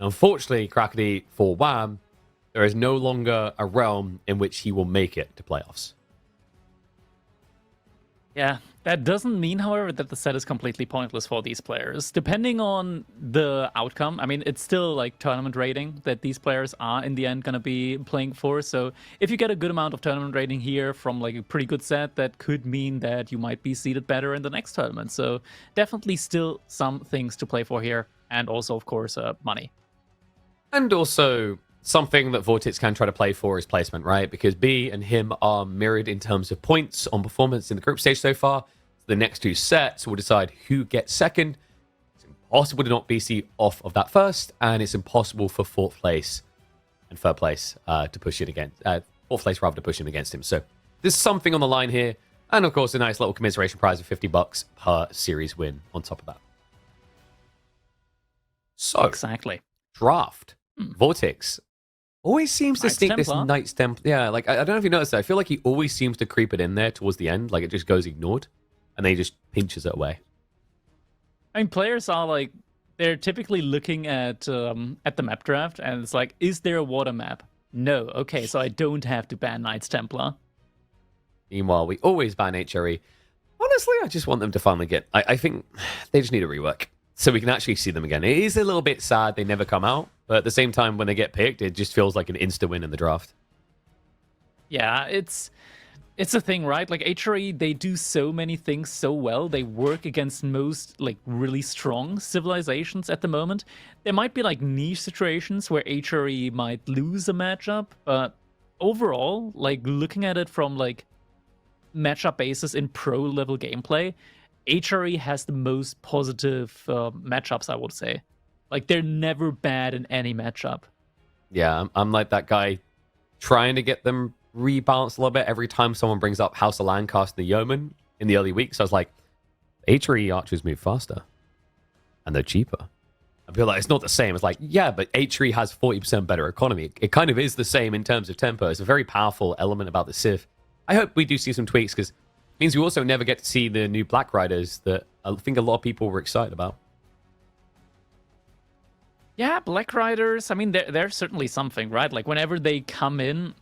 Unfortunately, Crackety, for Wham, there is no longer a realm in which he will make it to playoffs. Yeah, that doesn't mean, however, that the set is completely pointless for these players. Depending on the outcome, I mean, it's still like tournament rating that these players are in the end going to be playing for. So if you get a good amount of tournament rating here from like a pretty good set, that could mean that you might be seeded better in the next tournament. So definitely still some things to play for here. And also, of course, money. And also, something that VortiX can try to play for is placement, right? Because B and him are mirrored in terms of points on performance in the group stage so far. The next two sets will decide who gets second. It's impossible to knock BC off of that first, and it's impossible for fourth place and third place to push it against fourth place rather to push him against him. So there's something on the line here, and of course a nice little commiseration prize of $50 per series win on top of that. So Exactly. Draft VortiX always seems to Knights sneak this Templar. Knights Templar. Yeah, like I don't know if you noticed that. I feel like he always seems to creep it in there towards the end, like it just goes ignored, and then he just pinches it away. I mean, players are like, they're typically looking at the map draft, and it's like, is there a water map? No. Okay, so I don't have to ban Knights Templar. Meanwhile, we always ban HRE. Honestly, I just want them to finally get... I think they just need a rework so we can actually see them again. It is a little bit sad they never come out, but at the same time, when they get picked, it just feels like an insta-win in the draft. Yeah, it's a thing, right? Like HRE, they do so many things so well. They work against most like really strong civilizations at the moment. There might be like niche situations where HRE might lose a matchup, but overall, like looking at it from like matchup basis in pro level gameplay, HRE has the most positive matchups, I would say. Like they're never bad in any matchup. Yeah, I'm like that guy trying to get them rebalanced a little bit every time someone brings up House of Lancaster and the Yeoman in the early weeks. I was like, HRE archers move faster and they're cheaper. I feel like it's not the same. It's like, yeah, but HRE has 40% better economy. It kind of is the same in terms of tempo. It's a very powerful element about the Civ. I hope we do see some tweaks because it means we also never get to see the new Black Riders that I think a lot of people were excited about. Yeah, Black Riders, I mean, they're certainly something, right? Like, whenever they come in,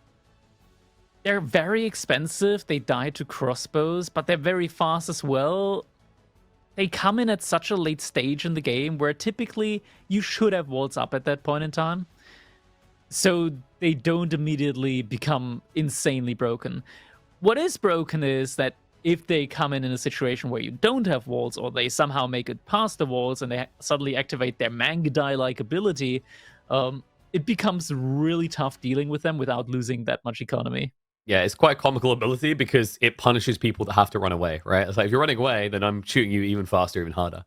they're very expensive. They die to crossbows, but they're very fast as well. They come in at such a late stage in the game where typically you should have walls up at that point in time. So they don't immediately become insanely broken. What is broken is that if they come in a situation where you don't have walls, or they somehow make it past the walls and they suddenly activate their Mangudai-like ability, it becomes really tough dealing with them without losing that much economy. Yeah, it's quite a comical ability because it punishes people that have to run away, right? It's like, if you're running away, then I'm shooting you even faster, even harder.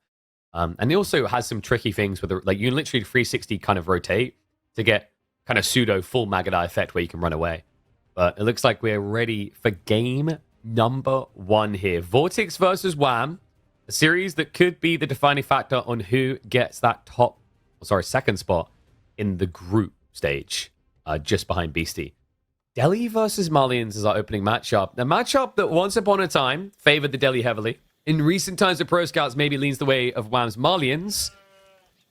And it also has some tricky things with the, like, you can literally 360 kind of rotate to get kind of pseudo full Magadai effect where you can run away. But it looks like we're ready for game number 1 here. VortiX versus Wham, a series that could be the defining factor on who gets that second spot in the group stage, just behind Beastie. Delhi versus Malians is our opening matchup. A matchup that once upon a time favored the Delhi heavily. In recent times, the Pro Scouts maybe leans the way of Wham's Malians.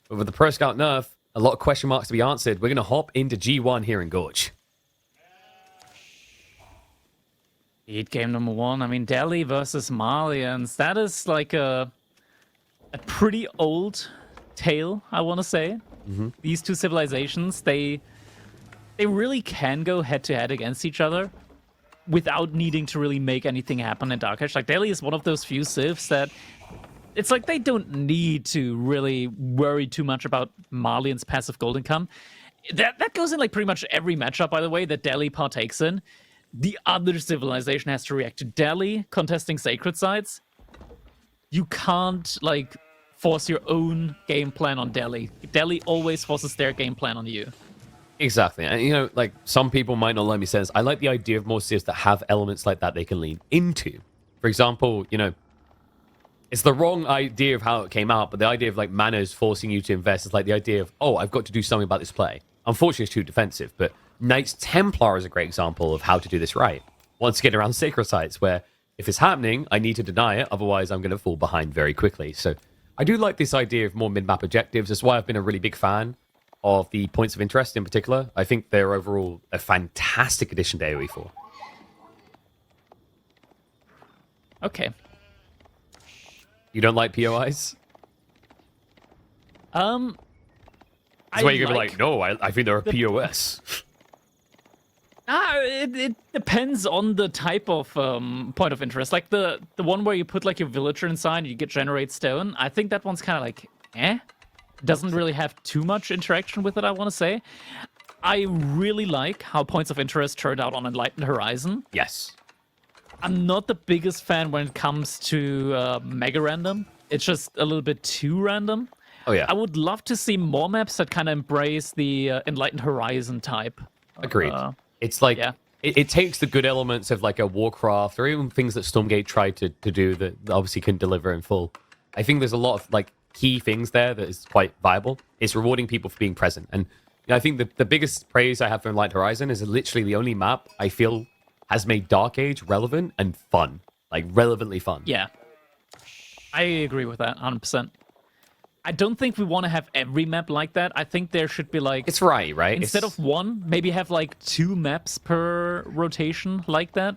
But with the Pro Scout nerf, a lot of question marks to be answered. We're going to hop into G1 here in Gorge. Eat game number 1. I mean, Delhi versus Malians. That is like a pretty old tale, I want to say. These two civilizations, they really can go head-to-head against each other without needing to really make anything happen in Dark Age. Like, Delhi is one of those few civs that it's like they don't need to really worry too much about Malian's passive gold income. That goes in like pretty much every matchup, by the way, that Delhi partakes in. The other civilization has to react to Delhi contesting sacred sites. You can't, like, force your own game plan on Delhi. Delhi always forces their game plan on you. Exactly. And, you know, like, some people might not let me say this. I like the idea of more civs that have elements like that they can lean into. For example, you know, it's the wrong idea of how it came out, but the idea of, like, manners forcing you to invest is like the idea of, oh, I've got to do something about this play. Unfortunately, it's too defensive, but Knights Templar is a great example of how to do this right. Once again, around sacred sites, where if it's happening, I need to deny it, otherwise I'm going to fall behind very quickly. So I do like this idea of more mid-map objectives. That's why I've been a really big fan of the points of interest in particular. I think they're overall a fantastic addition to AoE4. Okay. You don't like POIs? That's why you're gonna be like, no, I think they're a POS. It depends on the type of point of interest. Like the one where you put like your villager inside and you get generate stone. I think that one's kind of like, doesn't really have too much interaction with it, I want to say. I really like how points of interest turned out on Enlightened Horizon. Yes. I'm not the biggest fan when it comes to mega random. It's just a little bit too random. Oh, yeah. I would love to see more maps that kind of embrace the Enlightened Horizon type. Agreed. It's like, it takes the good elements of like a Warcraft or even things that Stormgate tried to do that obviously couldn't deliver in full. I think there's a lot of like key things there that is quite viable. It's rewarding people for being present. And I think the biggest praise I have for Enlightened Horizon is literally the only map I feel has made Dark Age relevant and fun. Like, relevantly fun. Yeah. I agree with that, 100%. I don't think we want to have every map like that. I think there should be like... It's right? Instead of one, maybe have like 2 maps per rotation like that.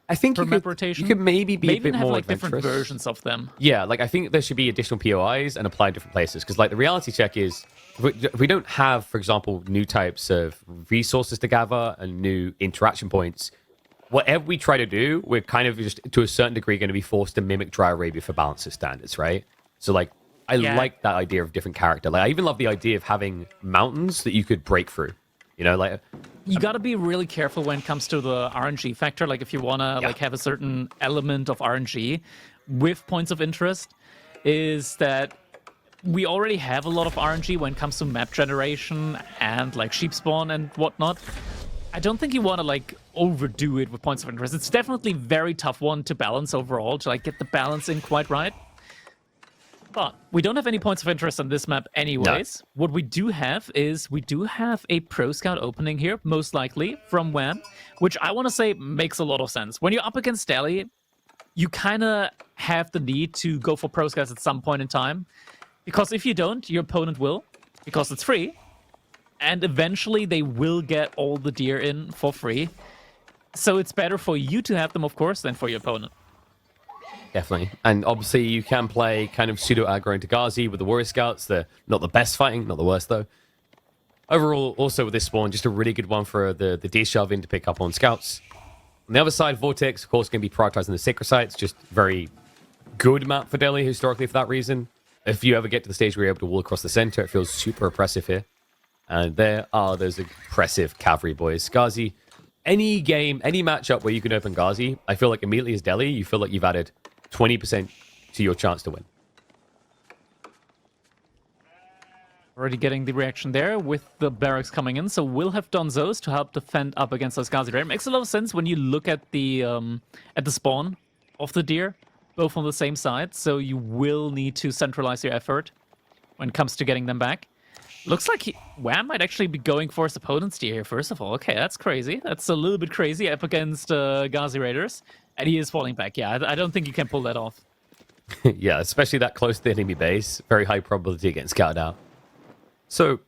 I think per map rotation. You could maybe be a bit have more like different adventurous. versions of them. Yeah, like I think there should be additional POIs and apply in different places. Because like the reality check is, if we don't have, for example, new types of resources to gather and new interaction points, whatever we try to do, we're kind of just to a certain degree going to be forced to mimic Dry Arabia for balance standards, right? So like, I like that idea of different character. Like I even love the idea of having mountains that you could break through. You know, like you got to be really careful when it comes to the RNG factor. Like if you want to like have a certain element of RNG with points of interest, is that we already have a lot of RNG when it comes to map generation and like sheep spawn and whatnot. I don't think you want to like overdo it with points of interest. It's definitely a very tough one to balance overall, to like get the balance in quite right. But we don't have any points of interest on this map anyways. No. What we do have is we do have a Pro Scout opening here, most likely, from WAM, which I want to say makes a lot of sense. When you're up against Delhi, you kind of have the need to go for Pro Scouts at some point in time. Because if you don't, your opponent will, because it's free. And eventually they will get all the deer in for free. So it's better for you to have them, of course, than for your opponent. Definitely. And obviously you can play kind of pseudo-aggro into Ghazi with the Warrior Scouts. They're not the best fighting, not the worst though. Overall, also with this spawn, just a really good one for the deer shoving to pick up on Scouts. On the other side, VortiX, of course, going to be prioritizing the Sacred Sites. Just very good map for Delhi historically for that reason. If you ever get to the stage where you're able to wall across the center, it feels super oppressive here. And there are those impressive cavalry boys. Ghazi, any game, any matchup where you can open Ghazi, I feel like immediately as Delhi, you feel like you've added 20% to your chance to win. Already getting the reaction there with the barracks coming in, so we'll have Donzos to help defend up against those Ghazi Raiders. Makes a lot of sense when you look at the spawn of the deer, both on the same side, so you will need to centralize your effort when it comes to getting them back. Looks like Wham might actually be going for his opponent's deer here, first of all. Okay, that's crazy. That's a little bit crazy up against Ghazi Raiders. And he is falling back. Yeah, I don't think you can pull that off. Yeah, especially that close to the enemy base. Very high probability of getting scouted out. So,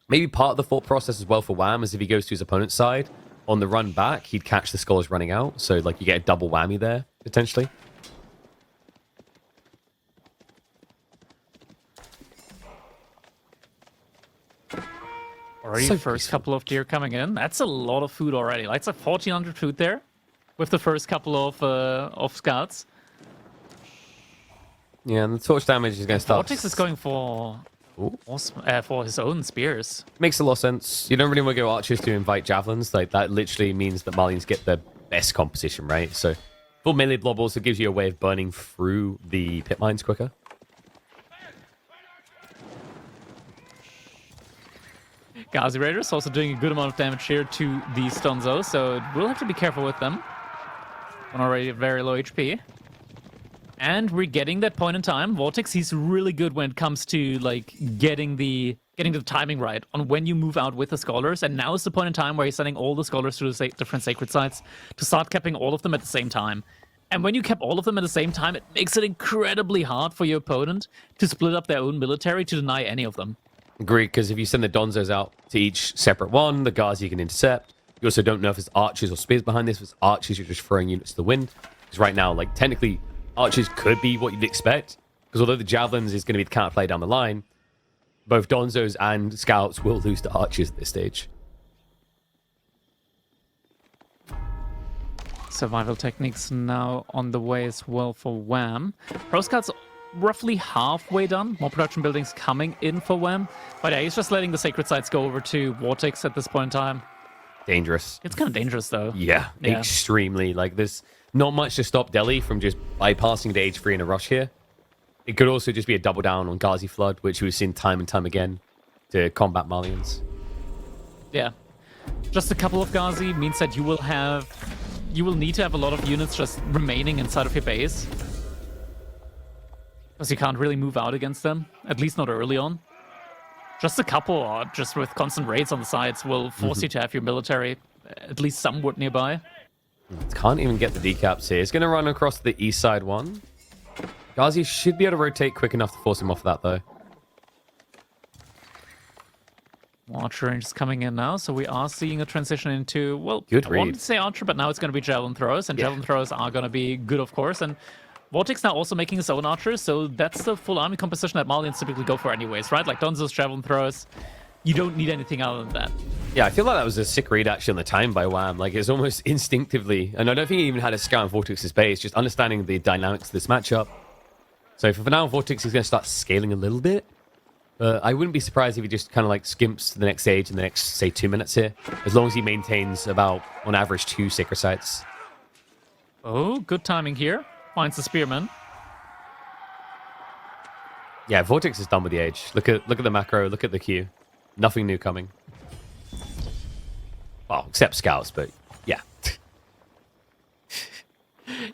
maybe part of the thought process as well for Wham is if he goes to his opponent's side, on the run back, he'd catch the scholars running out. So, like, you get a double whammy there, potentially. Already first couple of deer coming in. That's a lot of food already. Like, it's like 1,400 food there with the first couple of scouts. Yeah, and the torch damage is going to start. VortiX is going for his own spears. Makes a lot of sense. You don't really want to go archers to invite javelins. Like, that literally means that Malians get the best composition, right? So, full melee blob also gives you a way of burning through the pit mines quicker. Ghazi Raiders also doing a good amount of damage here to the Stonzo, so we'll have to be careful with them. One already at very low HP. And we're getting that point in time. VortiX, he's really good when it comes to like getting the timing right on when you move out with the scholars. And now is the point in time where he's sending all the scholars to the different sacred sites to start capping all of them at the same time. And when you cap all of them at the same time, it makes it incredibly hard for your opponent to split up their own military to deny any of them. Agreed, because if you send the Donzos out to each separate one, the Ghazi can intercept. You also don't know if it's archers or spears behind this. If it's archers, you're just throwing units to the wind. Because right now, like, technically, archers could be what you'd expect. Because although the javelins is going to be the counterplay down the line, both Donzos and scouts will lose to archers at this stage. Survival techniques now on the way as well for Wham. Pro Scouts roughly halfway done. More production buildings coming in for Wham. But yeah, he's just letting the sacred sites go over to VortiX at this point in time. Dangerous. It's kind of dangerous, though. Yeah, extremely. Like, there's not much to stop Delhi from just bypassing the Age 3 in a rush here. It could also just be a double down on Ghazi Flood, which we've seen time and time again to combat Malians. Yeah. Just a couple of Ghazi means that you will need to have a lot of units just remaining inside of your base. Because you can't really move out against them, at least not early on. Just a couple, or just with constant raids on the sides, will force you to have your military at least somewhat nearby. Can't even get the decaps here. He's going to run across the east side one. Ghazi should be able to rotate quick enough to force him off that, though. Archer range is coming in now, so we are seeing a transition into, well, Good I read. wanted to say Archer, but now it's going to be Javelin Throws, and Javelin Throws are going to be good, of course, and VortiX now also making his own Archers, so that's the full army composition that Malians typically go for anyways, right? Like Donzos, Javelin Throws, you don't need anything other than that. Yeah, I feel like that was a sick read actually on the time by Wham. Like, it's almost instinctively, and I don't think he even had a scout on VortiX's base, just understanding the dynamics of this matchup. So for now, VortiX is going to start scaling a little bit. I wouldn't be surprised if he just kind of like skimps to the next stage in the next, say, 2 minutes here. As long as he maintains about, on average, 2 sacred sites. Oh, good timing here. Finds the Spearman. Yeah, VortiX is done with the age. Look at the macro, look at the queue. Nothing new coming. Well, except scouts, but yeah.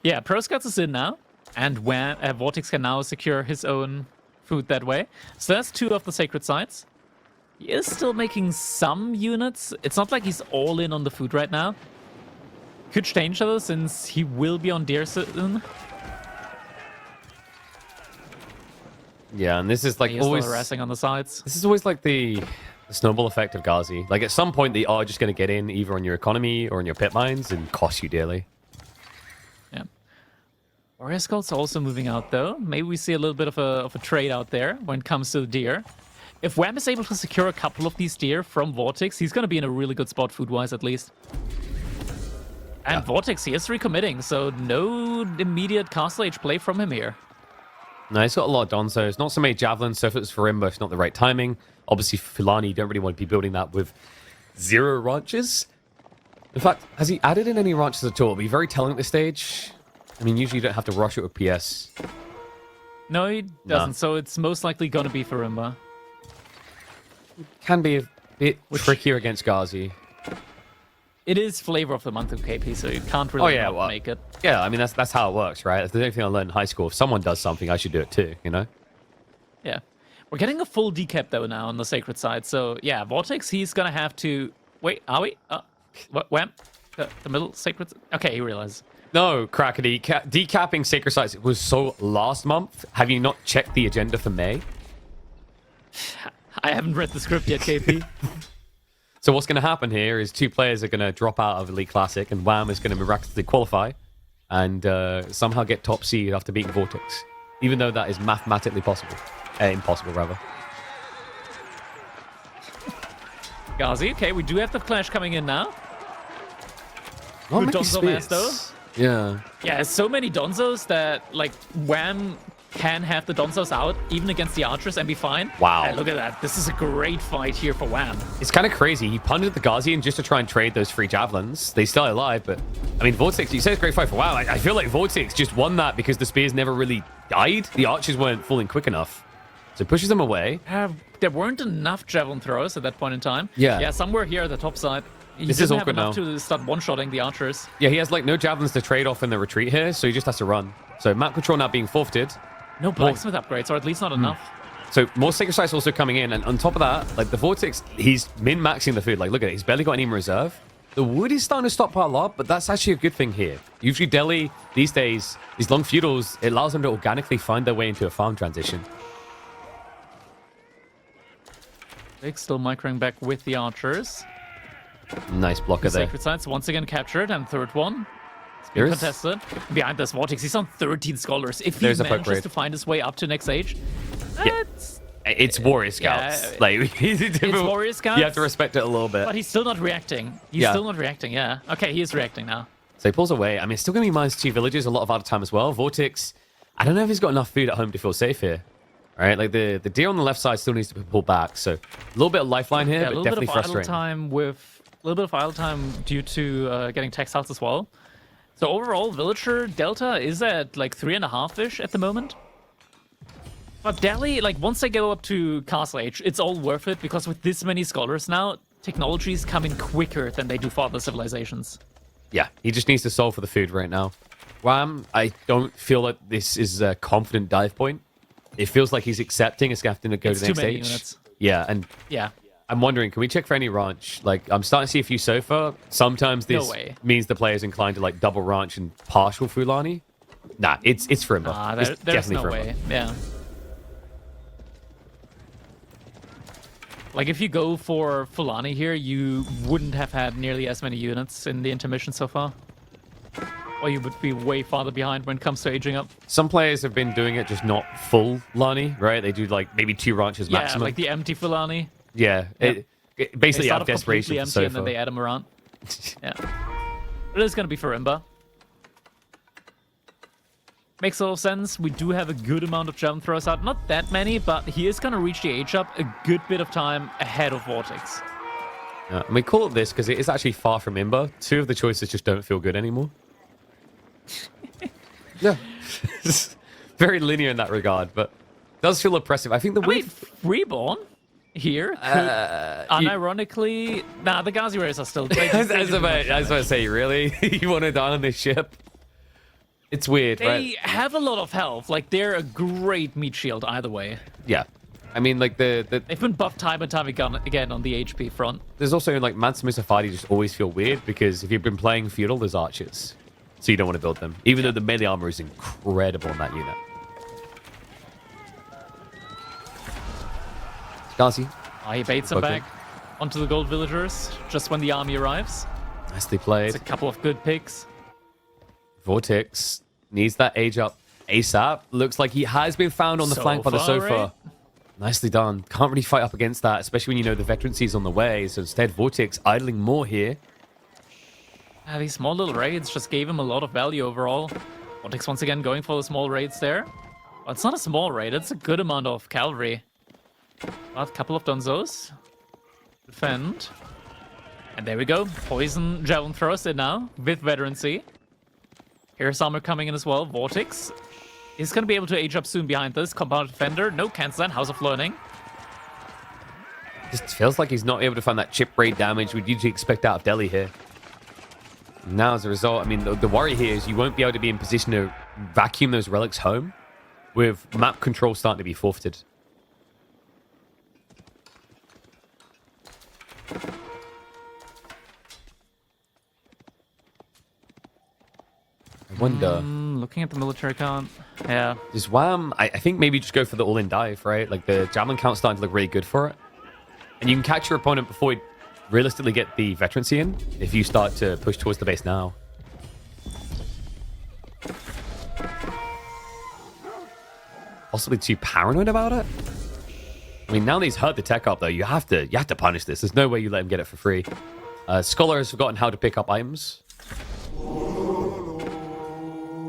Yeah, Pro Scouts is in now. And where VortiX can now secure his own food that way. So that's 2 of the sacred sites. He is still making some units. It's not like he's all in on the food right now. Could change though, since he will be on deer soon. Yeah, and this is like He is always still harassing on the sides. This is always like the snowball effect of Ghazi. Like at some point they are just going to get in either on your economy or on your pit mines and cost you dearly. Yeah. Warrior Scouts also moving out though. Maybe we see a little bit of a trade out there when it comes to the deer. If Wham is able to secure a couple of these deer from VortiX, he's going to be in a really good spot food-wise at least. And VortiX, he is recommitting, so no immediate castle age play from him here. No, he's got a lot of Donzos. Not so many javelins, so if it was for Rimba, it's not the right timing. Obviously, for Filani, you don't really want to be building that with 0 ranches. In fact, has he added in any ranches at all? It'll be very telling at this stage. I mean, usually you don't have to rush it with PS. No, he doesn't, so it's most likely going to be for Rimba. Can be a bit trickier against Ghazi. It is flavor of the month of KP, so you can't really make it. Yeah, I mean, that's how it works, right? If there's anything I learned in high school, if someone does something, I should do it too, you know? Yeah. We're getting a full decap, though, now on the sacred side. So, yeah, VortiX, he's going to have to... Wait, are we? Wham? The middle sacred... Okay, he realized. No, Crackety. Decapping sacred sites was so last month. Have you not checked the agenda for May? I haven't read the script yet, KP. So what's going to happen here is 2 players are going to drop out of Elite Classic, and Wham is going to miraculously qualify and somehow get top seed after beating VortiX, even though that is mathematically possible. Impossible, rather. Ghazi, okay, we do have the clash coming in now. Oh, With Donzo Masto. Yeah. Yeah, so many Donzos that, like, Wham can have the Donzos out, even against the Archers, and be fine. Wow. And look at that. This is a great fight here for Wham. It's kind of crazy. He punted the Ghazian just to try and trade those 3 javelins. They still alive, but... I mean, VortiX, you say it's a great fight for Wham. I feel like VortiX just won that because the spears never really died. The archers weren't falling quick enough. So it pushes them away. There weren't enough javelin throws at that point in time. Yeah. Yeah, somewhere here at the top side. This is awkward now. He didn't have enough to start one-shotting the archers. Yeah, he has like no javelins to trade off in the retreat here, so he just has to run. So map control now being forfeited. No blacksmith upgrades, or at least not enough. So more sacred sites also coming in, and on top of that, like the VortiX, he's min-maxing the food. Like look at it, he's barely got any in reserve. The wood is starting to stockpile a lot, but that's actually a good thing here. Usually Delhi, these days, these long feudals, it allows them to organically find their way into a farm transition. Big still microing back with the archers. Nice blocker The there. sacred sites once again captured, and third one. It's being contested. Behind this VortiX, he's on 13 scholars. If he manages to find his way up to next age, it's Warrior Scouts. Yeah, like it's Warrior Scouts. You have to respect it a little bit. But he's still not reacting. He's still not reacting, yeah. Okay, he is reacting now. So he pulls away. I mean, it's still going to be -2 villages a lot of other time as well. VortiX, I don't know if he's got enough food at home to feel safe here. All right, like the deer on the left side still needs to be pulled back. So a little bit of lifeline here, but definitely frustrating. A little bit of idle time due to getting textiles as well. So overall, villager delta is at like 3.5-ish at the moment. But Delhi, like once they go up to Castle Age, it's all worth it because with this many scholars now, technologies come in quicker than they do for other civilizations. Yeah, he just needs to solve for the food right now. Wham, I don't feel like this is a confident dive point. It feels like he's accepting it's going to have to go to the next stage. Units. Yeah, and I'm wondering, can we check for any ranch? Like, I'm starting to see a few so far. Sometimes this means the player's inclined to like double ranch and partial Fulani. Nah, it's Frimba. There's no way. Yeah. Like, if you go for Fulani here, you wouldn't have had nearly as many units in the intermission so far. Or you would be way farther behind when it comes to aging up. Some players have been doing it just not full Lani, right? They do like maybe 2 ranches maximum. Yeah, like the empty Fulani. Yeah, yep. it basically out of desperation. Empty and then they add them around. Yeah. It is going to be for Imba. Makes a lot of sense. We do have a good amount of javelin throws out. Not that many, but he is going to reach the age up a good bit of time ahead of VortiX. Yeah, and we call it this because it is actually far from Imba. 2 of the choices just don't feel good anymore. Yeah. Very linear in that regard, but it does feel oppressive. I think Reborn here could, unironically... Nah, the Ghazi Raiders are still... I was about to say, really? You want to die on this ship? It's weird, right? They have a lot of health. Like, they're a great meat shield either way. Yeah. I mean, like, they've been buffed time and time again on the HP front. There's also, like, Mansa Musafadi just always feel weird because if you've been playing Feudal, there's archers. So you don't want to build them. Even though the melee armor is incredible in that unit. Gazi. He baits them back onto the gold villagers just when the army arrives. Nicely played. It's a couple of good picks. VortiX needs that age up ASAP. Looks like he has been found on the flank by the sofa. Right? Nicely done. Can't really fight up against that, especially when you know the veterancy is on the way. So instead, VortiX idling more here. These small little raids just gave him a lot of value overall. VortiX once again going for the small raids there. Well, it's not a small raid, it's a good amount of cavalry. A couple of Donzos. Defend. And there we go. Poison javelin throws in now with veterancy. Here's armor coming in as well. VortiX is going to be able to age up soon behind this. Compound Defender. No cancel then. House of Learning. Just feels like he's not able to find that chip raid damage we'd usually expect out of Delhi here. Now, as a result, I mean, the worry here is you won't be able to be in position to vacuum those relics home with map control starting to be forfeited. I wonder. Looking at the military count, yeah. Just Wham, I think maybe just go for the all-in dive, right? Like the javelin count's starting to look really good for it. And you can catch your opponent before he realistically get the veterancy in if you start to push towards the base now. Possibly too paranoid about it? I mean, now that he's hurt the tech up, though, you have to punish this. There's no way you let him get it for free. Scholar has forgotten how to pick up items.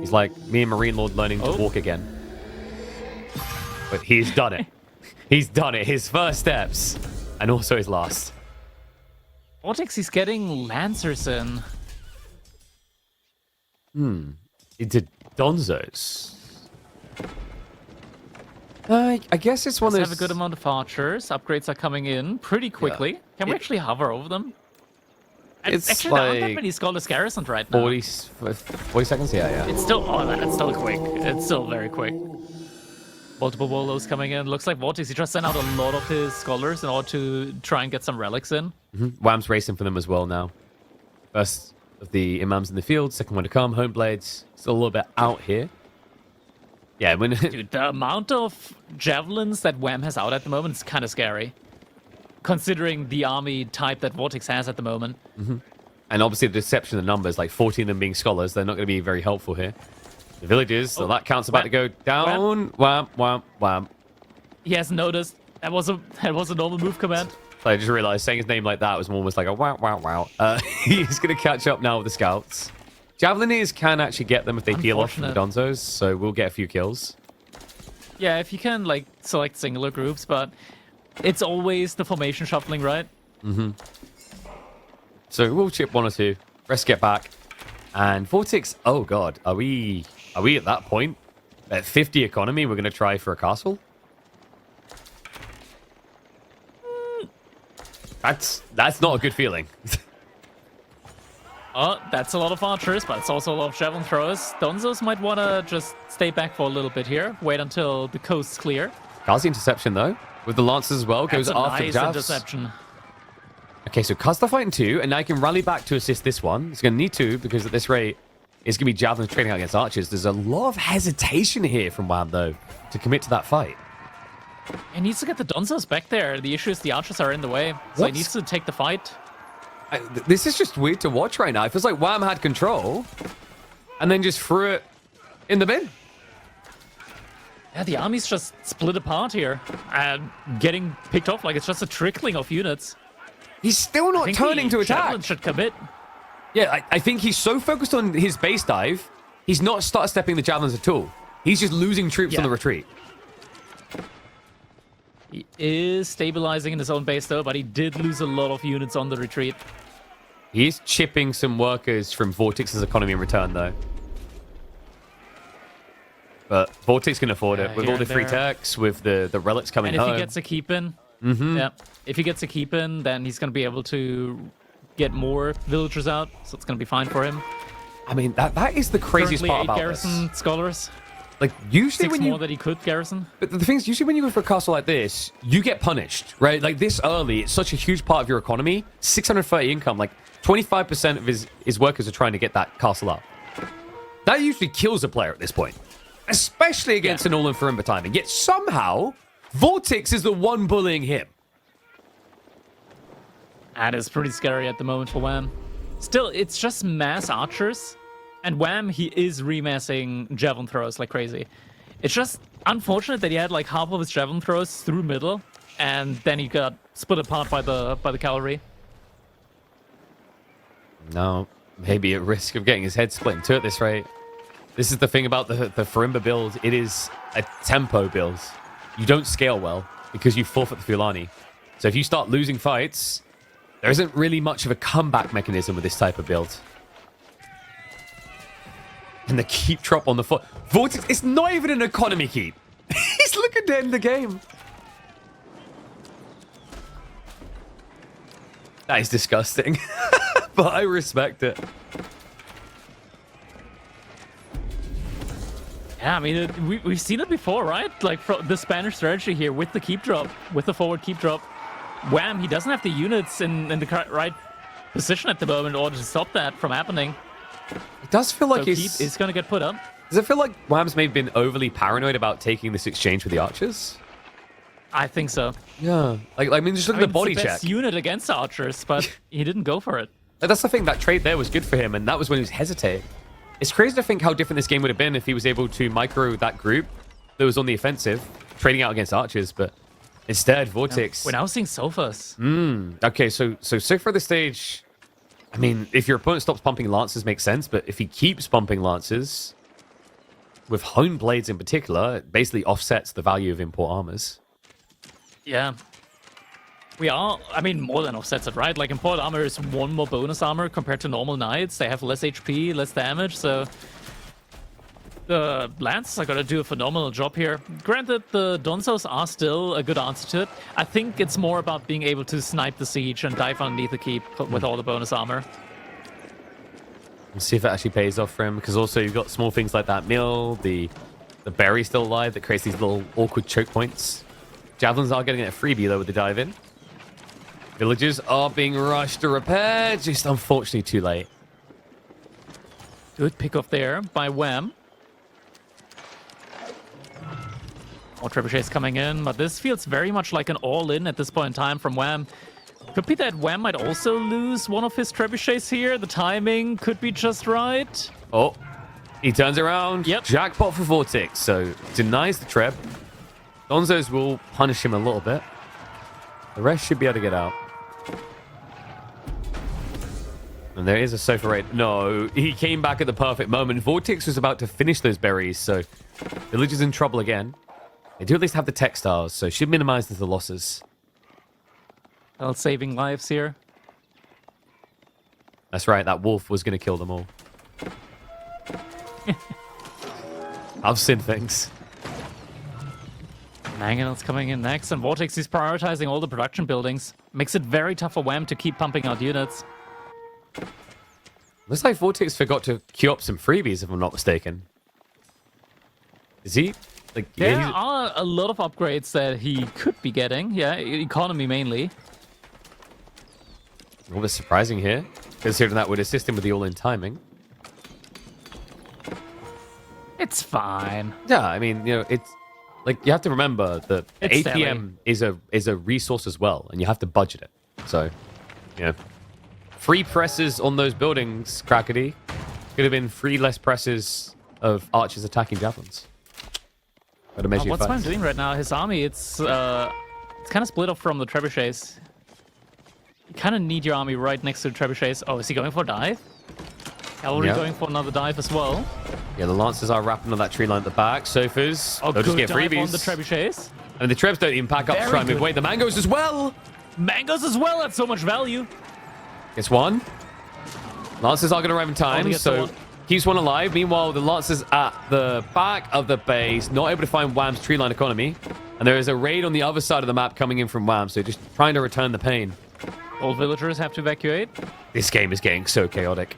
He's like me and Marine Lord learning to walk again. But he's done it. He's done it. His first steps. And also his last. VortiX is getting Lancers in. Into Donzos. I guess it's one of those... have a good amount of archers. Upgrades are coming in pretty quickly. Yeah. Can we actually hover over them? It's actually, like... there aren't that many scholars garrisoned right now. 40 seconds? Yeah. It's still... Oh, that's still quick. It's still very quick. Multiple Wolos coming in. Looks like VortiX, he just sent out a lot of his scholars in order to try and get some relics in. Wham's racing for them as well now. First of the imams in the field, second one to come. Homeblades still a little bit out here. Yeah, Dude, the amount of javelins that Wham has out at the moment is kind of scary. considering the army type that VortiX has at the moment. And obviously the deception of the numbers, like 14 of them being scholars, they're not going to be very helpful here. The villagers, so that count's about to go down. Wham, wham, wham. He hasn't noticed. That was a normal move command. So I just realized saying his name like that was almost like a wow, wow, wow. He's going to catch up now with the scouts. Javelineers can actually get them if they peel off from the Donzos, so we'll get a few kills. Yeah, if you can, like, select singular groups, but it's always the formation shuffling, right? So we'll chip 1 or 2. Rest get back. And VortiX, oh god, are we at that point? At 50 economy, we're going to try for a castle? That's not a good feeling. Oh, that's a lot of archers, but it's also a lot of javelin throwers. Donzos might want to just stay back for a little bit here. Wait until the coast's clear. Kazi interception, though. With the lancers as well. Goes after nice Javs. interception. Okay, so Kaz's fighting 2, and now he can rally back to assist this one. He's going to need to, because at this rate, it's going to be javelins trading out against archers. There's a lot of hesitation here from Wham, though, to commit to that fight. He needs to get the Donzos back there. The issue is the archers are in the way, so he needs to take the fight. This is just weird to watch right now. It feels like Wham had control and then just threw it in the bin. Yeah, the army's just split apart here and getting picked off like it's just a trickling of units. He's still not turning to attack. Javelin should commit. Yeah, I think he's so focused on his base dive, he's not start stepping the javelins at all. He's just losing troops on the retreat. He is stabilizing in his own base, though, but he did lose a lot of units on the retreat. He's chipping some workers from VortiX's economy in return, though. But VortiX can afford it with all the free techs, with the relics coming home. And if he gets a keep in, if he gets a keep in, then he's going to be able to get more villagers out, so it's going to be fine for him. I mean, that is the craziest part about this. Garrison scholars. Like, usually 6 when you... more that he could garrison. But the thing is, usually when you go for a castle like this, you get punished, right? Like, this early, it's such a huge part of your economy. 630 income, like, 25% of his workers are trying to get that castle up. That usually kills a player at this point. Especially against an all-in for Imber timing. Yet somehow, VortiX is the one bullying him. That is pretty scary at the moment for Wham. Still, it's just mass archers. And Wham, he is remassing javelin throwers like crazy. It's just unfortunate that he had like half of his javelin throwers through middle, and then he got split apart by the cavalry. No, maybe at risk of getting his head split in 2 at this rate. This is the thing about the Farimba build. It is a tempo build. You don't scale well because you forfeit the Fulani. So if you start losing fights, there isn't really much of a comeback mechanism with this type of build. And the keep drop on the foot. VortiX, it's not even an economy keep. He's looking to end the game. That is disgusting. But I respect it. Yeah, I mean, we've seen it before, right? Like the Spanish strategy here with the keep drop, with the forward keep drop. Wham, he doesn't have the units in the right position at the moment in order to stop that from happening. It does feel like he's going to get put up. Does it feel like Wham's maybe been overly paranoid about taking this exchange with the archers? I think so. Yeah. I mean, just look at the body it's the check. best unit against archers, but he didn't go for it. That's the thing. That trade there was good for him, and that was when he was hesitating. It's crazy to think how different this game would have been if he was able to micro that group that was on the offensive, trading out against archers, but instead, VortiX... We're now seeing sofas. Okay, so far this stage... I mean, if your opponent stops pumping Lancers, makes sense, but if he keeps pumping Lancers, with Hone Blades in particular, it basically offsets the value of import armors. Yeah. I mean, more than offsets it, right? Like, import armor is 1 more bonus armor compared to normal knights. They have less HP, less damage, so... The Lancers are going to do a phenomenal job here. Granted, the Donzos are still a good answer to it. I think it's more about being able to snipe the siege and dive underneath the keep with all the bonus armor. Let's see if it actually pays off for him, because also you've got small things like that mill, the berry still alive that creates these little awkward choke points. Javelins are getting a freebie, though, with the dive in. Villagers are being rushed to repair, just unfortunately too late. Good pick off there by Wham. More trebuchets coming in, but this feels very much like an all-in at this point in time from Wham. Could be that Wham might also lose one of his trebuchets here. The timing could be just right. Oh, he turns around. Yep. Jackpot for VortiX, so denies the treb. Donzos will punish him a little bit. The rest should be able to get out. And there is a sofa raid. No, he came back at the perfect moment. VortiX was about to finish those berries, so Village is in trouble again. They do at least have the textiles, so should minimize the losses. Well, saving lives here. That's right, that wolf was going to kill them all. I've seen things. Mangonel's coming in next, and VortiX is prioritizing all the production buildings. Makes it very tough for Wham to keep pumping out units. Looks like VortiX forgot to queue up some freebies, if I'm not mistaken. Is he? Like, There are a lot of upgrades that he could be getting. Yeah, economy mainly. A little bit surprising here, considering that would assist him with the all-in timing. It's fine. Yeah, I mean, you know, it's like you have to remember that It's APM is a resource as well, and you have to budget it. So, you know, free presses on those buildings, Crackety, could have been 3 less presses of archers attacking javelins. What's Wham doing right now? His army, it's kind of split off from the trebuchets. You kind of need your army right next to the trebuchets. Oh, is he going for a dive? Cavalry going for another dive as well. Yeah, the lancers are wrapping on that tree line at the back. Sofas, they'll just get freebies. On the trebuchets. And the trebs don't even pack up to try and move away. The mangoes as well. Mangoes as well. That's so much value. Gets one. Lancers are going to arrive in time, so keeps one alive. Meanwhile, the lancers at the back of the base, not able to find Wham's tree line economy. And there is a raid on the other side of the map coming in from Wham, so just trying to return the pain. All villagers have to evacuate. This game is getting so chaotic.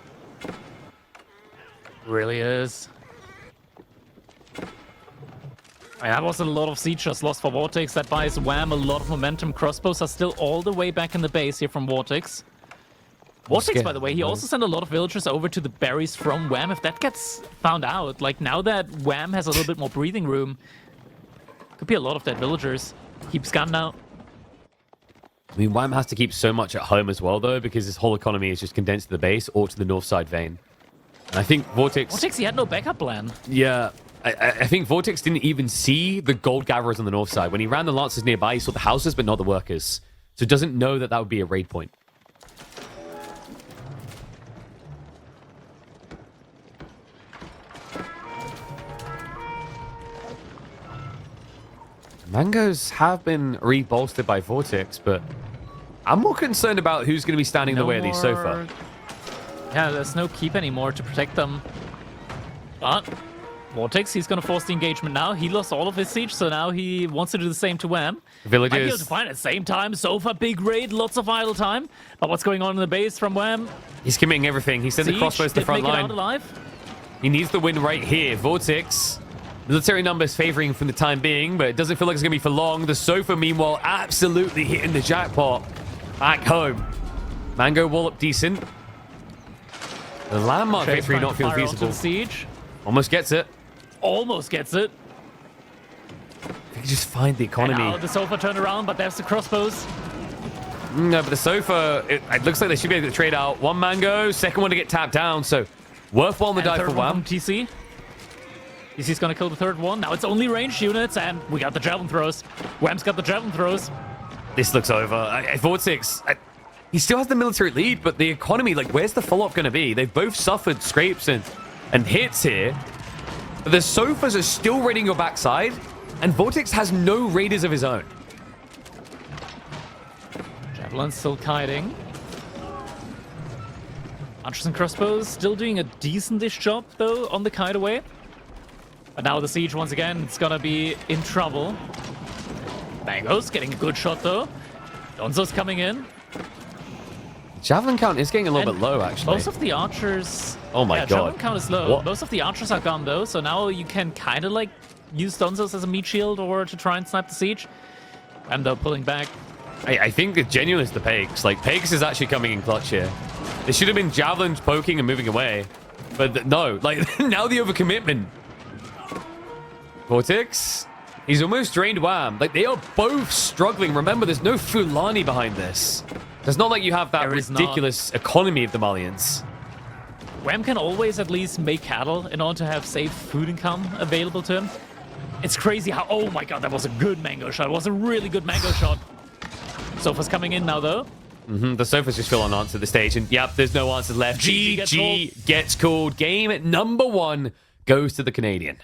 Really is. That was a lot of siege just lost for VortiX. That buys Wham a lot of momentum. Crossbows are still all the way back in the base here from VortiX. VortiX, by the way, he also sent a lot of villagers over to the berries from Wham. If that gets found out, like now that Wham has a little bit more breathing room, could be a lot of dead villagers. Keeps gunning out. I mean, Wham has to keep so much at home as well, though, because his whole economy is just condensed to the base or to the north side vein. And I think VortiX, he had no backup plan. Yeah, I think VortiX didn't even see the gold gatherers on the north side. When he ran the lancers nearby, he saw the houses, but not the workers. So doesn't know that that would be a raid point. Mangoes have been rebolstered by VortiX, but I'm more concerned about who's going to be standing in the way of these sofa. Yeah, there's no keep anymore to protect them. But VortiX, he's going to force the engagement now. He lost all of his siege, so now he wants to do the same to Wham. Villagers. Might be able to find at the same time. Sofa, big raid, lots of idle time. But what's going on in the base from Wham? He's committing everything. He sent the crossbows to the front line. Out alive. He needs the win right here. VortiX. Military numbers favoring from the time being, but it doesn't feel like it's going to be for long. The sofa, meanwhile, absolutely hitting the jackpot. Back home. Mango wallop decent. The landmark victory not feel feasible. Siege. Almost gets it. Almost gets it. They can just find the economy. And now the sofa turned around, but there's the crossbows. No, but the sofa, it looks like they should be able to trade out. One mango, second one to get tapped down, so worthwhile on the dive for Wham. TC. TC's gonna kill the third one. Now it's only ranged units, and we got the javelin throws. Wham's got the javelin throws. This looks over. VortiX, he still has the military lead, but the economy, like, where's the follow-up going to be? They've both suffered scrapes and hits here. But the sofas are still raiding your backside, and VortiX has no raiders of his own. Javelin's still kiting. Archers and crossbows still doing a decent-ish job, though, on the kite away. But now the siege, once again, it's gonna be in trouble. Mango's getting a good shot, though. Donzo's coming in. Javelin count is getting a little bit low, actually. Most of the archers... Oh my god. Javelin count is low. What? Most of the archers are gone, though, so now you can kind of, like, use Donzos as a meat shield or to try and snipe the siege. And they're pulling back. I think the genuine is the Pegs. Like, Pegs is actually coming in clutch here. There should have been Javelins poking and moving away. But no, like, now the overcommitment. VortiX He's almost drained Wham. Like, they are both struggling. Remember, there's no Fulani behind this. It's not like you have that ridiculous economy of the Malians. Wham can always at least make cattle in order to have safe food income available to him. It's crazy how... Oh my god, that was a good mango shot. It was a really good mango shot. Sofa's coming in now, though. The Sofas just feel unanswered at the stage. And, yep, there's no answers left. GG gets called. Game number 1 goes to the Canadian.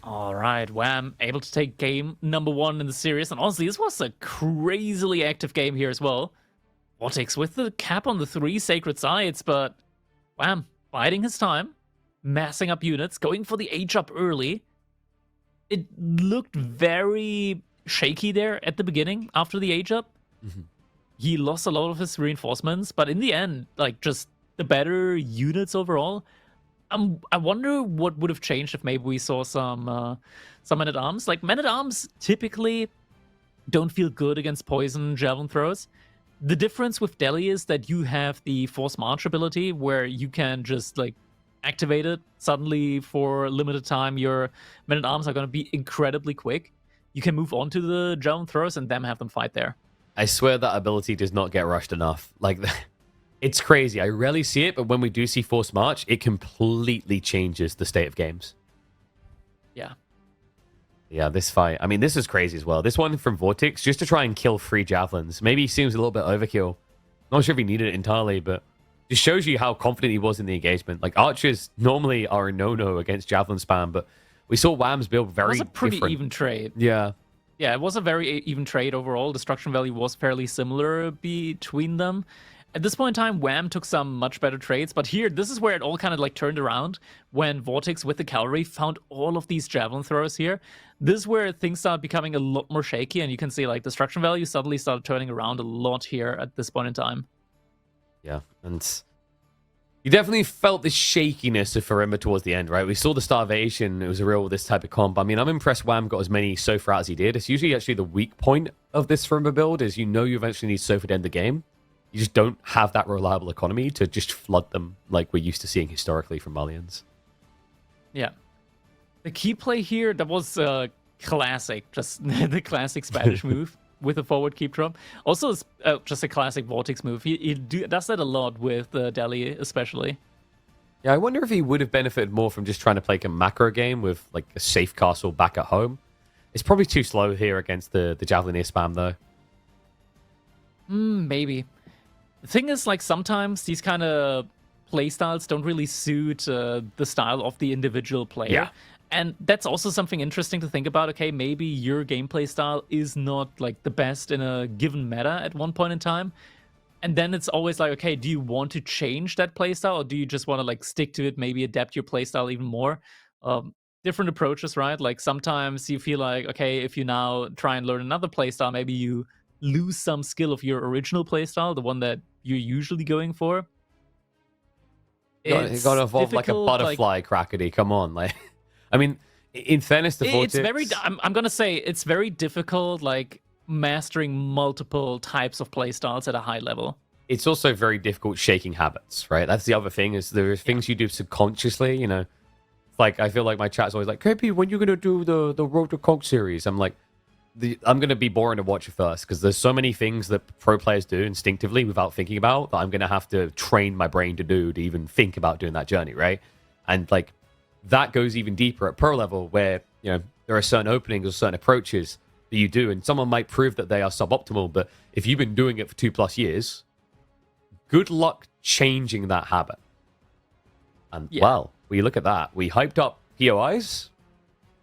All right, Wham able to take game number 1 in the series. And honestly, this was a crazily active game here as well. VortiX with the cap on the 3 sacred sides, but Wham biding his time, massing up units, going for the H up early. It looked very shaky there at the beginning after the H up. He lost a lot of his reinforcements, but in the end, like, just the better units overall. I wonder what would have changed if maybe we saw some men-at-arms. Like, men-at-arms typically don't feel good against poison javelin throws. The difference with Delhi is that you have the force march ability where you can just, like, activate it suddenly for a limited time. Your men-at-arms are going to be incredibly quick. You can move on to the javelin throws and then have them fight there. I swear that ability does not get rushed enough. Like, it's crazy. I rarely see it, but when we do see Force March, it completely changes the state of games. Yeah, this fight. I mean, this is crazy as well. This one from VortiX, just to try and kill 3 javelins. Maybe seems a little bit overkill. Not sure if he needed it entirely, but just shows you how confident he was in the engagement. Like, archers normally are a no-no against javelin spam, but we saw Wham's build very different. It was a pretty even trade. Yeah, it was a very even trade overall. Destruction value was fairly similar between them. At this point in time, Wham took some much better trades, but here, this is where it all kind of like turned around when VortiX with the cavalry found all of these javelin throwers here. This is where things start becoming a lot more shaky, and you can see like destruction value suddenly started turning around a lot here at this point in time. Yeah, and you definitely felt the shakiness of Farimba towards the end, right? We saw the starvation. It was a real this type of comp. I mean, I'm impressed Wham got as many Sofa as he did. It's usually actually the weak point of this Farimba build is you know you eventually need Sofa to end the game. You just don't have that reliable economy to just flood them like we're used to seeing historically from Malians. Yeah. The key play here, that was classic, just the classic Spanish move with a forward keep drop. Also, it's just a classic VortiX move. He does that a lot with Delhi, especially. Yeah, I wonder if he would have benefited more from just trying to play a macro game with like a safe castle back at home. It's probably too slow here against the Javelineer spam, though. Maybe. The thing is, like, sometimes these kind of playstyles don't really suit the style of the individual player. Yeah. And that's also something interesting to think about. Okay, maybe your gameplay style is not, like, the best in a given meta at one point in time. And then it's always like, okay, do you want to change that playstyle, or do you just want to, like, stick to it, maybe adapt your playstyle even more? Different approaches, right? Like, sometimes you feel like, okay, if you now try and learn another playstyle, maybe you lose some skill of your original playstyle, the one that you're usually going for. You got to evolve like a butterfly, like, Crackety. Come on, like, I mean, in fairness to VortiX, it's very. I'm gonna say it's very difficult, like mastering multiple types of playstyles at a high level. It's also very difficult shaking habits, right? That's the other thing is there are things you do subconsciously. You know, like I feel like my chat's always like, "KP, when you gonna do the Road to Conk series?" I'm like, I'm going to be boring to watch it first because there's so many things that pro players do instinctively without thinking about that I'm going to have to train my brain to do to even think about doing that journey, right? And like that goes even deeper at pro level where, you know, there are certain openings or certain approaches that you do and someone might prove that they are suboptimal, but if you've been doing it for 2+ years, good luck changing that habit. And well, we look at that. We hyped up POIs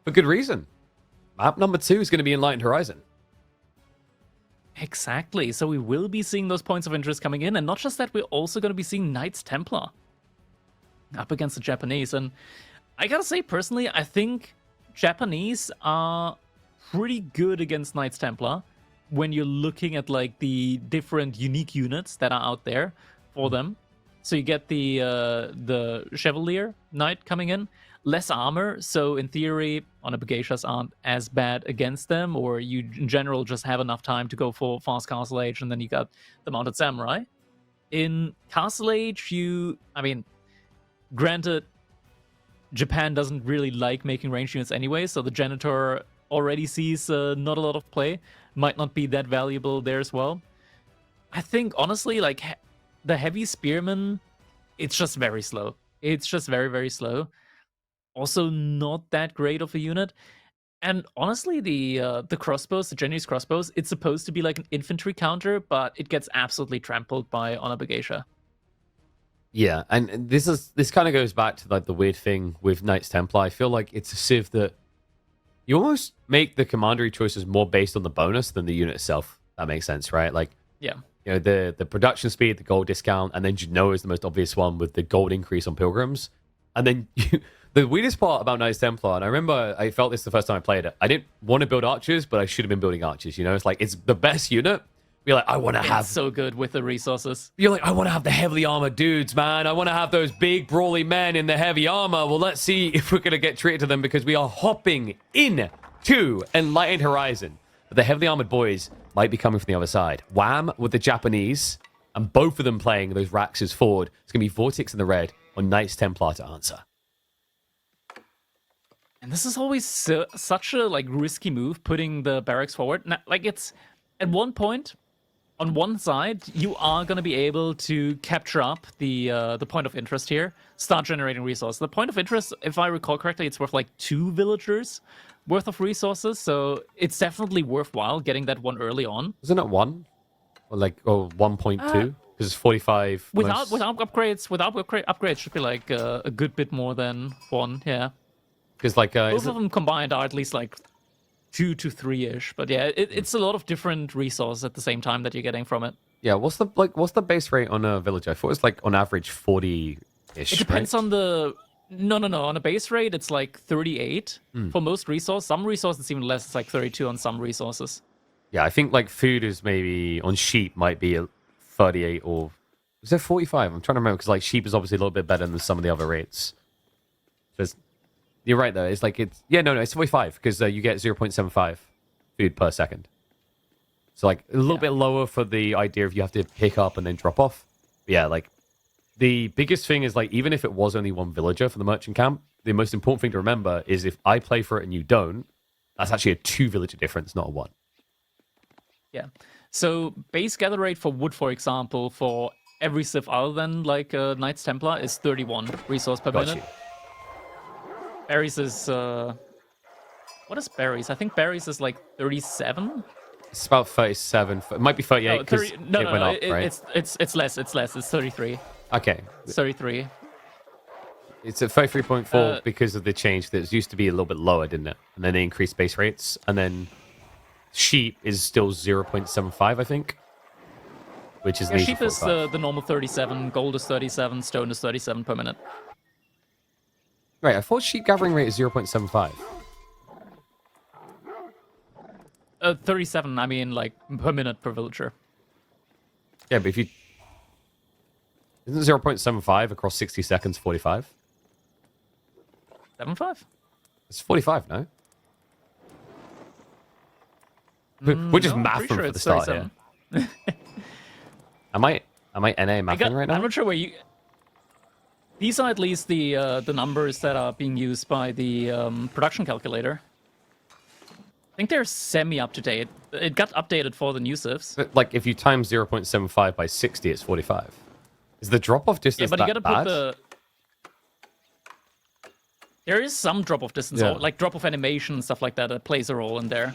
for good reason. Map number 2 is going to be Enlightened Horizon. Exactly. So we will be seeing those points of interest coming in. And not just that, we're also going to be seeing Knights Templar up against the Japanese. And I got to say, personally, I think Japanese are pretty good against Knights Templar when you're looking at like the different unique units that are out there for them. So you get the Chevalier Knight coming in. Less armor, so in theory, Onabagashas aren't as bad against them, or you in general just have enough time to go for fast Castle Age, and then you got the Mounted Samurai. In Castle Age, I mean, granted, Japan doesn't really like making ranged units anyway, so the Janitor already sees not a lot of play. Might not be that valuable there as well. I think, honestly, like, the Heavy Spearman, it's just very slow. It's just very, very slow. Also, not that great of a unit. And honestly, the crossbows, the January's crossbows, it's supposed to be like an infantry counter, but it gets absolutely trampled by Honor Begeisha. Yeah, and this kind of goes back to like the weird thing with Knights Templar. I feel like it's a civ that you almost make the commandery choices more based on the bonus than the unit itself. That makes sense, right? Like, yeah, you know, the production speed, the gold discount, and then Genoa is the most obvious one with the gold increase on pilgrims. And then the weirdest part about Knights Templar, and I remember I felt this the first time I played it. I didn't want to build archers, but I should have been building archers. You know, it's like it's the best unit. You're like, I want to have so good with the resources. You're like, I want to have the heavily armored dudes, man. I want to have those big brawly men in the heavy armor. Well, let's see if we're gonna get treated to them because we are hopping in to Enlightened Horizon. But the heavily armored boys might be coming from the other side. Wham with the Japanese, and both of them playing those Raxes forward. It's gonna be VortiX in the red on Knights Templar to answer. And this is always such a like risky move, putting the barracks forward. Now, like, it's at one point on one side you are going to be able to capture up the point of interest here, start generating resources. The point of interest, if I recall correctly, it's worth like 2 villagers worth of resources, so it's definitely worthwhile getting that one early on. Isn't it 1 or like 1.2? Because it's 45. Without upgrades should be like a good bit more than 1. Yeah. Because like both of them combined are at least like 2 to 3-ish, but yeah, it's a lot of different resources at the same time that you're getting from it. Yeah, what's the base rate on a village? I thought it was like on average 40-ish. It depends on the on a base rate it's like 38 for most resources. Some resources it's even less. It's like 32 on some resources. Yeah, I think like food is maybe on sheep might be a 38 or is it 45? I'm trying to remember because like sheep is obviously a little bit better than some of the other rates. So you're right though. It's like it's 45 because you get 0.75 food per second. So like a little bit lower for the idea of you have to pick up and then drop off. But yeah, like the biggest thing is like even if it was only 1 villager for the merchant camp, the most important thing to remember is if I play for it and you don't, that's actually a 2 villager difference, not a 1. Yeah. So base gather rate for wood, for example, for every civ other than like Knights Templar is 31 resource per minute. You. Berries is what is berries? I think berries is like 37. It's about 37. It might be 38 because it went up, right? It's less. It's 33. Okay. It's 33. It's at 33.4 because of the change. That used to be a little bit lower, didn't it? And then they increased base rates. And then sheep is still 0.75, I think. Which is sheep is the normal 37. Gold is 37. Stone is 37 per minute. Right, I thought sheep gathering rate is 0.75. 37, I mean, like, per minute per villager. Yeah, but if you... Isn't 0.75 across 60 seconds 45? 75? It's 45, no? We're just mathing sure for the start here. Am I NA mathing right now? I'm not sure where you... These are at least the numbers that are being used by the production calculator. I think they're semi-up-to-date. It got updated for the new civs. But, like, if you times 0.75 by 60, it's 45. Is the drop-off distance but you gotta bad? put the... There is some drop-off distance, like drop-off animation and stuff like that plays a role in there.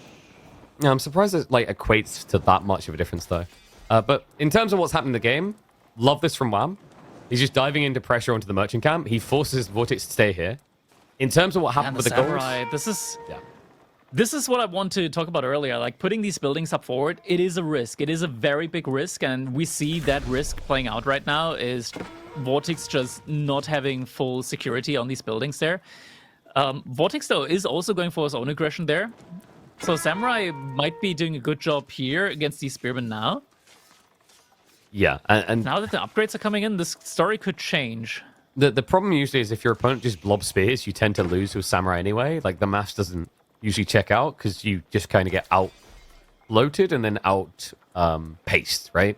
Yeah, I'm surprised it, like, equates to that much of a difference, though. But in terms of what's happened in the game, love this from Wham. He's just diving into pressure onto the merchant camp. He forces VortiX to stay here. In terms of what happened with the samurai, goals... This is what I want to talk about earlier. Like, putting these buildings up forward, it is a risk. It is a very big risk, and we see that risk playing out right now is VortiX just not having full security on these buildings there. VortiX, though, is also going for his own aggression there. So Samurai might be doing a good job here against these spearmen now. Yeah, and now that the upgrades are coming in, this story could change. The problem usually is if your opponent just blobs spears, you tend to lose with Samurai anyway. Like, the maths doesn't usually check out because you just kind of get out-bloated and then out-paced, right?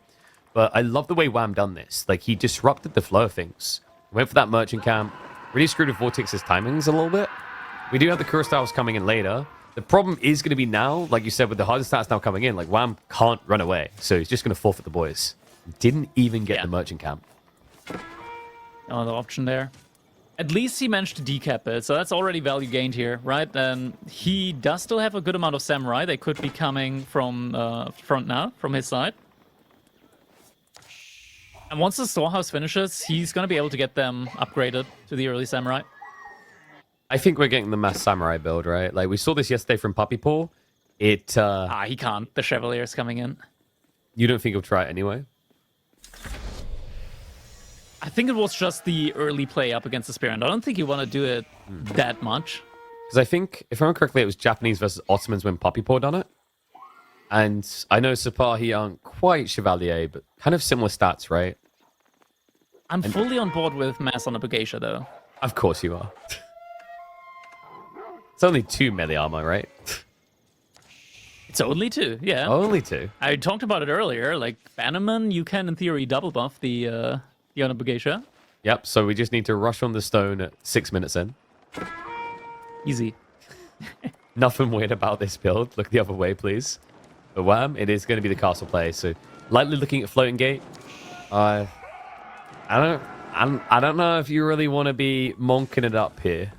But I love the way Wham done this. Like, he disrupted the flow of things. Went for that merchant camp, really screwed with VortiX's timings a little bit. We do have the Kurosawas coming in later. The problem is going to be now, like you said, with the harder stats now coming in, like Wham can't run away. So he's just going to forfeit the boys. Didn't even get the merchant camp. Another option there. At least he managed to decap it, so that's already value gained here, right? And he does still have a good amount of samurai. They could be coming from front now, from his side. And once the storehouse finishes, he's going to be able to get them upgraded to the early samurai. I think we're getting the mass samurai build, right? Like, we saw this yesterday from Puppy Paw. He can't. The Chevalier's coming in. You don't think he'll try it anyway? I think it was just the early play up against the Spear, and I don't think you want to do it that much. Because I think, if I remember correctly, it was Japanese versus Ottomans when Puppy Paw done it. And I know Sipahi aren't quite Chevalier, but kind of similar stats, right? I'm fully on board with Mass on the Bogeisha, though. Of course you are. It's only 2 melee armor, right? It's only 2, yeah. Only 2. I talked about it earlier. Like, Bannerman, you can, in theory, double buff the Bogeisha. Yep, so we just need to rush on the stone at 6 minutes in. Easy. Nothing weird about this build. Look the other way, please. But Wham, it is going to be the castle play. So, lightly looking at Floating Gate. I don't know if you really want to be monking it up here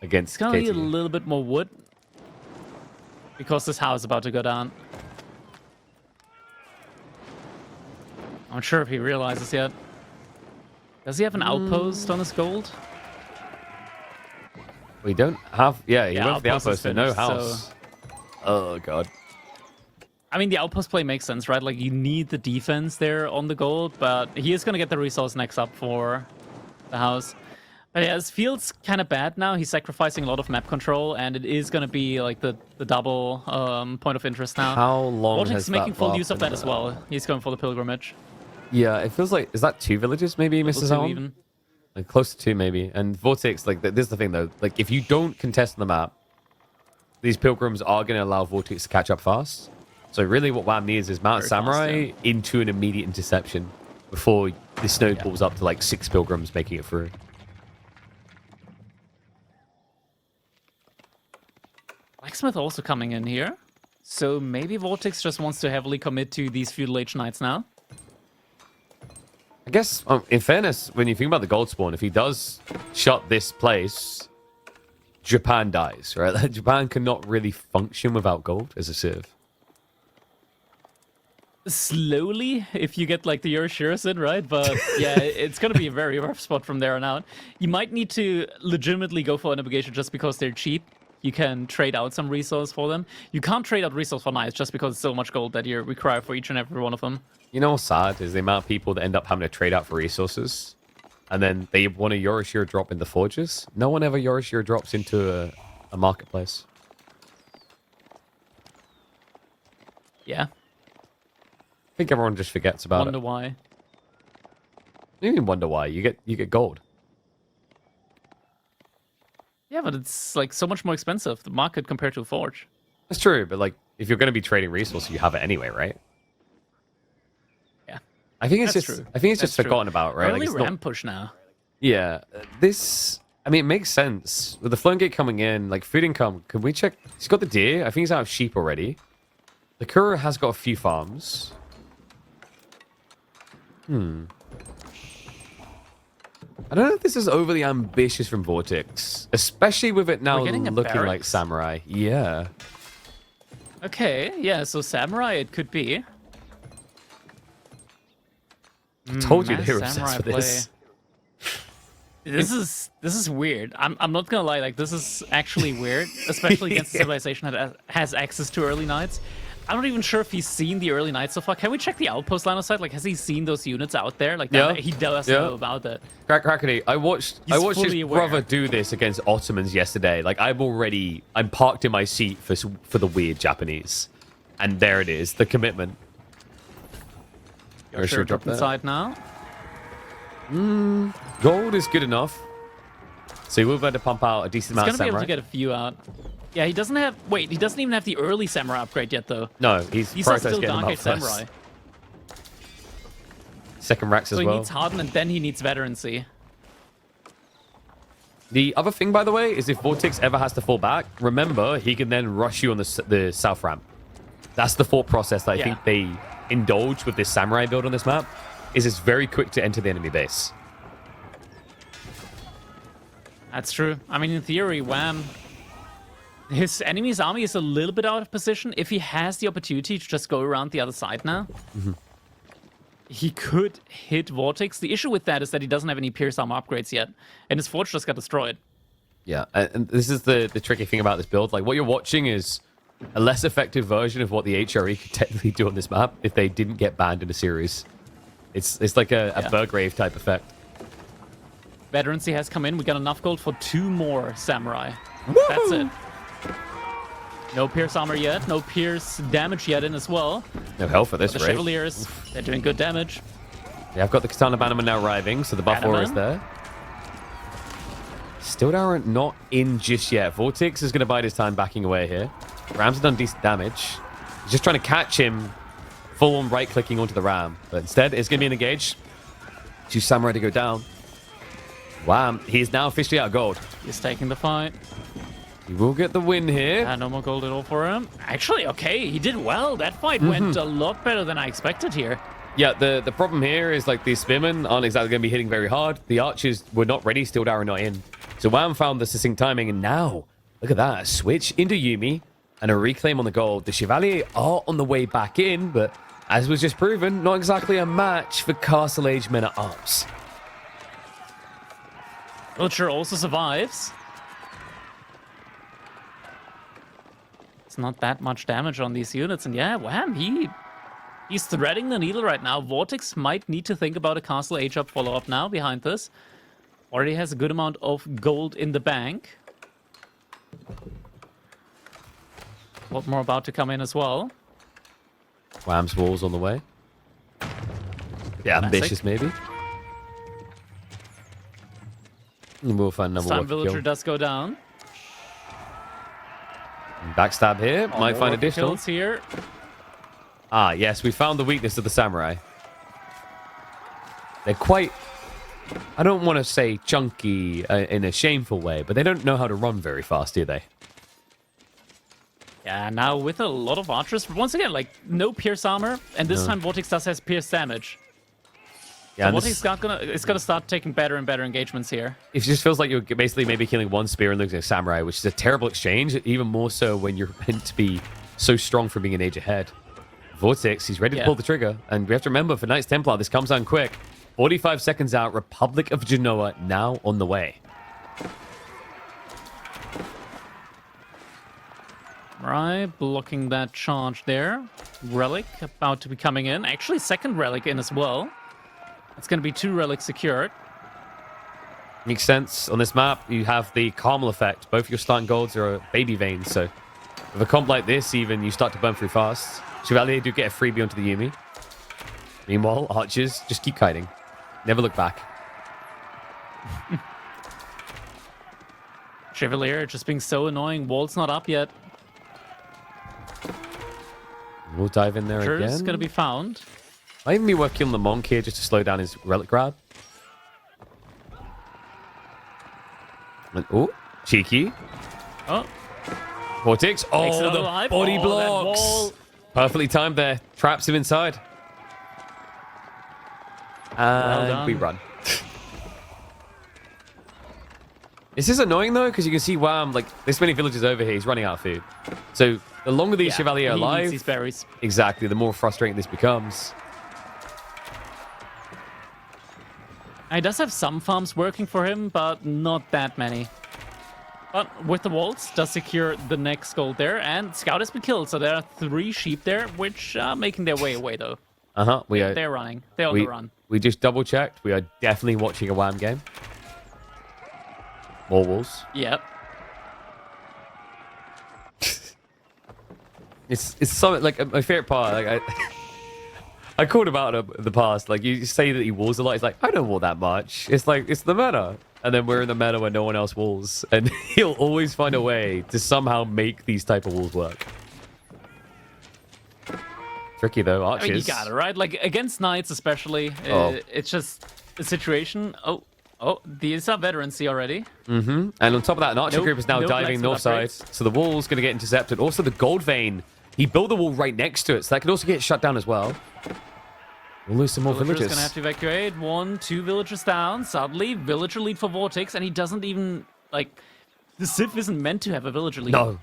against It's going to KT. need a little bit more wood because this house is about to go down. I'm not sure if he realizes yet. Does he have an outpost on his gold? We don't have... Yeah, he went for the outpost is outpost, but no finished, house. so- Oh, God. I mean, the outpost play makes sense, right? Like, you need the defense there on the gold, but he is going to get the resource next up for the house. But yeah, this feels kind of bad now. He's sacrificing a lot of map control, and it is going to be, like, the double point of interest now. How long VortiX has is making that full use of been that as there? well. He's going for the pilgrimage. Yeah, it feels like... Is that 2 villages, maybe he misses Two out on? even. Like, close to 2, maybe. And VortiX, like, this is the thing, though. Like, if you don't contest the map, these pilgrims are going to allow VortiX to catch up fast. So really what Wham needs is Mount Very Samurai fast, into an immediate interception before this snowballs up to, like, 6 pilgrims making it through. Blacksmith also coming in here. So maybe VortiX just wants to heavily commit to these feudal age knights now. I guess, in fairness, when you think about the gold spawn, if he does shut this place, Japan dies, right? Japan cannot really function without gold as a serve. Slowly, if you get like the Yoroshiras in, right? But yeah, it's going to be a very rough spot from there on out. You might need to legitimately go for an obligation just because they're cheap. You can trade out some resource for them. You can't trade out resource for knights just because it's so much gold that you require for each and every one of them. You know what's sad is the amount of people that end up having to trade out for resources, and then they want a Yoroshira drop in the forges. No one ever Yoroshira drops into a marketplace. Yeah, I think everyone just forgets about wonder it. why. You even wonder why. You get gold. Yeah, but it's like so much more expensive, the market compared to a forge. That's true, but like if you're going to be trading resources, you have it anyway, right? Yeah, I think it's that's just true. I think it's That's just true. forgotten about, right? Early it's ramp push now. Yeah, this. I mean, it makes sense with the Flown Gate coming in. Like food income. Can we check? He's got the deer. I think he's out of sheep already. The Kura has got a few farms. I don't know if this is overly ambitious from VortiX, especially with it now We're getting a looking like barracks. Samurai. Yeah. Okay, yeah, so Samurai it could be. I told you Mass they were Samurai obsessed with this. This is weird. I'm not gonna lie, like this is actually weird, especially against a civilization that has access to early knights. I'm not even sure if he's seen the early knights so far. Can we check the outpost line of sight? Like, has he seen those units out there? Like, Yeah. he does Yeah. know about that. Crackety, I watched He's his fully aware. brother do this against Ottomans yesterday. Like I'm parked in my seat for the weird Japanese, and there it is, the commitment. Sure, drop inside now. Gold is good enough, so he will be able to pump out a decent He's amount gonna of be able samurai. to get a few out. Yeah, he doesn't have. Wait, he doesn't even have the early samurai upgrade yet, though. No, he's These are prioritized still getting them Dark out Age first. samurai. Second racks So as he well. needs harden and then he needs veterancy. The other thing, by the way, is if VortiX ever has to fall back, remember, he can then rush you on the south ramp. That's the thought process that I think they indulge with this samurai build on this map, is it's very quick to enter the enemy base. That's true. I mean, in theory, Wham, his enemy's army is a little bit out of position. If he has the opportunity to just go around the other side now, he could hit VortiX. The issue with that is that he doesn't have any Pierce armor upgrades yet, and his Forge just got destroyed. Yeah, and this is the tricky thing about this build. Like, what you're watching is a less effective version of what the HRE could technically do on this map if they didn't get banned in a series. It's like a Burgrave type effect. Veterancy has come in. We got enough gold for 2 more Samurai. Woo! That's it. No Pierce armor yet. No Pierce damage yet in as well. No health for this The raid. Chevaliers, they're doing good damage. Yeah, I've got the Katana Bannerman now arriving, so the buff aura is there. Still not in just yet. VortiX is going to bide his time backing away here. Rams have done decent damage. He's just trying to catch him full-on right-clicking onto the Ram. But instead, it's going to be an engage. 2 Samurai to go down. Wham, he is now officially out of gold. He's taking the fight. He will get the win here. No more gold at all for him. Actually, okay, he did well. That fight went a lot better than I expected here. Yeah, the problem here is like these spearmen aren't exactly going to be hitting very hard. The archers were not ready, Steel Arrow not in. So Wham found the succinct timing, and now, look at that, a switch into Yumi and a reclaim on the gold. The Chevalier are on the way back in, but as was just proven, not exactly a match for Castle Age men-at-arms. Butcher also survives. It's not that much damage on these units, and yeah, Wham, he's threading the needle right now. VortiX might need to think about a Castle Age up follow-up now behind this. Already has a good amount of gold in the bank. A lot more about to come in as well. Wham's walls on the way. Yeah, ambitious maybe. And we'll find another Time Villager does go down. Backstab here. Might find additional. Kills here. Ah, yes, we found the weakness of the Samurai. They're quite, I don't want to say chunky in a shameful way, but they don't know how to run very fast, do they? Yeah, now with a lot of archers, once again, like, no Pierce armor, and this time VortiX does has Pierce damage. Yeah, so VortiX it's gonna start taking better and better engagements here. It just feels like you're basically maybe killing 1 spear and losing a Samurai, which is a terrible exchange, even more so when you're meant to be so strong for being an age ahead. VortiX, he's ready to pull the trigger, and we have to remember, for Knights Templar, this comes down quick. 45 seconds out, Republic of Genoa now on the way. Right, blocking that charge there. Relic about to be coming in. Actually, second relic in as well. It's going to be 2 relics secured. Makes sense. On this map, you have the Carmel effect. Both your starting golds are baby veins, so with a comp like this, even, you start to burn through fast. Chevalier do get a freebie onto the Yumi. Meanwhile, archers just keep kiting. Never look back. Chevalier just being so annoying. Wall's not up yet. We'll dive in there again. It's going to be found. Might even be worth killing the Monk here just to slow down his relic grab. And, oh, cheeky. Oh. VortiX. Oh, the alive. body That blocks. wall. Perfectly timed there. Traps him inside. And we run. This is annoying though, because you can see Wham, like, this many villages over here, he's running out of food. So the longer these Chevalier are alive, these berries. exactly, the more frustrating this becomes. He does have some farms working for him, but not that many. But with the walls, does secure the next gold there, and Scout has been killed, so there are 3 sheep there, which are making their way away though. They're running. They're on the run. We just double checked. We are definitely watching a Wham game. More walls. Yep. It's something like my favorite part. Like I called him out in the past. Like, you say that he walls a lot. He's like, I don't wall that much. It's like, it's the meta. And then we're in the meta where no one else walls. And he'll always find a way to somehow make these type of walls work. Tricky though, archers. I mean, you got it, right? Like, against knights especially, it's just a situation. Oh, Oh, these are veterans see already. And on top of that, an archer group is now diving north side. So the wall's going to get intercepted. Also, the gold vein, he built the wall right next to it. So that could also get shut down as well. We'll lose some more villagers. Going to have to evacuate. 1, 2 villagers down. Suddenly, villager lead for VortiX. And he doesn't even, like, the Civ isn't meant to have a villager lead. No.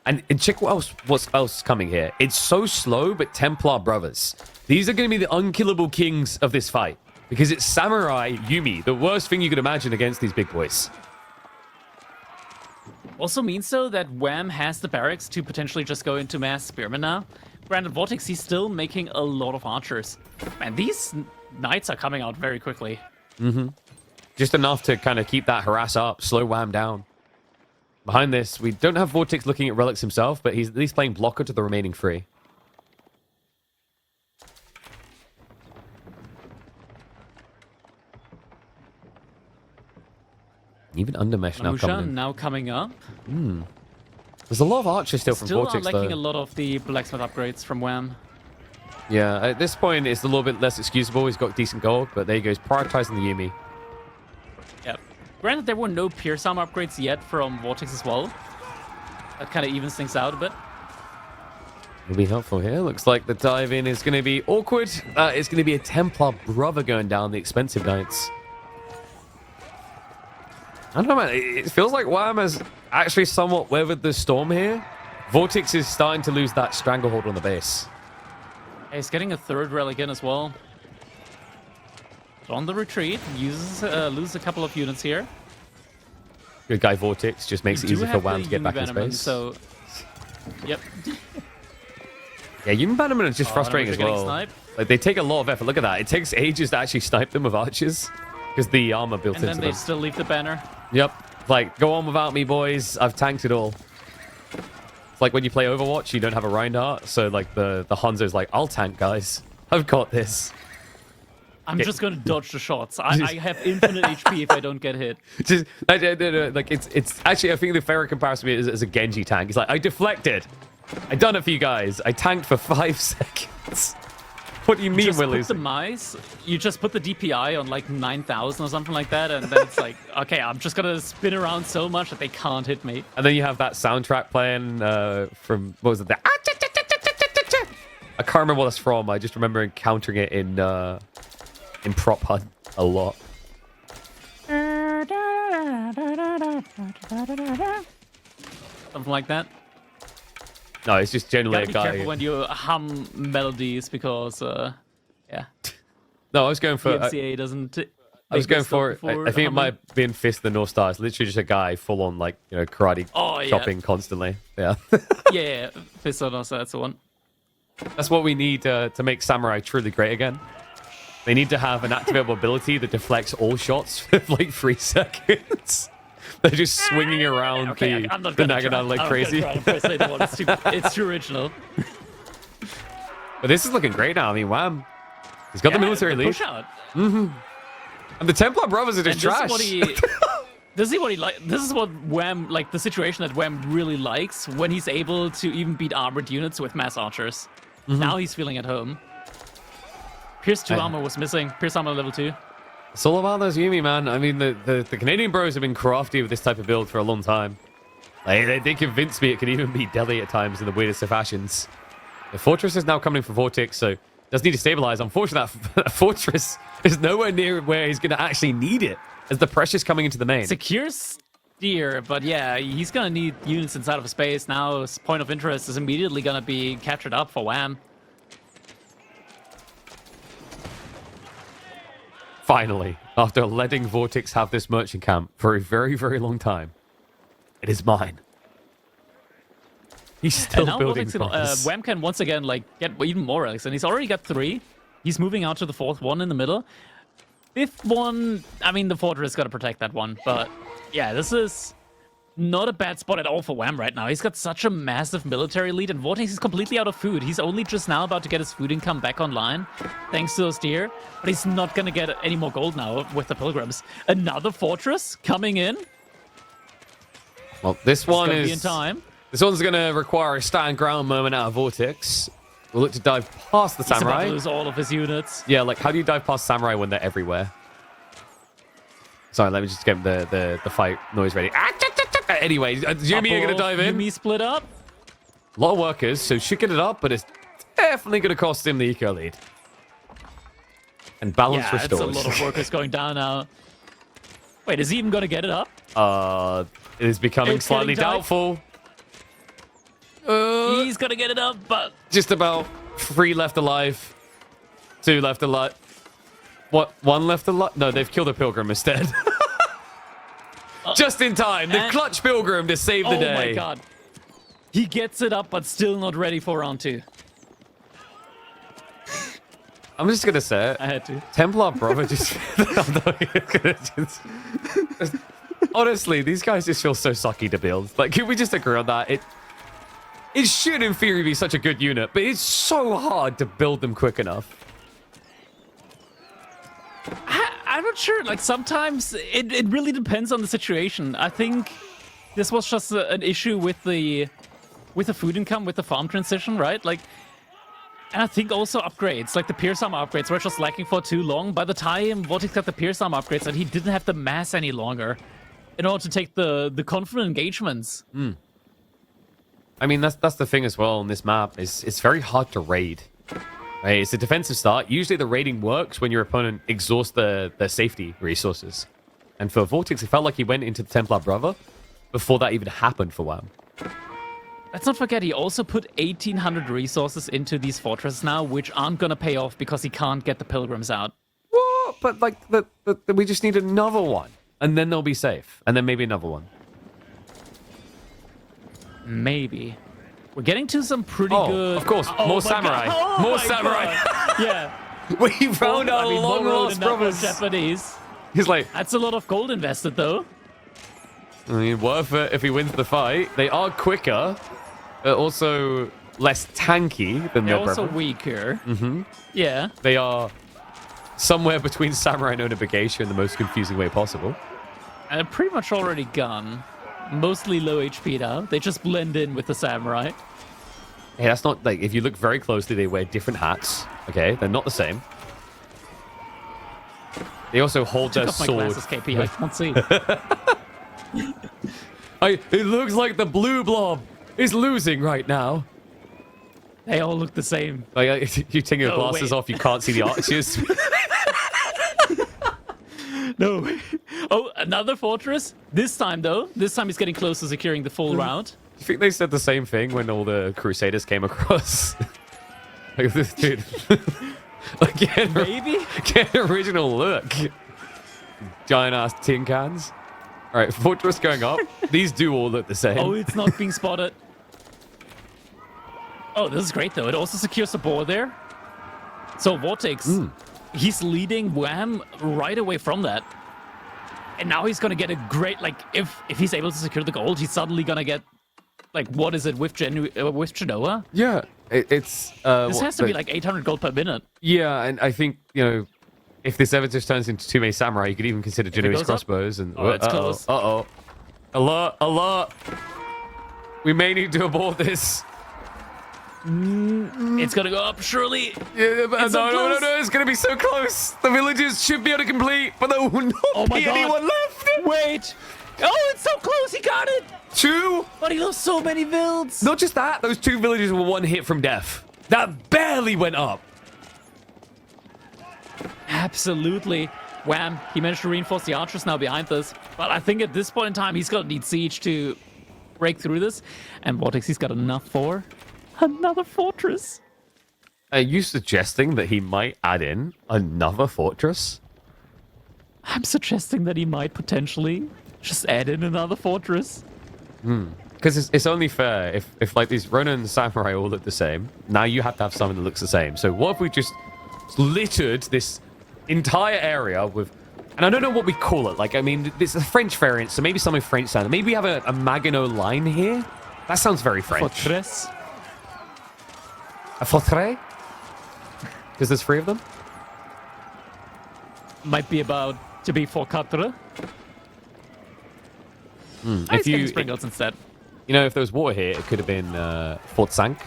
And check what's else coming here. It's so slow, but Templar brothers. These are going to be the unkillable kings of this fight. Because it's Samurai Yumi, the worst thing you could imagine against these big boys. Also means, though, that Wham has the barracks to potentially just go into mass spearmen now. Granted, VortiX, he's still making a lot of archers. Man, these knights are coming out very quickly. Just enough to kind of keep that harass up, slow Wham down. Behind this, we don't have VortiX looking at relics himself, but he's at least playing blocker to the remaining 3. Even Undermesh now coming in. Now coming up. There's a lot of archers still from VortiX, Still lacking though. a lot of the blacksmith upgrades from Wham. Yeah, at this point, it's a little bit less excusable. He's got decent gold, but there he goes, prioritizing the Yumi. Yep. Granted, there were no Pierce Arm upgrades yet from VortiX as well. That kind of evens things out a bit. Will be helpful here. Looks like the dive in is going to be awkward. It's going to be a Templar brother going down the expensive knights. I don't know, man. It feels like Wham has actually somewhat weathered the storm here. VortiX is starting to lose that stranglehold on the base. He's getting a 3rd relic in as well. On the retreat, loses a couple of units here. Good guy VortiX just makes it easy for Wham to get back in space. So, yep. Yeah, Yumi Bannerman is just frustrating as well. Like, they take a lot of effort. Look at that. It takes ages to actually snipe them with archers because the armor built into them. And then they still leave the banner. Yep. Like, go on without me, boys. I've tanked it all. It's like when you play Overwatch, you don't have a Reinhardt. So, like, the Hanzo's like, I'll tank, guys. I've got this. I'm just going to dodge the shots. I have infinite HP if I don't get hit. Just, like, it's actually, I think the fairer comparison is a Genji tank. It's like, I deflected. I done it for you guys. I tanked for 5 seconds. What do you mean we're losing? You just put the DPI on like 9,000 or something like that, and then it's like, okay, I'm just gonna spin around so much that they can't hit me. And then you have that soundtrack playing from, what was it? I can't remember what that's from. I just remember encountering it in Prop Hunt a lot. Something like that. No, it's just generally a be guy. Careful when you hum melodies because, yeah. No, I was going for. DMCA doesn't. I was going for. I think it might have been Fist of the North Star. It's literally just a guy full on like karate chopping constantly. Yeah. Yeah, Fist of the North Star. That's the one. That's what we need to make Samurai truly great again. They need to have an activatable ability that deflects all shots for like 3 seconds. They're just swinging around the Naganon like crazy. It's too original. But this is looking great now. I mean, Wham. He's got the military lead. Push out. And the Templar brothers are just trash. This is what he like. This is what Wham, like the situation that Wham really likes when he's able to even beat armored units with mass archers. Now he's feeling at home. Pierce 2 armor was missing. Pierce armor level 2. It's all about those Yumi, man. I mean, the Canadian bros have been crafty with this type of build for a long time. Like, they convinced me it could even beat Delhi at times in the weirdest of fashions. The fortress is now coming for VortiX, so does need to stabilize. Unfortunately, that fortress is nowhere near where he's going to actually need it as the pressure's coming into the main. Secure steer, but yeah, he's going to need units inside of a space. Now his point of interest is immediately going to be captured up for Wham. Finally, after letting VortiX have this merchant camp for a very, very long time, it is mine. He's still building Wham can once again like get even more relics, and he's already got 3. He's moving out to the 4th one in the middle. 5th one, I mean, the fortress got to protect that one, but yeah, this is not a bad spot at all for Wham right now. He's got such a massive military lead, and VortiX is completely out of food. He's only just now about to get his food income back online, thanks to those deer, but he's not going to get any more gold now with the pilgrims. Another fortress coming in. Well, this one is... be in time. This one's going to require a stand ground moment out of VortiX. We'll look to dive past the Samurai. He's about to lose all of his units. Yeah, like, how do you dive past Samurai when they're everywhere? Sorry, let me just get the fight noise ready. Anyway, Yumi are going to dive in. Yumi split up. A lot of workers, so should get it up, but it's definitely going to cost him the eco lead. And balance restores. It's a lot of workers going down now. Wait, is he even going to get it up? It is becoming slightly doubtful. He's going to get it up, but... Just about 3 left alive. 2 left alive. What? 1 left alive? No, they've killed a pilgrim instead. Just in time. The clutch pilgrim to save the day. Oh my god. He gets it up, but still not ready for round 2. I'm just going to say it. I had to. Templar Brother just... Honestly, these guys just feel so sucky to build. Like, can we just agree on that? It should, in theory, be such a good unit, but it's so hard to build them quick enough. I'm not sure. Like, sometimes it really depends on the situation. I think this was just an issue with the food income, with the farm transition, right? Like, and I think also upgrades, like the Pierce Armor upgrades, were just lacking for too long. By the time VortiX got the Pierce Armor upgrades, and he didn't have the mass any longer in order to take the confident engagements. I mean, that's the thing as well on this map. It's very hard to raid. Right? It's a defensive start. Usually the raiding works when your opponent exhausts their safety resources. And for VortiX, it felt like he went into the Templar Brother before that even happened for WAM. Let's not forget, he also put 1,800 resources into these fortresses now, which aren't going to pay off because he can't get the pilgrims out. What? But, like, we just need another one. And then they'll be safe. And then maybe another one. Maybe. We're getting to some pretty good... of course. More samurai. More samurai. Yeah. We found our long-lost brothers. Japanese. He's like... That's a lot of gold invested, though. I mean, worth it if he wins the fight. They are quicker. Also less tanky than their They're also brethren. weaker. Mm-hmm. Yeah. They are somewhere between samurai and Onabagashi in the most confusing way possible. And they're pretty much already gone. Mostly low HP now. They just blend in with the samurai. Hey, that's not like, if you look very closely, they wear different hats. Okay, they're not the same. They also hold their Took off my sword. glasses, KP. I can't see. It looks like the blue blob is losing right now. They all look the same. Like, you take your glasses off, you can't see the arches. No. Oh, another fortress? This time, though. This time he's getting close to securing the full round. Do you think they said the same thing when all the Crusaders came across? Like, this dude. Like, Maybe? Get an original look. Giant-ass tin cans. All right, fortress going up. These do all look the same. Oh, it's not being spotted. Oh, this is great, though. It also secures the board there. So VortiX, he's leading WAM right away from that. And now he's going to get a great, like, if he's able to secure the gold, he's suddenly going to get, like, what is it, with Genoa? Yeah, it's... This has to be like 800 gold per minute. Yeah, and I think, you know, if this ever just turns into too many samurai, you could even consider Genoese crossbows. And it's close. Uh-oh. Alert. We may need to abort this. It's going to go up, surely. Yeah, but It's so no, close. it's going to be so close. The villagers should be able to complete, but there will not be anyone left. Wait. Oh, it's so close. He got it. 2? But he lost so many builds. Not just that, those 2 villagers were 1 hit from death. That barely went up. Absolutely. Wham. He managed to reinforce the archers now behind this. But I think at this point in time, he's going to need siege to break through this. And VortiX, he's got enough for another fortress. Are you suggesting that he might add in another fortress? I'm suggesting that he might potentially just add in another fortress. Because it's only fair if like these Ronin and Samurai all look the same. Now you have to have something that looks the same. So what if we just littered this entire area with... And I don't know what we call it. Like, I mean, it's a French variant, so maybe something French sounding. Maybe we have a Maginot line here? That sounds very French. Fortress. A fortress? Because there's 3 of them? Might be about to be for quatre. If you... sprinkles instead. You know, if there was water here, it could have been Fort Sank.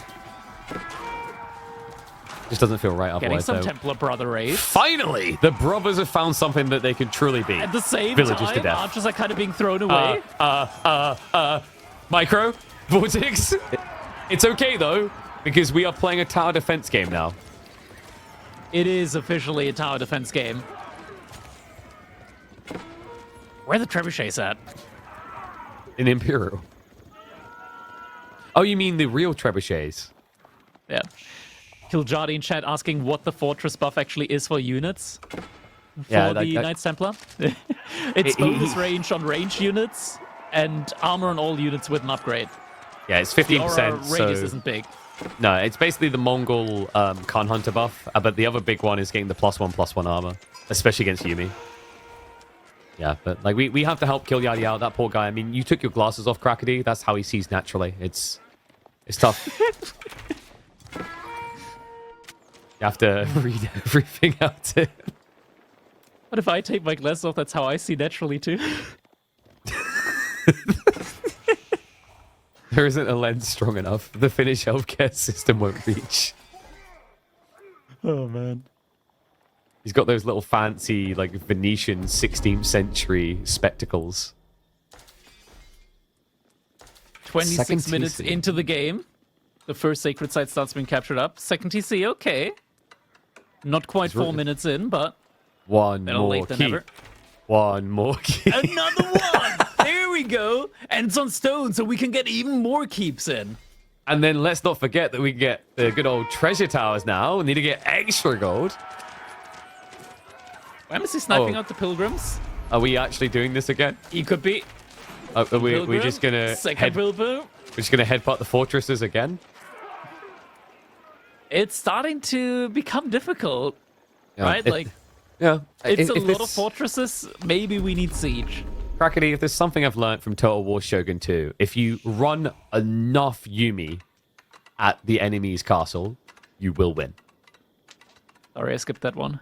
Just doesn't feel right Getting otherwise. some So Templar brother raids. finally, the brothers have found something that they can truly beat. At the same Villagers to time, death. archers are kind of being thrown away. Micro, VortiX. It's okay though, because we are playing a tower defense game now. It is officially a tower defense game. Where are the trebuchets at? In Imperial. Oh, you mean the real trebuchets? Yeah. Kiljadi in chat asking what the fortress buff actually is for units. For the Knights Templar. It's bonus range on range units and armor on all units with an upgrade. Yeah, it's The 15%. aura radius So isn't big. no, it's basically the Mongol Khan Hunter buff, but the other big one is getting the +1/+1 armor, especially against Yumi. Yeah, but like we have to help Kiljadi out. That poor guy. I mean, you took your glasses off, Krakady. That's how he sees naturally. It's tough. You have to read everything out to him. What if I take my glasses off? That's how I see naturally too. There isn't a lens strong enough. The Finnish healthcare system won't reach. Oh man. He's got those little fancy, like, Venetian 16th century spectacles. 26 minutes TC. into the game. The first sacred site starts being captured up. Second TC, okay. Not quite 4 minutes in, but One better more late than keep. never. One more keep. Another one! There we go! And it's on stone, so we can get even more keeps in. And then let's not forget that we get the good old treasure towers now. We need to get extra gold. Why is he sniping Oh. out the pilgrims? Are we actually doing this again? He could be. Are we Pilgrim, just gonna second pilgrim. we're just gonna headbutt the fortresses again? It's starting to become difficult, Yeah, right? if- yeah. It's a If lot of fortresses. Maybe we need siege. Krakady, if there's something I've learned from Total War Shogun 2, if you run enough Yumi at the enemy's castle, you will win. Sorry, I skipped that one.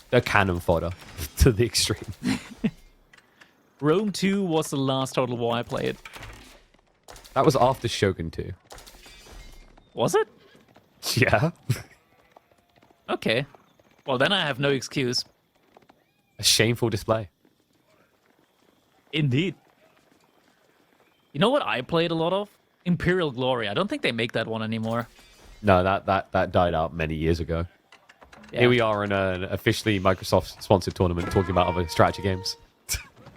They're cannon fodder to the extreme. Rome 2 was the last Total War I played. That was after Shogun 2. Was it? Yeah. Okay. Well, then I have no excuse. A shameful display. Indeed. You know what I played a lot of? Imperial Glory. I don't think they make that one anymore. No, that died out many years ago. Yeah. Here we are in an officially Microsoft-sponsored tournament talking about other strategy games.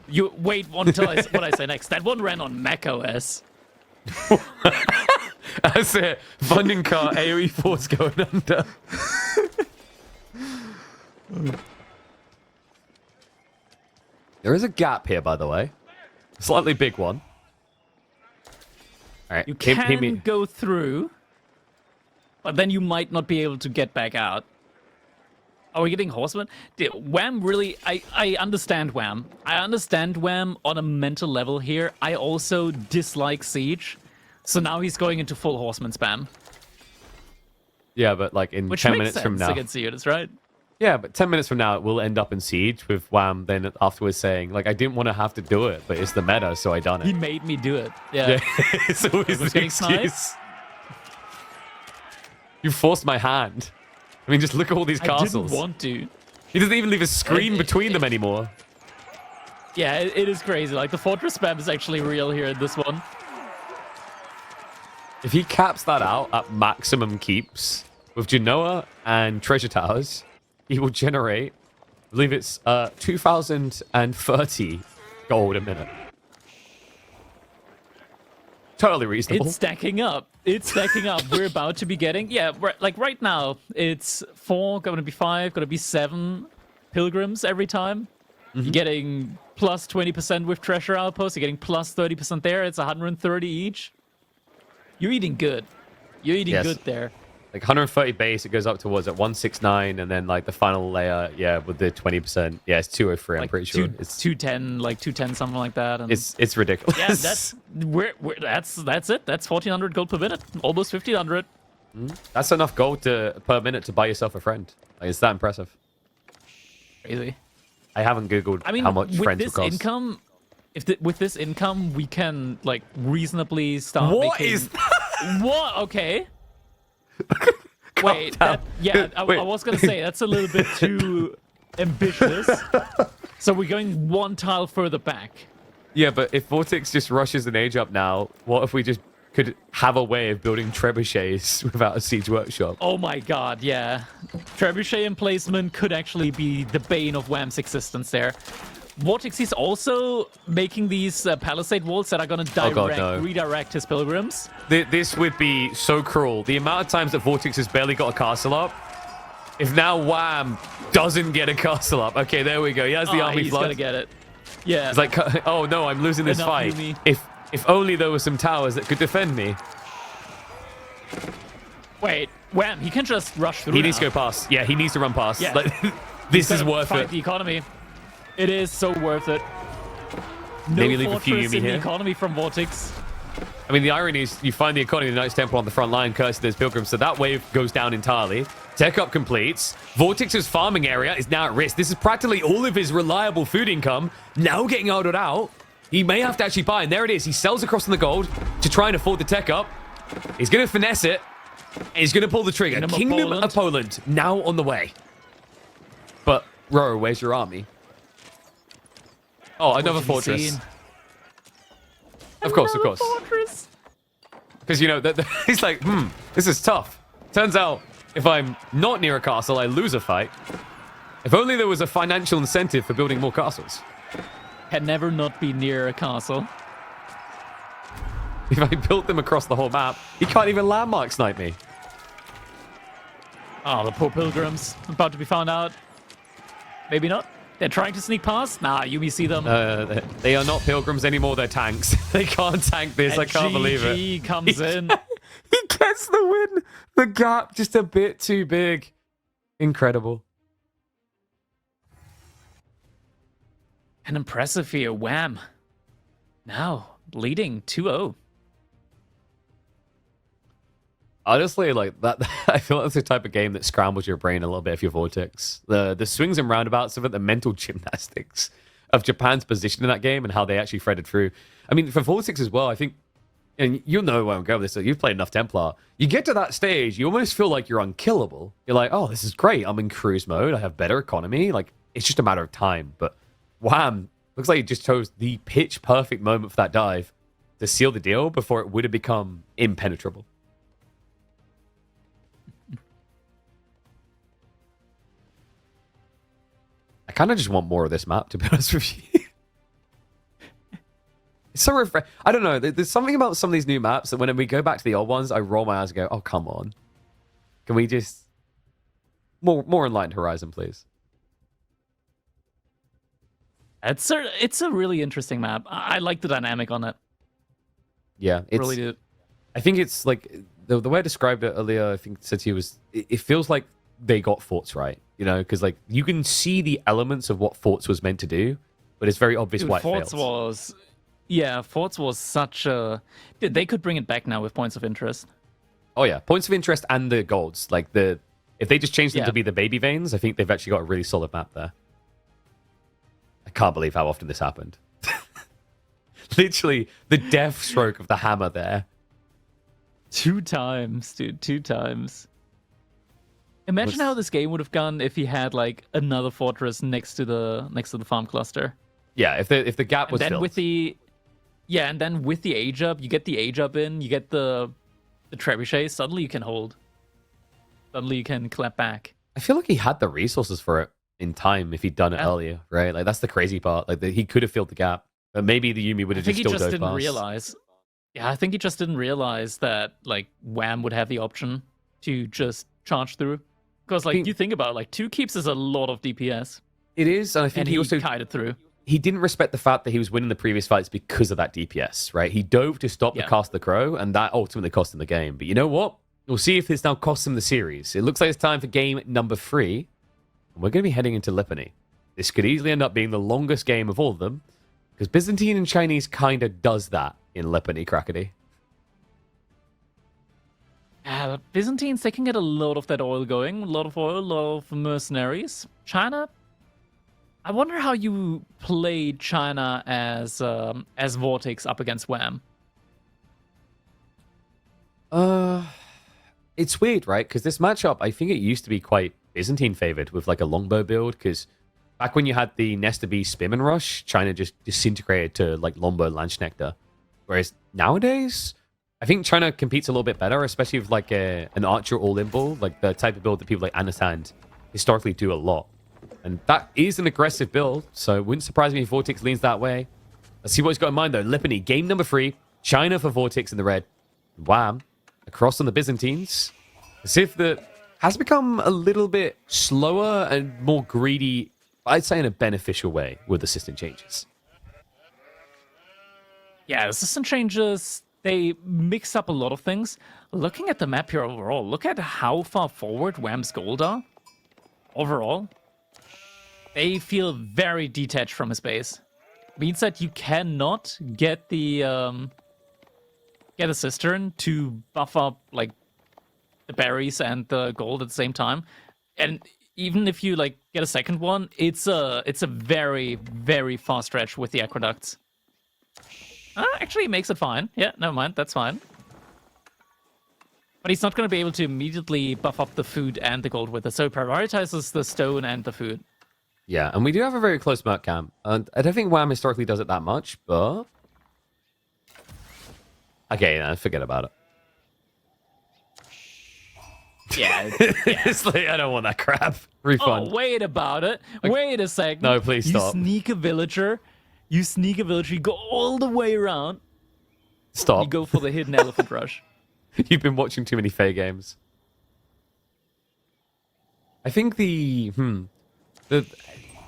You wait until what I say next. That one ran on Mac OS. That's it. Funding car AoE Force going under. There is a gap here, by the way. A slightly big one. All right. You hear can me. go through, but then you might not be able to get back out. Are we getting horsemen? Wham really... I understand Wham. I understand Wham on a mental level here. I also dislike Siege. So now he's going into full horseman spam. Yeah, but like in Which 10 makes minutes sense from now. against the units, right? Yeah, but 10 minutes from now, it will end up in Siege with Wham then afterwards saying, like, I didn't want to have to do it, but it's the meta, so I done He it. made me do it. Yeah. Yeah, it's always Was the getting sniped? excuse. You forced my hand. I mean, just look at all these I castles. didn't want to. He doesn't even leave a screen between them anymore. Yeah, it is crazy. Like, the fortress spam is actually real here in this one. If he caps that out at maximum keeps with Genoa and treasure towers, he will generate, I believe it's 2,030 gold a minute. Totally reasonable. It's stacking up. It's stacking up. We're about to be getting... Yeah, like right now, it's 4, going to be 5, going to be 7 pilgrims every time. You're getting plus 20% with treasure outposts. You're getting plus 30% there. It's 130 each. You're eating good. You're eating Yes. good there. Like 130 base, it goes up towards at 169, and then like the final layer, yeah, with the 20%, yeah, it's 203. I'm Like pretty sure it's 210, like 210, something like that. And it's ridiculous. yeah, that's that's it. That's 1,400 gold per minute, almost 1,500. That's enough gold per minute to buy yourself a friend. Like, it's that impressive. Crazy. I haven't googled I mean, how much with friends this would cost. income, with this income, we can like reasonably start. What making... is that? What? Okay. Wait, I was gonna say that's a little bit too ambitious. So we're going one tile further back. Yeah, but if VortiX just rushes an age up now, what if we just could have a way of building trebuchets without a siege workshop? Oh my god, yeah. Trebuchet emplacement could actually be the bane of Wham's existence there. VortiX is also making these palisade walls that are going to redirect his pilgrims. This would be so cruel. The amount of times that VortiX has barely got a castle up. If now Wham doesn't get a castle up. Okay, there we go. He has the army he's flood. going to get it. Yeah. It's like, oh no, I'm losing this fight. If only there were some towers that could defend me. Wait, Wham, he can just rush through. He needs to go past. Yeah, he needs to run past. Yeah. Like, this is worth fight it. The economy. It is so worth it. No Maybe leave a few fortress Yumi in the here. economy from VortiX. I mean, the irony is you find the economy of the Knights Temple on the front line, courtesy of those pilgrims, so that wave goes down entirely. Tech up completes. VortiX's farming area is now at risk. This is practically all of his reliable food income now getting ordered out. He may have to actually buy, and there it is. He sells across on the gold to try and afford the tech up. He's going to finesse it. And he's going to pull the trigger. Kingdom of Poland now on the way. But, Roro, where's your army? Oh, another fortress. Of course. Because, you know, he's like, this is tough. Turns out, if I'm not near a castle, I lose a fight. If only there was a financial incentive for building more castles. Can never not be near a castle. If I built them across the whole map, he can't even landmark snipe me. Oh, the poor pilgrims. About to be found out. Maybe not. They're trying to sneak past. Nah, you see them. They are not pilgrims anymore. They're tanks. They can't tank this. And I can't believe it. GG comes in. He gets the win. The gap just a bit too big. Incredible. An impressive here. Wham. Now leading 2-0. Honestly, like that, I feel like that's the type of game that scrambles your brain a little bit if you're VortiX. The swings and roundabouts of it, the mental gymnastics of Japan's position in that game and how they actually threaded through. I mean, for VortiX as well, I think, and you'll know where I'm going with this, so you've played enough Templar. You get to that stage, you almost feel like you're unkillable. You're like, oh, this is great. I'm in cruise mode. I have better economy. Like, it's just a matter of time. But wham, looks like he just chose the pitch perfect moment for that dive to seal the deal before it would have become impenetrable. I kind of just want more of this map, to be honest with you. It's so refreshing. I don't know. There's something about some of these new maps that when we go back to the old ones, I roll my eyes and go, oh, come on. Can we just... More Enlightened Horizon, please. It's a really interesting map. I like the dynamic on it. Yeah. It's, really do. I think it's like... The way I described it earlier, I think said to you was... It feels like they got Forts right. You know, because like you can see the elements of what Forts was meant to do, but it's very obvious why it failed. Forts was such a... They could bring it back now with points of interest. Oh yeah, points of interest and the golds. Like if they just changed them to be the baby veins, I think they've actually got a really solid map there. I can't believe how often this happened. Literally the death stroke of the hammer there. 2 times, dude. 2 times. Imagine how this game would have gone if he had like another fortress next to the farm cluster. Yeah, if the gap was filled. And then with the age up, you get the age up in, you get the trebuchet. Suddenly you can hold. Suddenly you can clap back. I feel like he had the resources for it in time if he'd done it earlier, right? Like that's the crazy part. Like he could have filled the gap, but maybe the Yumi would have just still dove past. Didn't realize. Yeah, I think he just didn't realize that like Wham would have the option to just charge through. Because like you think about it, like 2 keeps is a lot of DPS. It is, and I think he also kited through. He didn't respect the fact that he was winning the previous fights because of that DPS, right? He dove to stop the cast of the crow, and that ultimately cost him the game. But you know what? We'll see if this now costs him the series. It looks like it's time for game number 3, and we're going to be heading into Lipany. This could easily end up being the longest game of all of them, because Byzantine and Chinese kind of does that in Lipany, Crackety. Byzantines, they can get a lot of that oil going. A lot of oil, a lot of mercenaries. China, I wonder how you play China as VortiX up against Wham. It's weird, right? Because this matchup, I think it used to be quite Byzantine favored with like a longbow build. Because back when you had the Nesta B Spimmin Rush, China just disintegrated to like longbow Landsknechter. Whereas nowadays, I think China competes a little bit better, especially with like an archer all-in bull, like the type of build that people like understand historically do a lot. And that is an aggressive build, so it wouldn't surprise me if VortiX leans that way. Let's see what he's got in mind, though. Lipany, game number 3. China for VortiX in the red. Wham. Across on the Byzantines. As if the has become a little bit slower and more greedy, I'd say in a beneficial way, with the system changes. Yeah, the system changes, they mix up a lot of things. Looking at the map here overall, look at how far forward Wham's gold are. Overall, they feel very detached from his base. Means that you cannot get the get a cistern to buff up like the berries and the gold at the same time. And even if you like get a second one, it's a very, very far stretch with the aqueducts. Actually, it makes it fine. Yeah, never mind, that's fine. But he's not going to be able to immediately buff up the food and the gold with it, so he prioritizes the stone and the food. Yeah, and we do have a very close merc camp. And I don't think Wham historically does it that much, but... Okay, no, forget about it. Yeah, It's like, I don't want that crap. Refund. Oh, wait about it. Wait a second. No, please stop. You sneak a villager, you go all the way around. Stop. You go for the hidden elephant rush. You've been watching too many Fae games. I think the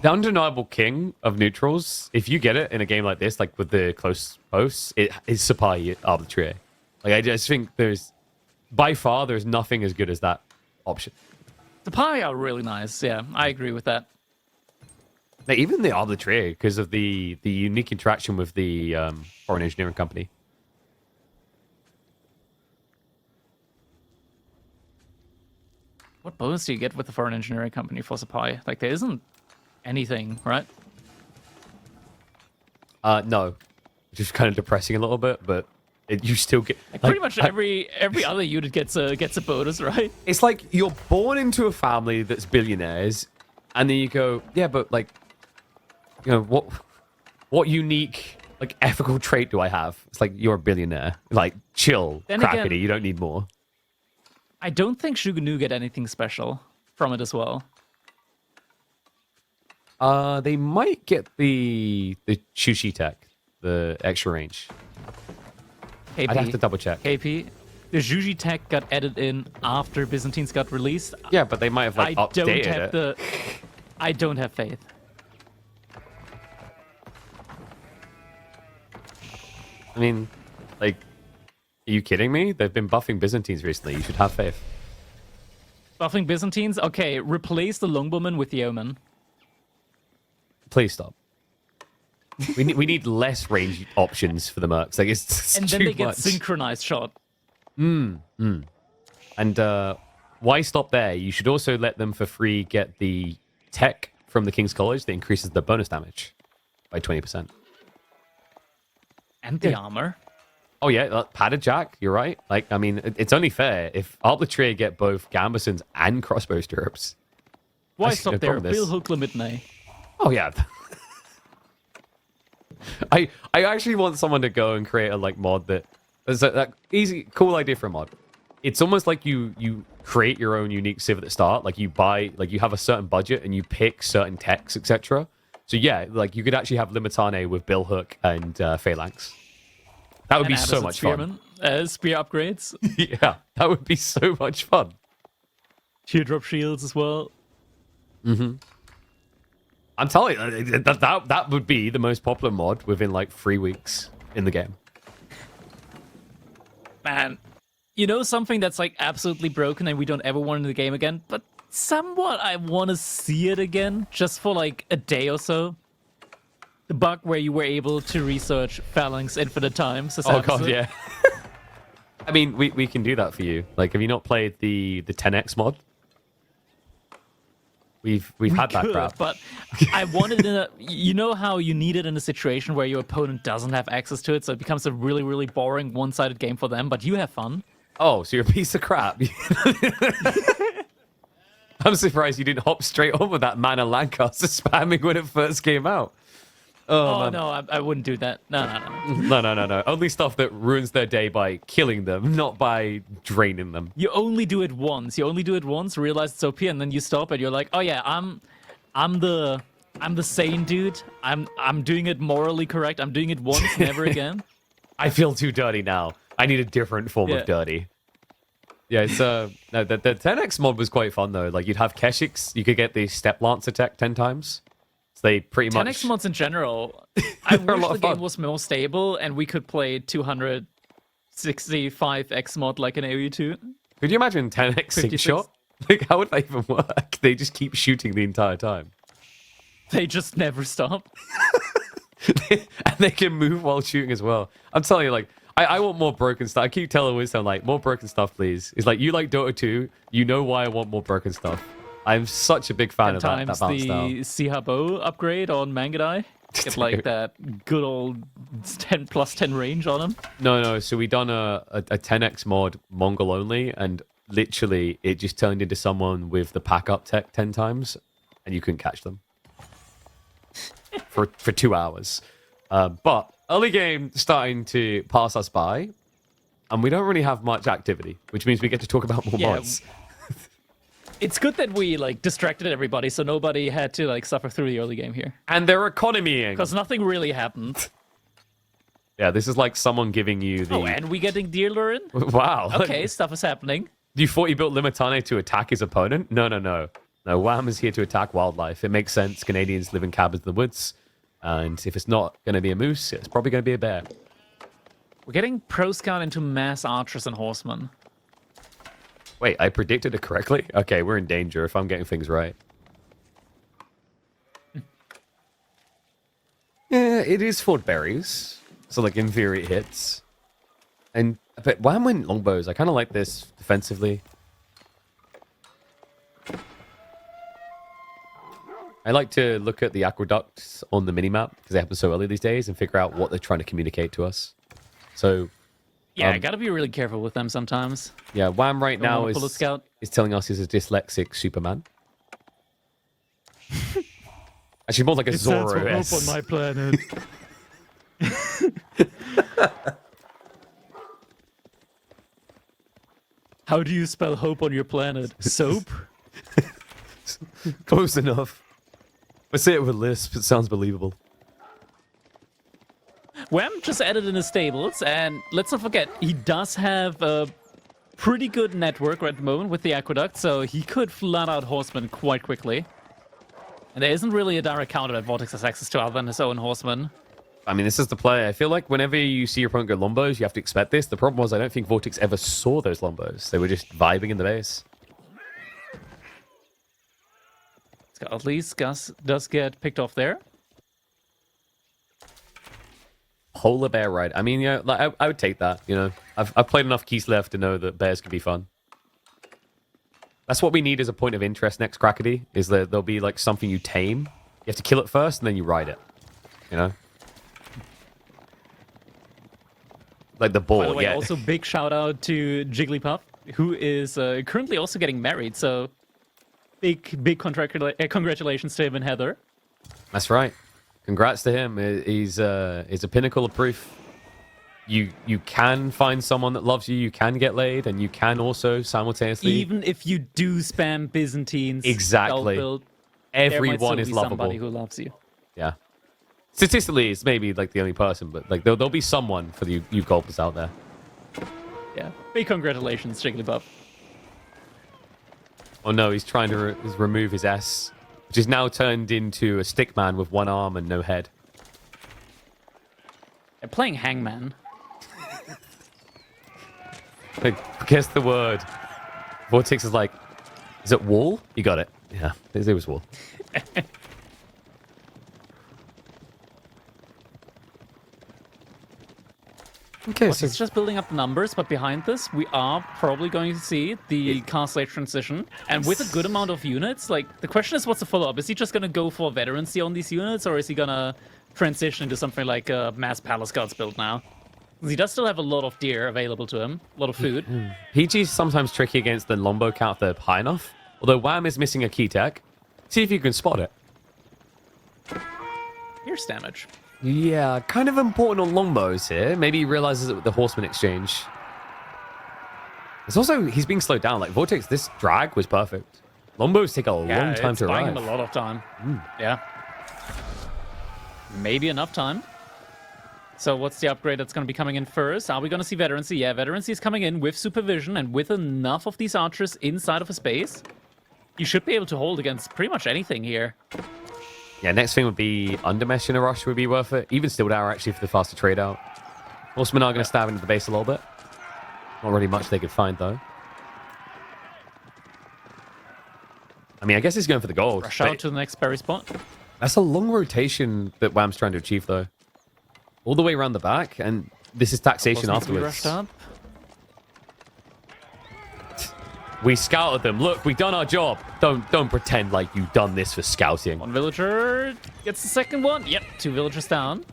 undeniable king of neutrals, if you get it in a game like this, like with the close posts, it is Sapai Arbitrary. Like, I just think by far, there's nothing as good as that option. The pie are really nice. Yeah, I agree with that. Like, even the Arbitrary, because of the unique interaction with the foreign engineering company. What bonus do you get with the foreign engineering company for supply? Like, there isn't anything, right? No. Which is kind of depressing a little bit, but you still get... Like, pretty much every other unit gets a bonus, right? It's like you're born into a family that's billionaires, and then you go, yeah, but like, you know, what unique, like, ethical trait do I have? It's like, you're a billionaire. Like, chill, Then Crackety, again, you don't need more. I don't think Shuganu get anything special from it as well. They might get the Chushi tech, the extra range. KP, I'd have to double check. KP, the Juji tech got added in after Byzantines got released. Yeah, but they might have like updated it. I don't have faith. I mean, like, are you kidding me? They've been buffing Byzantines recently. You should have faith. Buffing Byzantines? Okay, replace the Longbowman with the Omen. Please stop. We need less range options for the mercs. Like, it's and then too they get much. synchronized shot. And why stop there? You should also let them for free get the tech from the King's College that increases the bonus damage by 20%. And the armor. Oh yeah, padded jack. You're right. Like, I mean, it's only fair if Arbitrary get both gambesons and crossbow stirrups. Why stop there? Bill Hookler Midnight. Oh yeah. I actually want someone to go and create a like mod that is that easy, cool idea for a mod. It's almost like you create your own unique civ at the start. Like you buy, like you have a certain budget and you pick certain techs, etc. So yeah, like you could actually have Limitane with Bill Hook and Phalanx. That would be so much fun. Spear upgrades. Yeah, that would be so much fun. Teardrop shields as well. Mm-hmm. I'm telling you, that would be the most popular mod within like 3 weeks in the game. Man, you know something that's like absolutely broken and we don't ever want in the game again, but somewhat I want to see it again, just for like a day or so. The bug where you were able to research Phalanx infinite times. Oh god, yeah. I mean, we can do that for you. Like, have you not played the 10x mod? We've had that crap. But I wanted in a, you know how you need it in a situation where your opponent doesn't have access to it, so it becomes a really, really boring one-sided game for them, but you have fun. Oh, so you're a piece of crap. I'm surprised you didn't hop straight on with that mana Lancaster spamming when it first came out. Oh, no, I wouldn't do that. No. No. Only stuff that ruins their day by killing them, not by draining them. You only do it once. Realize it's OP, and then you stop, and you're like, oh yeah, I'm the sane dude. I'm doing it morally correct. I'm doing it once, never again. I feel too dirty now. I need a different form of dirty. Yeah, it's no, the 10x mod was quite fun though. Like you'd have Keshiks, you could get the step lance attack 10 times. So they pretty much 10x mods in general. I wish the game was more stable and we could play 265x mod like an AoE2. Could you imagine 10x sync shot? Like how would that even work? They just keep shooting the entire time. They just never stop. And they can move while shooting as well. I'm telling you, like, I want more broken stuff. I keep telling Wisdom, like, more broken stuff, please. It's like, you like Dota 2, you know why I want more broken stuff. I'm such a big fan of that bounce style. The Sihabo upgrade on Mangadai. Get like that good old 10 plus 10 range on him. No. So we done a 10x mod Mongol only, and literally it just turned into someone with the pack up tech 10 times, and you couldn't catch them for 2 hours. But early game starting to pass us by, and we don't really have much activity, which means we get to talk about more mods. It's good that we like distracted everybody, so nobody had to like suffer through the early game here. And they're economying. Because nothing really happened. Yeah, this is like someone giving you the... Oh, and we getting dealer in? Wow. Okay, stuff is happening. You thought you built Limitane to attack his opponent? No. No, Wham is here to attack wildlife. It makes sense. Canadians live in cabins in the woods. And if it's not going to be a moose, it's probably going to be a bear. We're getting Pro Scout into mass archers and horsemen. Wait, I predicted it correctly? Okay, we're in danger if I'm getting things right. Yeah, it is Fort Berries. So, like, in theory, it hits. But Wham went longbows. I kind of like this defensively. I like to look at the aqueducts on the minimap because they happen so early these days and figure out what they're trying to communicate to us. So... yeah, I gotta be really careful with them sometimes. Yeah, Wham right now is telling us he's a dyslexic Superman. Actually, more like a Zoro. It stands for hope on my planet. How do you spell hope on your planet? Soap? Close enough. I say it with lisp. It sounds believable. Wham just added in his stables, and let's not forget, he does have a pretty good network at the moment with the aqueduct, so he could flat out horsemen quite quickly. And there isn't really a direct counter that VortiX has access to other than his own horsemen. I mean, this is the play. I feel like whenever you see your opponent go lombos, you have to expect this. The problem was I don't think VortiX ever saw those lombos. They were just vibing in the base. At least Gus does get picked off there. Polar bear ride. I mean, yeah, like, I would take that. You know, I've played enough Kislev to know that bears can be fun. That's what we need as a point of interest next Crackety, is that there'll be like something you tame. You have to kill it first, and then you ride it. You know, like the boar. By the way, yeah. also big shout out to Jigglypuff, who is currently also getting married. So big congratulations to him and Heather. That's right. Congrats to him. He's a pinnacle of proof. You can find someone that loves you, you can get laid, and you can also simultaneously... even if you do spam Byzantines, exactly. Everyone is lovable. Somebody who loves you. Yeah. Statistically, it's maybe like the only person, but like there'll be someone for you golfers out there. Yeah. Big congratulations, Jigglypuff. Oh no, he's trying to remove his S, which is now turned into a stick man with one arm and no head. They're playing Hangman. Like, guess the word. VortiX is like, is it wall? You got it. Yeah, it was wall. Okay, well, so it's just building up the numbers, but behind this, we are probably going to see the Castle transition. And with a good amount of units, like, the question is, what's the follow-up? Is he just going to go for veterancy on these units, or is he going to transition into something like a mass Palace Guards build now? He does still have a lot of deer available to him, a lot of food. PG's sometimes tricky against the longbow count if they're high enough. Although Wham is missing a key tech. See if you can spot it. Pierce damage. Yeah, kind of important on longbows here. Maybe he realizes it with the horseman exchange. It's also, he's being slowed down. Like, VortiX, this drag was perfect. Longbows take a long time to arrive. Buying him a lot of time. Yeah. Maybe enough time. So what's the upgrade that's going to be coming in first? Are we going to see Veterancy? Yeah, Veterancy is coming in with supervision and with enough of these archers inside of a space. You should be able to hold against pretty much anything here. Yeah, next thing would be Undermesh in a rush would be worth it. Even Stilled Hour, actually, for the faster trade out. Horsemen are going to stab into the base a little bit. Not really much they could find, though. I mean, I guess he's going for the gold. Rush out to the next berry spot. That's a long rotation that Wham's trying to achieve, though. All the way around the back, and this is taxation afterwards. Rushed up. We scouted them. Look, we've done our job. Don't pretend like you've done this for scouting. One villager gets the second one. Yep, 2 villagers down.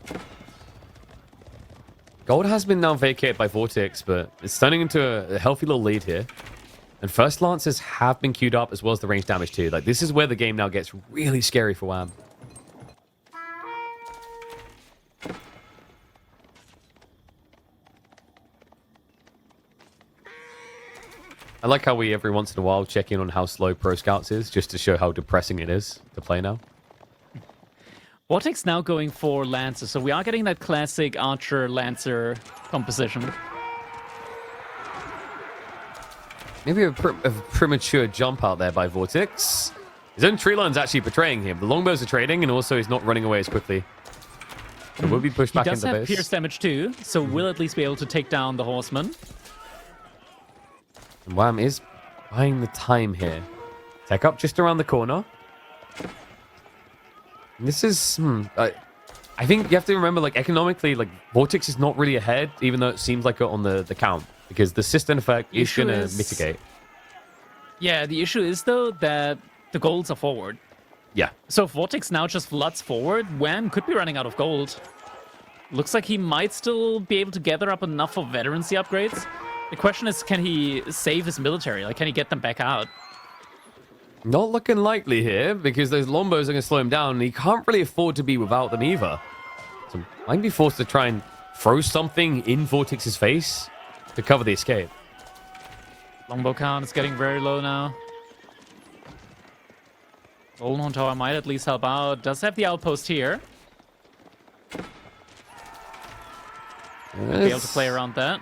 Gold has been now vacated by VortiX, but it's turning into a healthy little lead here. And first Lancers have been queued up as well as the range damage too. Like, this is where the game now gets really scary for Wham. I like how we every once in a while check in on how slow Pro Scouts is, just to show how depressing it is to play now. VortiX now going for Lancer, so we are getting that classic Archer-Lancer composition. Maybe a premature jump out there by VortiX. His own tree line's actually betraying him. The longbows are trading, and also he's not running away as quickly. So will be pushed back into the base. He does have pierce damage too, so we'll at least be able to take down the horseman. And Wham is buying the time here. Tech up just around the corner. And this is... I think you have to remember, like, economically, like, VortiX is not really ahead, even though it seems like it on the count. Because the system effect is going to mitigate. Yeah, the issue is, though, that the golds are forward. Yeah. So if VortiX now just floods forward, Wham could be running out of gold. Looks like he might still be able to gather up enough for veterancy upgrades. The question is, can he save his military? Like, can he get them back out? Not looking likely here, because those longbows are going to slow him down, and he can't really afford to be without them either. So might be forced to try and throw something in VortiX's face to cover the escape. Longbow count is getting very low now. Golden Tower might at least help out. Does have the outpost here. Be able to play around that.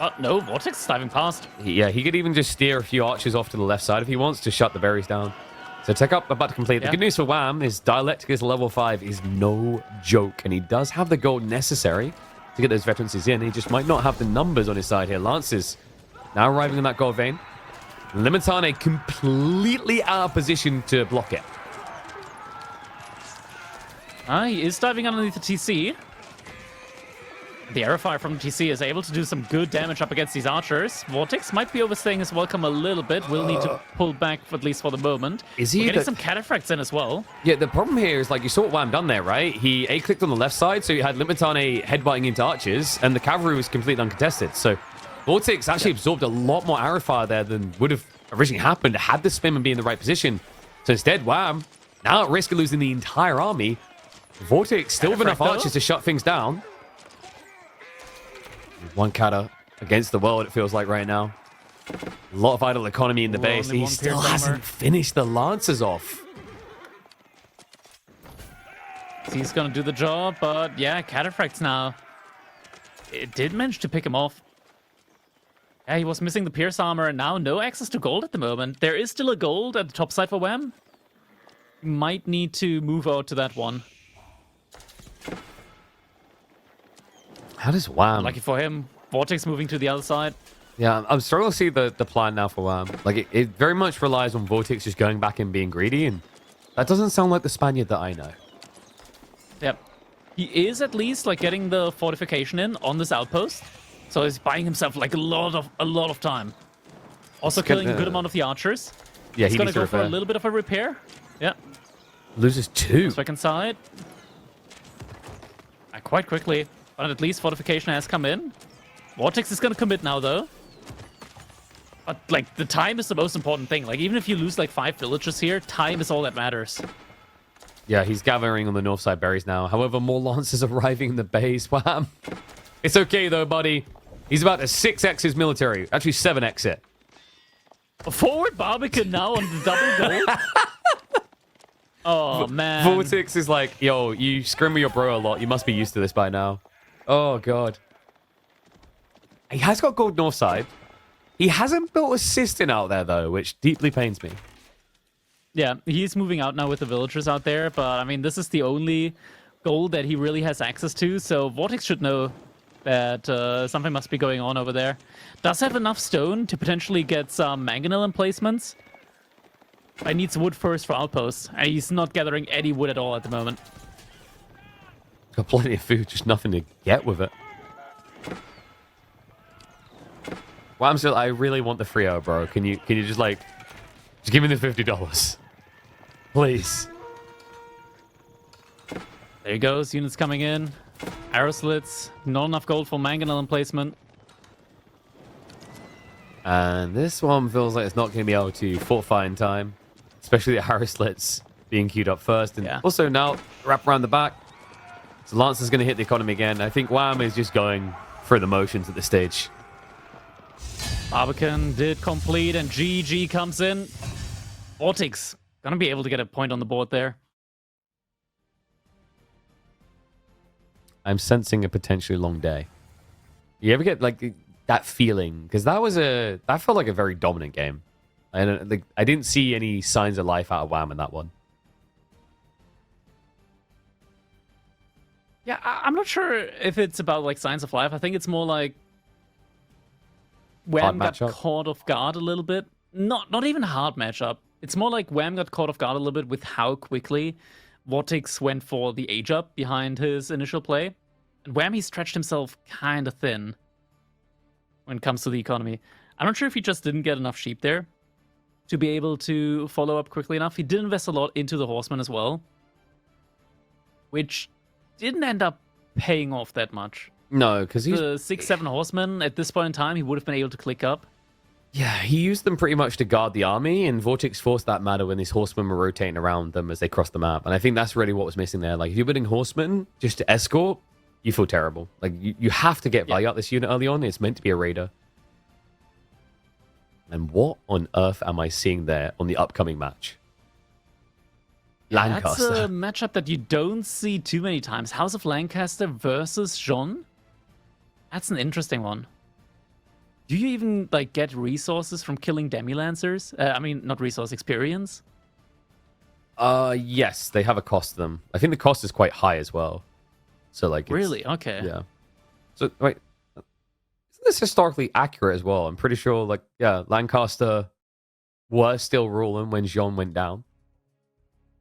Oh, no, VortiX is diving past. Yeah, he could even just steer a few archers off to the left side if he wants to shut the berries down. So Tech Up about to complete. The good news for Wham is Dialecticus level 5 is no joke, and he does have the gold necessary to get those veterancies in. He just might not have the numbers on his side here. Lancers now arriving in that gold vein. Limitane completely out of position to block it. He is diving underneath the TC. The arrow fire from the TC is able to do some good damage up against these archers. VortiX might be overstaying his welcome a little bit. We'll need to pull back, at least for the moment. Is he We're getting some cataphracts in as well? Yeah, the problem here is, like, you saw what Wham done there, right? He A-clicked on the left side, so he had Limitane headbutting into archers, and the cavalry was completely uncontested. So VortiX actually absorbed a lot more arrow fire there than would have originally happened had the spinman be in the right position. So instead, Wham, now at risk of losing the entire army. VortiX still with enough archers to shut things down. One kata against the world, it feels like right now. A lot of idle economy in the base. He still hasn't finished the Lancers off. He's going to do the job, but yeah, cataphracts now. It did manage to pick him off. Yeah, he was missing the pierce armor, and now no access to gold at the moment. There is still a gold at the top side for Wham. Might need to move out to that one. How does Wham... Lucky for him, VortiX moving to the other side. Yeah, I'm struggling to see the plan now for Wham. Like, it very much relies on VortiX just going back and being greedy, and that doesn't sound like the Spaniard that I know. Yep. He is at least, like, getting the fortification in on this outpost. So he's buying himself, like, a lot of time. Also killing a good amount of the archers. Yeah, he's going to go for a little bit of a repair. Yeah. Loses 2. Back inside. Quite quickly. But at least fortification has come in. VortiX is gonna commit now, though. But, like, the time is the most important thing. Like, even if you lose, like, 5 villages here, time is all that matters. Yeah, he's gathering on the north side berries now. However, more lancers arriving in the base. Wham! It's okay, though, buddy. He's about to 6x his military. Actually, 7x it. A forward Barbican now on the double gold? Oh, man. VortiX is like, yo, you scrim with your bro a lot. You must be used to this by now. Oh, God. He has got gold north side. He hasn't built a cistern out there, though, which deeply pains me. Yeah, he's moving out now with the villagers out there, but, I mean, this is the only gold that he really has access to, so VortiX should know that something must be going on over there. Does have enough stone to potentially get some mangonel emplacements. I needs wood first for outposts, and he's not gathering any wood at all at the moment. Got plenty of food, just nothing to get with it. Well, I really want the Frio, bro. Can you just like, just give me the $50, please? There he goes, units coming in. Arrow slits, not enough gold for mangonel emplacement. And this one feels like it's not going to be able to fortify in time, especially the arrow slits being queued up first. And also now wrap around the back. So Lancer's going to hit the economy again. I think Wham is just going through the motions at this stage. Barbican did complete, and GG comes in. VortiX gonna be able to get a point on the board there. I'm sensing a potentially long day. You ever get like that feeling? Because that felt like a very dominant game. And I didn't see any signs of life out of Wham in that one. Yeah, I'm not sure if it's about like signs of life. I think it's more like Wham got caught off guard a little bit. Not even a hard matchup. It's more like Wham got caught off guard a little bit with how quickly VortiX went for the age up behind his initial play. And Wham, he stretched himself kind of thin when it comes to the economy. I'm not sure if he just didn't get enough sheep there to be able to follow up quickly enough. He did invest a lot into the horsemen as well, which didn't end up paying off that much. No, because he's... The 6-7 horsemen, at this point in time, he would have been able to click up. Yeah, he used them pretty much to guard the army, and VortiX forced that matter when these horsemen were rotating around them as they crossed the map. And I think that's really what was missing there. Like, if you're building horsemen just to escort, you feel terrible. Like, you have to get value out this unit early on. It's meant to be a raider. And what on earth am I seeing there on the upcoming match? Lancaster. That's a matchup that you don't see too many times. House of Lancaster versus Jean. That's an interesting one. Do you even like get resources from killing demi-lancers? I mean, not resource, experience? Yes, they have a cost to them. I think the cost is quite high as well. So like, really? Okay. Yeah. So wait, isn't this historically accurate as well? I'm pretty sure, like, yeah, Lancaster were still ruling when Jean went down.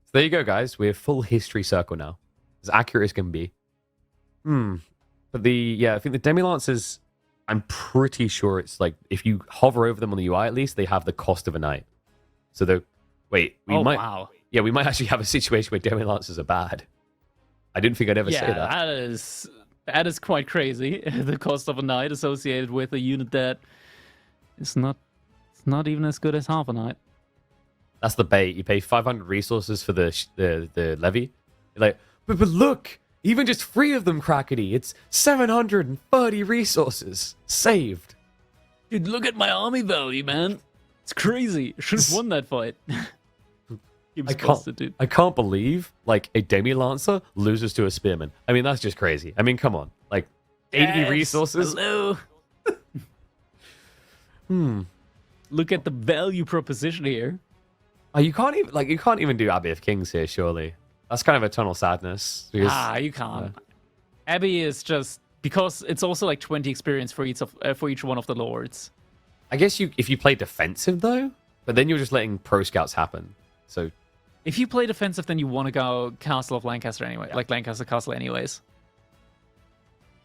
So there you go, guys. We're full history circle now, as accurate as can be. But I think the demi-lancers, I'm pretty sure it's like, if you hover over them on the UI at least, they have the cost of a knight. So we might actually have a situation where demi-lancers are bad. I didn't think I'd ever say that. That is quite crazy. The cost of a knight associated with a unit that is not even as good as half a knight. That's the bait. You pay 500 resources for the levy. You're like, but look, even just 3 of them, Crackety, it's 730 resources saved. Dude, look at my army value, man. It's crazy. Should have won that fight. I can't believe like a demi-lancer loses to a spearman. I mean, that's just crazy. I mean, come on. Like 80 resources. Hello. Look at the value proposition here. Oh, you can't even do Abbey of Kings here, surely. That's kind of eternal sadness. Because, you can't. Abbey is just because it's also like 20 experience for each one of the lords. I guess if you play defensive though, but then you're just letting pro scouts happen. So if you play defensive, then you want to go Castle of Lancaster anyway, like Lancaster Castle anyways.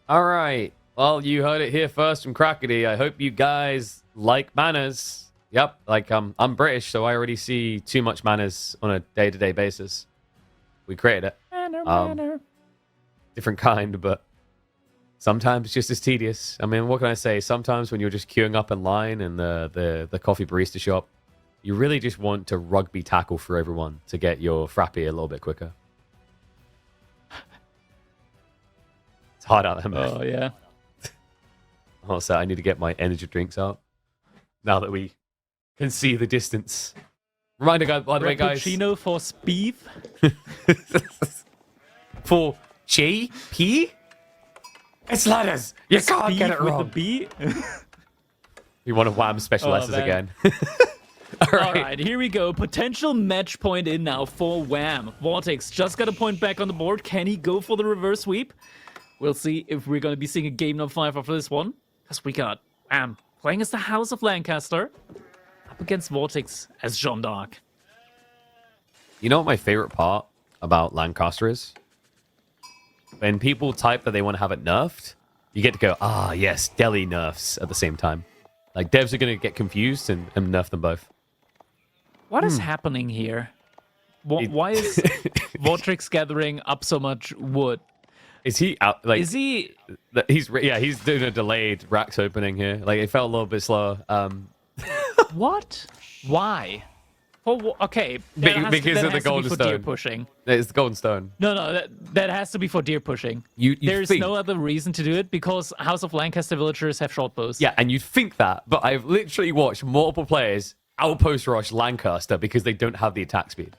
All right. Well, you heard it here first from Crackety. I hope you guys like manners. Yep, like I'm British, so I already see too much manners on a day-to-day basis. We created it. Manner. Different kind, but Sometimes it's just as tedious. I mean, what can I say? Sometimes when you're just queuing up in line in the coffee barista shop, you really just want to rugby tackle for everyone to get your frappe a little bit quicker. It's hard out there, man. Oh, yeah. Also, I need to get my energy drinks out now that we can see the distance. Reminder, guys, by the way, guys. Cappuccino for speed. For P? It's letters. You can't get it wrong. With the B. We want to wham special S's again. All right, here we go. Potential match point in now for Wham. VortiX just got a point back on the board. Can he go for the reverse sweep? We'll see if we're going to be seeing a game number 5 after this one. Because we got Wham playing as the House of Lancaster up against VortiX as Jeanne d'Arc. You know what my favorite part about Lancaster is? When people type that they want to have it nerfed, you get to go, ah, yes, Delhi nerfs at the same time. Like, devs are going to get confused and nerf them both. What is happening here? Why is VortiX gathering up so much wood? Is he out? Like, is he? He's doing a delayed racks opening here. Like, it felt a little bit slower. What? Why? Okay, because of the golden stone. Deer pushing. It's the golden stone. No, that has to be for deer pushing. There's no other reason to do it because House of Lancaster villagers have short bows. Yeah, and you'd think that, but I've literally watched multiple players outpost rush Lancaster because they don't have the attack speed.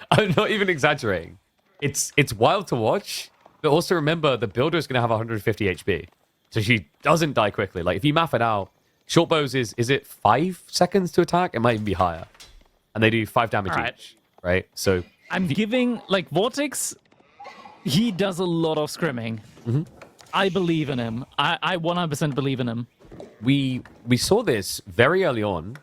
I'm not even exaggerating. It's wild to watch, but also remember the builder is going to have 150 HP, so she doesn't die quickly. Like if you map it out. Short bows is it 5 seconds to attack? It might even be higher. And they do 5 damage each, right? So I'm giving, like, VortiX, he does a lot of scrimming. Mm-hmm. I believe in him. I 100% believe in him. We saw this very early on.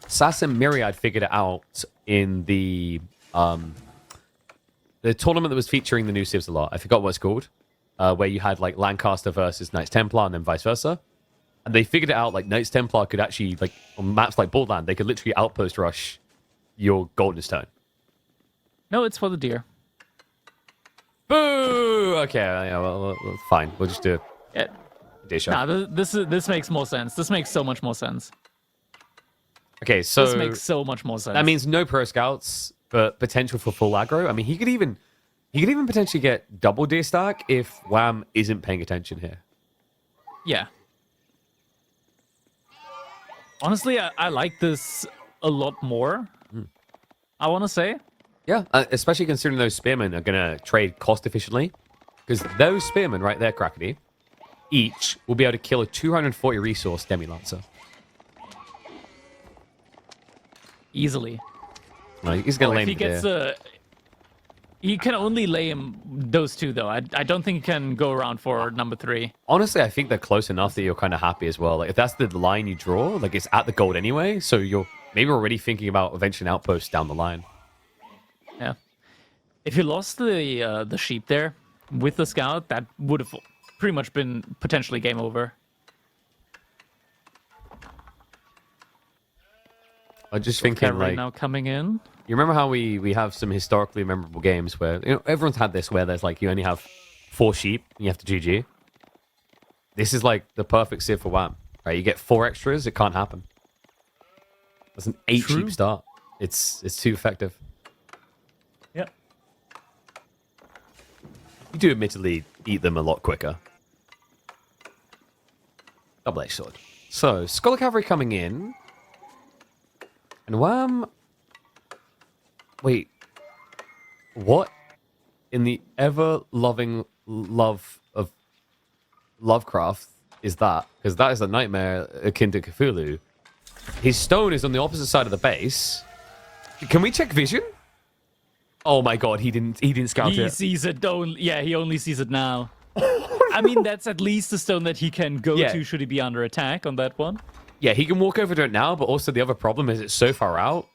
Sass and Myriad figured it out in the tournament that was featuring the new civs a lot. I forgot what it's called. Where you had, like, Lancaster versus Knights Templar and then vice versa. And they figured it out, like, Knights Templar could actually, like, on maps like Borderland, they could literally outpost rush your Golden Stone. No, it's for the deer. Boo! Okay, yeah, well, fine. We'll just do a deer shot. Nah, this makes more sense. This makes so much more sense. Okay, so... This makes so much more sense. That means no pro scouts, but potential for full aggro. I mean, he could even potentially get double deer stack if Wham isn't paying attention here. Yeah. Honestly, I like this a lot more, I want to say. Yeah, especially considering those spearmen are going to trade cost efficiently. Because those spearmen right there, Crackety, each will be able to kill a 240 resource Demi-Lancer. Easily. Well, he's going to lay him there. He can only lay him those two, though. I don't think he can go around for number 3. Honestly, I think they're close enough that you're kind of happy as well. Like, if that's the line you draw, like, it's at the gold anyway, so you're maybe already thinking about eventually an outpost down the line. Yeah. If you lost the sheep there with the scout, that would have pretty much been potentially game over. I'm just thinking, like... now coming in. You remember how we have some historically memorable games where, you know, everyone's had this where there's like, you only have 4 sheep and you have to GG. This is like the perfect civ for Wham, right? You get 4 extras, it can't happen. That's an 8 sheep start. It's too effective. Yep. You do admittedly eat them a lot quicker. Double-edged sword. So, Scholar Cavalry coming in. And Wham... Wait, what in the ever-loving love of Lovecraft is that? Because that is a nightmare akin to Cthulhu. His stone is on the opposite side of the base. Can we check vision? Oh my god, he didn't scout it. He sees it, he only sees it now. I mean, that's at least the stone that he can go to should he be under attack on that one. Yeah, he can walk over to it now, but also the other problem is it's so far out.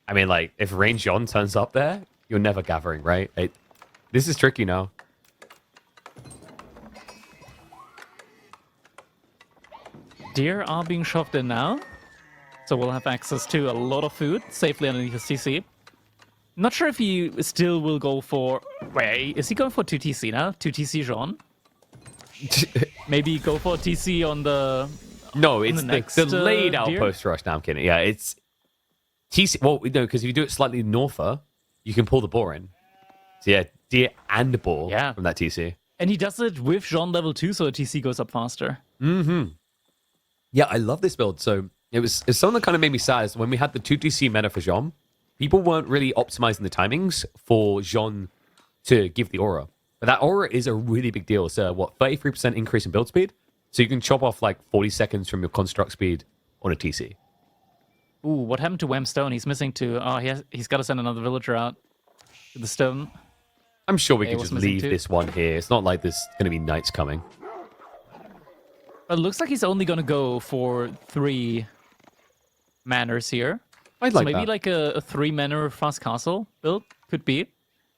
I mean, like, if Range Yon turns up there, you're never gathering, right? This is tricky now. Deer are being shoved in now. So we'll have access to a lot of food safely underneath the CC. Not sure if he still will go for... Wait, is he going for 2TC now? 2TC Jean? Maybe go for a TC on the... No, it's the the next, delayed deer? outpost rush. Now I'm kidding. Yeah, it's TC. Well, no, because if you do it slightly norther, you can pull the boar in. So yeah, deer and boar from that TC. And he does it with Jean level 2, so the TC goes up faster. Yeah, I love this build. So it's something that kind of made me sad is when we had the 2 TC meta for Jean, people weren't really optimizing the timings for Jean to give the aura. But that aura is a really big deal. So 33% increase in build speed? So you can chop off like 40 seconds from your construct speed on a TC. Ooh, what happened to Wham Stone? He's missing 2. Oh, he's got to send another villager out to the stone. I'm sure we could just leave this one here. It's not like there's going to be knights coming. It looks like he's only going to go for 3 manors here. I'd so like maybe that. like a 3 manor fast castle build could be.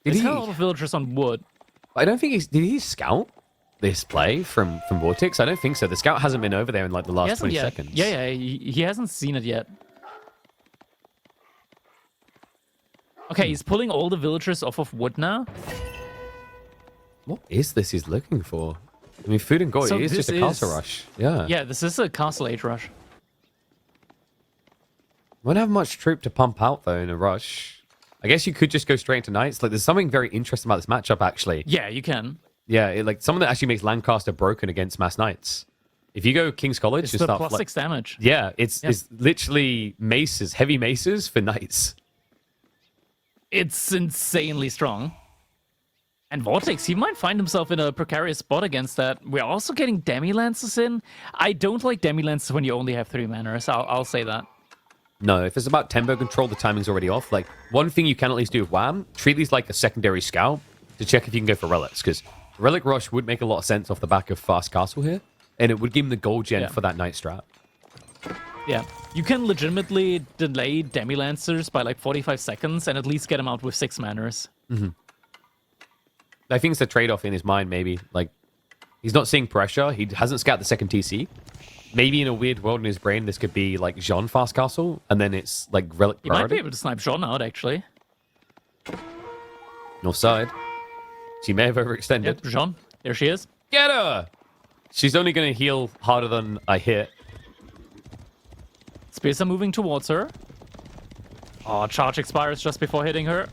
There's a lot of villagers on wood. I don't think did he scout this play from VortiX? I don't think so. The scout hasn't been over there in like the last 20 seconds. Yeah, he hasn't seen it yet. Okay, he's pulling all the villagers off of wood now. What is this he's looking for? I mean, food and gold, it is just a castle rush. Yeah. Yeah, this is a castle age rush. Won't have much troop to pump out, though, in a rush. I guess you could just go straight into knights. Like, there's something very interesting about this matchup, actually. Yeah, you can. Yeah, like something that actually makes Lancaster broken against mass knights. If you go King's College, It's just the start +6 damage. Yeah, it's literally maces, heavy maces for knights. It's insanely strong. And VortiX, he might find himself in a precarious spot against that. We're also getting Demi-Lancers in. I don't like Demi-Lancers when you only have 3 manors. I'll say that. No, if it's about tempo control, the timing's already off. Like, one thing you can at least do with Wham, treat these like a secondary scout to check if you can go for relics, because Relic Rush would make a lot of sense off the back of Fast Castle here, and it would give him the gold gen for that Knight strat. Yeah, you can legitimately delay Demi-Lancers by like 45 seconds and at least get him out with 6 manors. I think it's a trade-off in his mind, maybe. Like, he's not seeing pressure. He hasn't scouted the second TC. Maybe in a weird world in his brain, this could be like Jean Fast Castle, and then it's like Relic He priority. might be able to snipe Jean out, actually. North side. She may have overextended. Yep, Jean. There she is. Get her! She's only going to heal harder than I hit. Spears are moving towards her. Oh, charge expires just before hitting her.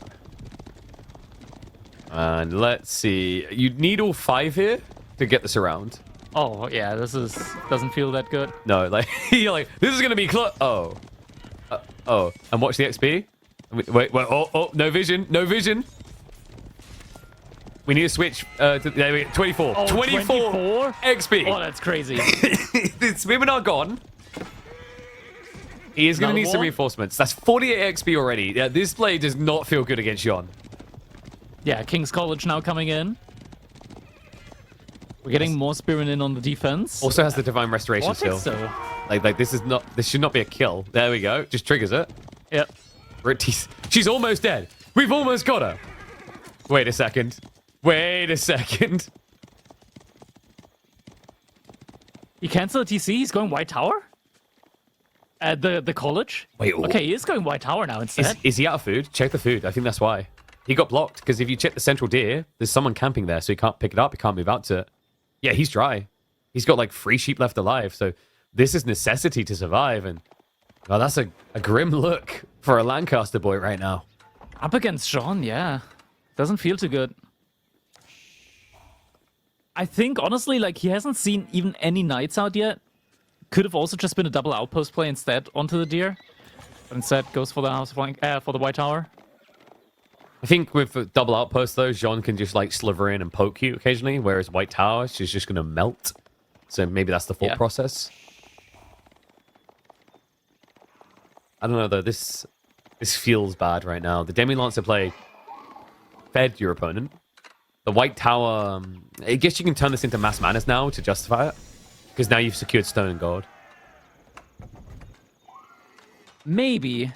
And let's see. You need all 5 here to get this around. Oh, yeah, doesn't feel that good. No, like, you're like, this is going to be close. Oh. Oh. And watch the XP. Wait. Oh, no vision. No vision. We need to switch to 24. Oh, 24 XP. Oh, that's crazy. The women are gone. He is going to need some reinforcements. That's 48 XP already. Yeah, this play does not feel good against Jean. Yeah, King's College now coming in. We're getting more Spearmen in on the defense. Also has the Divine Restoration still. So. Like this should not be a kill. There we go. Just triggers it. Yep. She's almost dead. We've almost got her. Wait a second. He canceled the TC. He's going White Tower? At the college? Wait. Okay, he is going White Tower now instead. Is he out of food? Check the food. I think that's why. He got blocked, because if you check the central deer, there's someone camping there, so he can't pick it up. He can't move out to it. Yeah, he's dry. He's got like 3 sheep left alive, so this is necessity to survive, and well, that's a grim look for a Lancaster boy right now. Up against Jean, yeah. Doesn't feel too good. I think, honestly, like, he hasn't seen even any knights out yet. Could have also just been a double outpost play instead onto the deer. But instead goes for the house flank, for the White Tower. I think with a double outpost, though, Jean can just, like, sliver in and poke you occasionally, whereas White Tower, she's just going to melt. So maybe that's the thought process. I don't know, though. This feels bad right now. The Demi-Lancer play fed your opponent. The White Tower, I guess you can turn this into mass manners now to justify it. Because now you've secured stone and gold. Maybe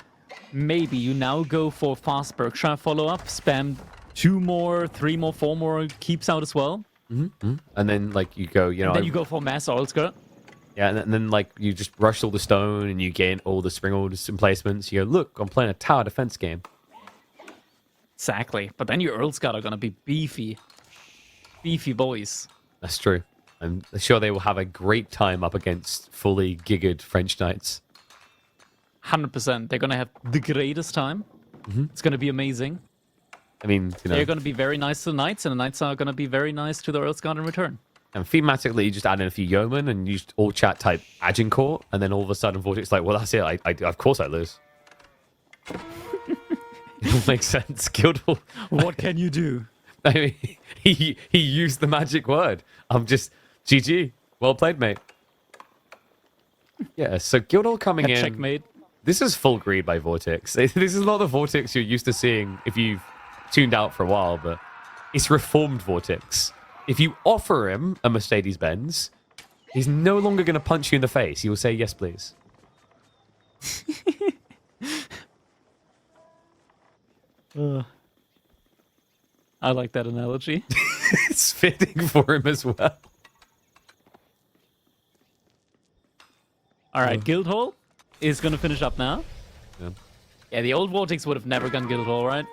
you now go for fast Berkshire follow-up, spam 2 more, 3 more, 4 more keeps out as well. And then, like, you go, you know... And then you go for mass oil skirt. Yeah, and then, like, you just rush all the stone and you gain all the spring orders emplacements. You go, look, I'm playing a tower defense game. Exactly. But then your Earl Scout are going to be beefy. Beefy boys. That's true. I'm sure they will have a great time up against fully gigaed French knights. 100%. They're going to have the greatest time. It's going to be amazing. I mean, They're going to be very nice to the knights, and the knights are going to be very nice to the Earl's Guard in return. and thematically, you just add in a few yeomen and you just all chat type Agincourt, and then all of a sudden, VortiX like, well, that's it. I of course I lose. It all makes sense. Guildhall. What can you do? I mean, he used the magic word. I'm just GG. Well played, mate. Yeah, so Guildhall coming in. Checkmate. This is full greed by VortiX. This is not the VortiX you're used to seeing if you've tuned out for a while, but it's reformed VortiX. If you offer him a Mercedes-Benz, he's no longer going to punch you in the face. He will say, yes, please. I like that analogy. It's fitting for him as well. All right, Guildhall is going to finish up now. Yeah. Yeah, the old VortiX would have never gone Guildhall, right?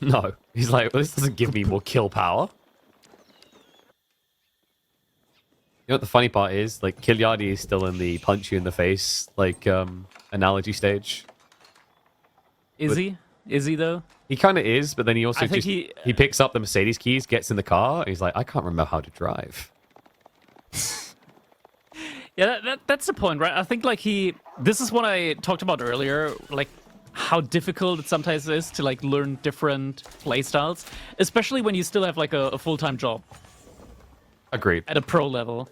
No. He's like, well, this doesn't give me more kill power. You know what the funny part is? Like, Kiliardi is still in the punch you in the face, like, analogy stage. Is he? Is he, though? He kind of is, but then he also I think just... He picks up the Mercedes keys, gets in the car, and he's like, I can't remember how to drive. Yeah, that's the point, right? I think, like, this is what I talked about earlier, like, how difficult it sometimes is to, like, learn different playstyles, especially when you still have, like, a full-time job. Agreed. At a pro level.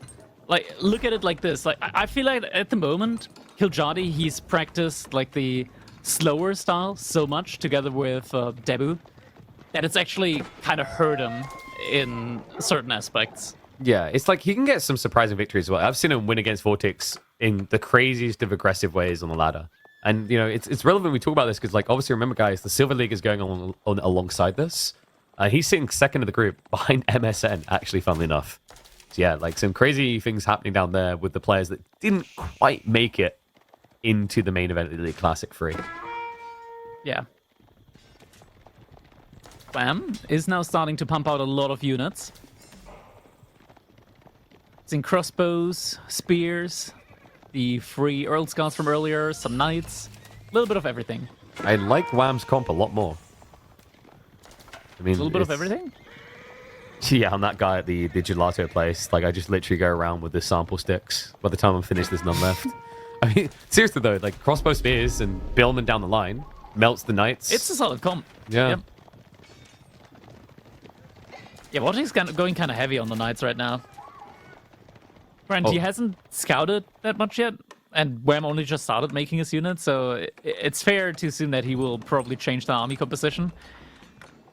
Like, look at it like this. Like, I feel like at the moment, Kiljadi, he's practiced, like, the slower style so much together with Debu that it's actually kind of hurt him in certain aspects. Yeah, it's like he can get some surprising victories as well. I've seen him win against VortiX in the craziest of aggressive ways on the ladder. And, you know, it's relevant we talk about this because, like, obviously, remember, guys, the Silver League is going on alongside this. He's sitting second of the group behind MSN, actually, funnily enough. So, yeah, like, some crazy things happening down there with the players that didn't quite make it into the main event of the Elite Classic 3. Yeah. Bam is now starting to pump out a lot of units. It's in crossbows, spears, the free Earl's Guards from earlier, some knights, a little bit of everything. I like Wham's comp a lot more. I mean, A little bit of everything? Yeah, I'm that guy at the gelato place. Like, I just literally go around with the sample sticks. By the time I'm finished, there's none left. I mean, seriously though, like, crossbow spears and Billman down the line melts the knights. It's a solid comp. Yeah. Yep. Yeah, VortiX going kind of heavy on the knights right now. Grant, he hasn't scouted that much yet, and Wham only just started making his unit, so it's fair to assume that he will probably change the army composition.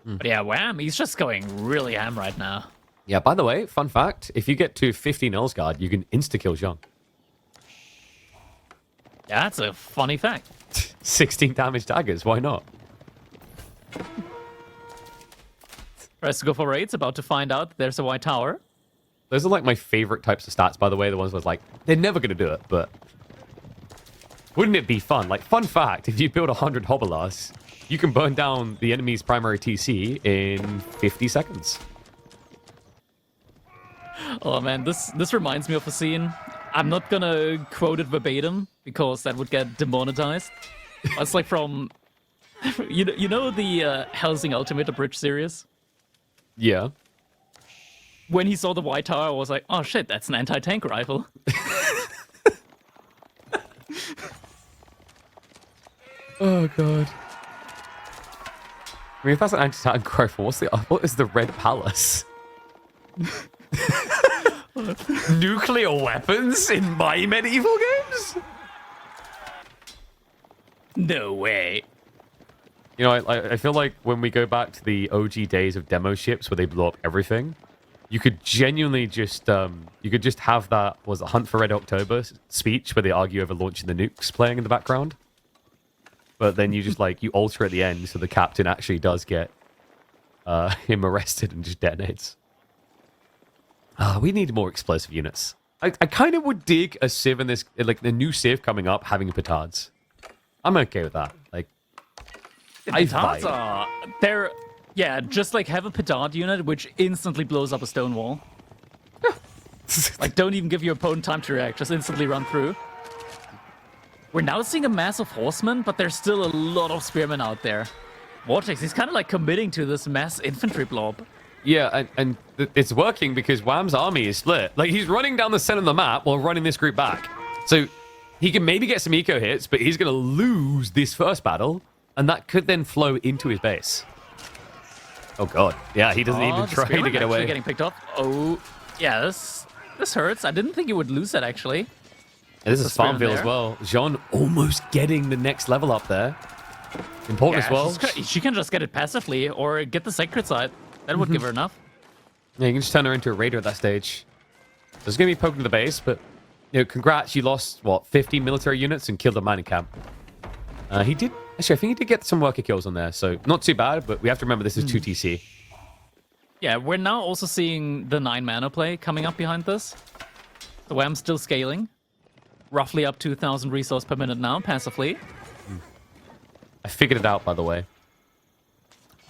But yeah, Wham, he's just going really ham right now. Yeah, by the way, fun fact, if you get to 15 Earlsguard, you can insta-kill Zhang. Yeah, that's a funny fact. 16 damage daggers, why not? Tries to go for raids, about to find out there's a white tower. Those are like my favorite types of stats, by the way. The ones where it's like, they're never going to do it, but wouldn't it be fun? Like, fun fact, if you build 100 Hobolars, you can burn down the enemy's primary TC in 50 seconds. Oh man, this reminds me of a scene. I'm not gonna quote it verbatim because that would get demonetized. It's like from, you know the Helsing Ultimate Abridged series? Yeah. When he saw the white tower, I was like, oh shit, that's an anti-tank rifle. Oh god. I mean, if that's an anti-tank rifle, what is the Red Palace? Nuclear weapons in my medieval games? No way. You know, I feel like when we go back to the OG days of demo ships where they blow up everything, you could genuinely just have that Hunt for Red October speech where they argue over launching the nukes playing in the background. But then you just you alter at the end so the captain actually does get him arrested and just detonates. We need more explosive units. I kind of would dig a Civ in this, like the new Civ coming up having petards. I'm okay with that. Like, petards are yeah, just like have a petard unit which instantly blows up a stone wall. Like, don't even give your opponent time to react. Just instantly run through. We're now seeing a massive horseman, but there's still a lot of spearmen out there. VortiX, he's kind of like committing to this mass infantry blob. Yeah, and it's working because Wham's army is split. Like, he's running down the center of the map while running this group back. So he can maybe get some eco hits, but he's going to lose this first battle, and that could then flow into his base. Oh, God. Yeah, he doesn't even try to get away. Getting picked up. Oh, yeah, this hurts. I didn't think he would lose that, actually. And this is Farmville as well. Jean almost getting the next level up there. Important as well. She can just get it passively or get the sacred side. That would give her enough. Yeah, you can just turn her into a raider at that stage. There's going to be poking to the base, but congrats. You lost, what, 50 military units and killed a mining camp. He did. Actually, I think he did get some worker kills on there, so not too bad, but we have to remember this is 2 TC. Yeah, we're now also seeing the 9 mana play coming up behind this. The Wham's still scaling. Roughly up to 1,000 resource per minute now, passively. I figured it out, by the way.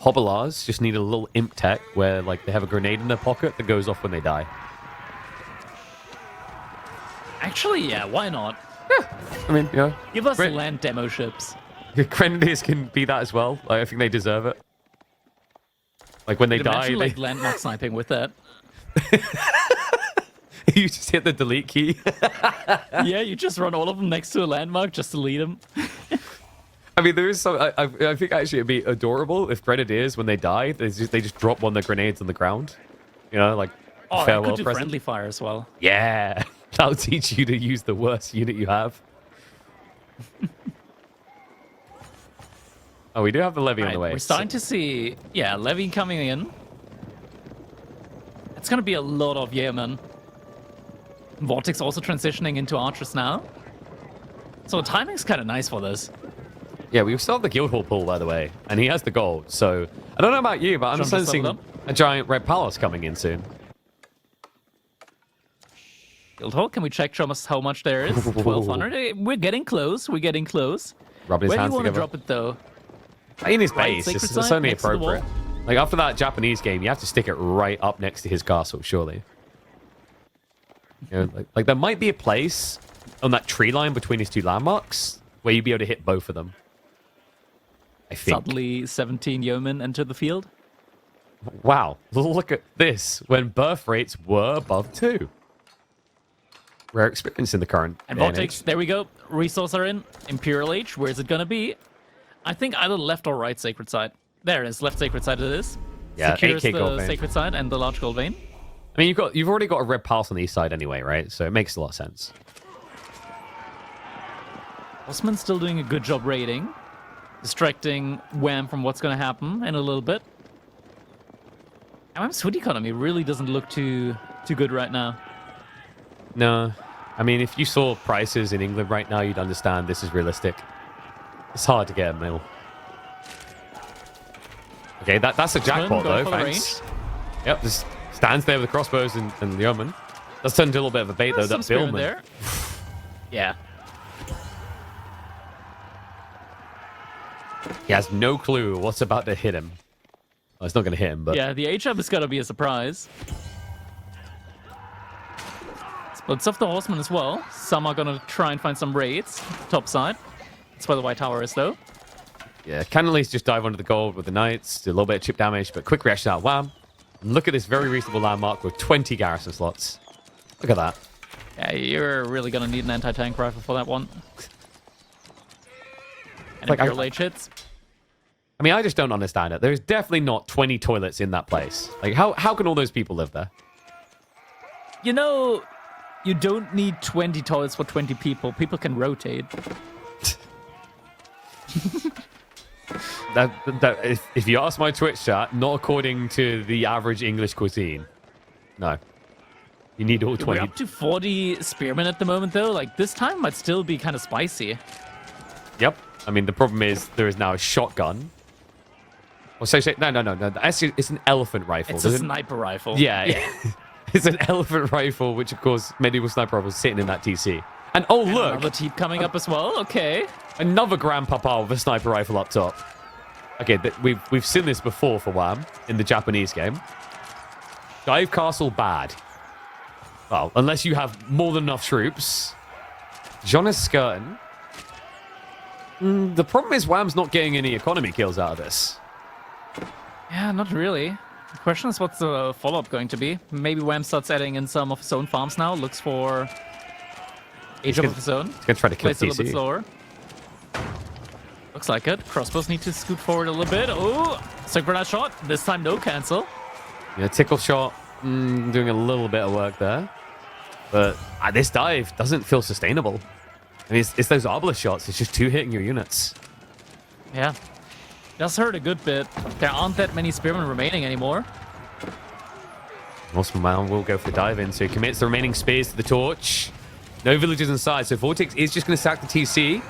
Hobblars just need a little imp tech where, like, they have a grenade in their pocket that goes off when they die. Actually, yeah, why not? Yeah, I mean, Give us land demo ships. Grenadiers can be that as well. Like, I think they deserve it. Like, when they die... Imagine, like, landmark sniping with that. You just hit the delete key. Yeah, you just run all of them next to a landmark just to lead them. I mean, there is some... I think actually it'd be adorable if Grenadiers, when they die, they just drop one of their grenades on the ground. You know, like, farewell could do present. friendly fire as well. Yeah. That'll teach you to use the worst unit you have. Oh, we do have the levy on the way. We're starting to see, levy coming in. It's going to be a lot of Yeomen. VortiX also transitioning into archers now. So timing's kind of nice for this. Yeah, we still have the Guildhall pool, by the way, and he has the gold. So I don't know about you, but I'm sensing a giant red palace coming in soon. Guildhall, can we check how much there is? 1,200. We're getting close. We're getting close. Rubbing his Where do hands you want to together. drop it though? In his base. Sacred It's Site, only next to the wall? appropriate. Like, after that Japanese game, you have to stick it right up next to his castle, surely. Like there might be a place on that tree line between his 2 landmarks where you'd be able to hit both of them. I think. Suddenly 17 yeomen enter the field. Wow, look at this. When birth rates were above 2. Rare experience in the current And day and VortiX, age. there we go. Resource are in. Imperial Age, where is it going to be? I think either left or right sacred side. There it is. Left sacred side it is. Yeah, Secures 8K gold the vein. sacred side and the large gold vein. I mean, you've already got a red palace on the east side anyway, right? So it makes a lot of sense. Osman's still doing a good job raiding. Distracting Wham from what's going to happen in a little bit. Wham's food economy really doesn't look too good right now. No. I mean, if you saw prices in England right now, you'd understand this is realistic. It's hard to get a mill. Okay, that's a jackpot, though. Thanks. Yep, just stands there with the crossbows and the yeoman. That's turned into a little bit of a bait, though. That Billman. There. Yeah. He has no clue what's about to hit him. Well, it's not going to hit him, but... Yeah, the H-up is going to be a surprise. Splits off the horsemen as well. Some are going to try and find some raids. Top side. That's where the White Tower is, though. Yeah, can at least just dive onto the gold with the knights. Do a little bit of chip damage, but quick reaction out. Wham. And look at this very reasonable landmark with 20 garrison slots. Look at that. Yeah, you're really going to need an anti-tank rifle for that one. And Like, Imperial Age hits. I mean, I just don't understand it. There's definitely not 20 toilets in that place. Like, how can all those people live there? You know, you don't need 20 toilets for 20 people. People can rotate. If you ask my Twitch chat, not according to the average English cuisine. No. You need all 20. We're up to 40 spearmen at the moment, though. Like, this time might still be kind of spicy. Yep. I mean, the problem is there is now a shotgun. Or no. Actually, it's an elephant rifle. It's a sniper rifle. Yeah. It's an elephant rifle, which, of course, medieval sniper rifle is sitting in that TC. And oh, look. Another teep coming up as well. Okay. Another grandpapa with a sniper rifle up top. Okay, we've seen this before for Wham in the Japanese game. Dive castle bad. Well, unless you have more than enough troops. John is skirting. The problem is Wham's not getting any economy kills out of this. Yeah, not really. The question is what's the follow-up going to be? Maybe Wham starts adding in some of his own farms now, looks for age of his own. He's going to try to kill Plays a little bit TC. slower. Looks like it. Crossbows need to scoot forward a little bit. Oh, synchronized shot. This time no cancel. Yeah, tickle shot doing a little bit of work there. But this dive doesn't feel sustainable. I mean, it's those obelisk shots. It's just two hitting your units. Yeah. Does hurt a good bit. There aren't that many spearmen remaining anymore. Horseman will go for the dive in, so he commits the remaining spears to the torch. No villagers inside, so VortiX is just going to sack the TC.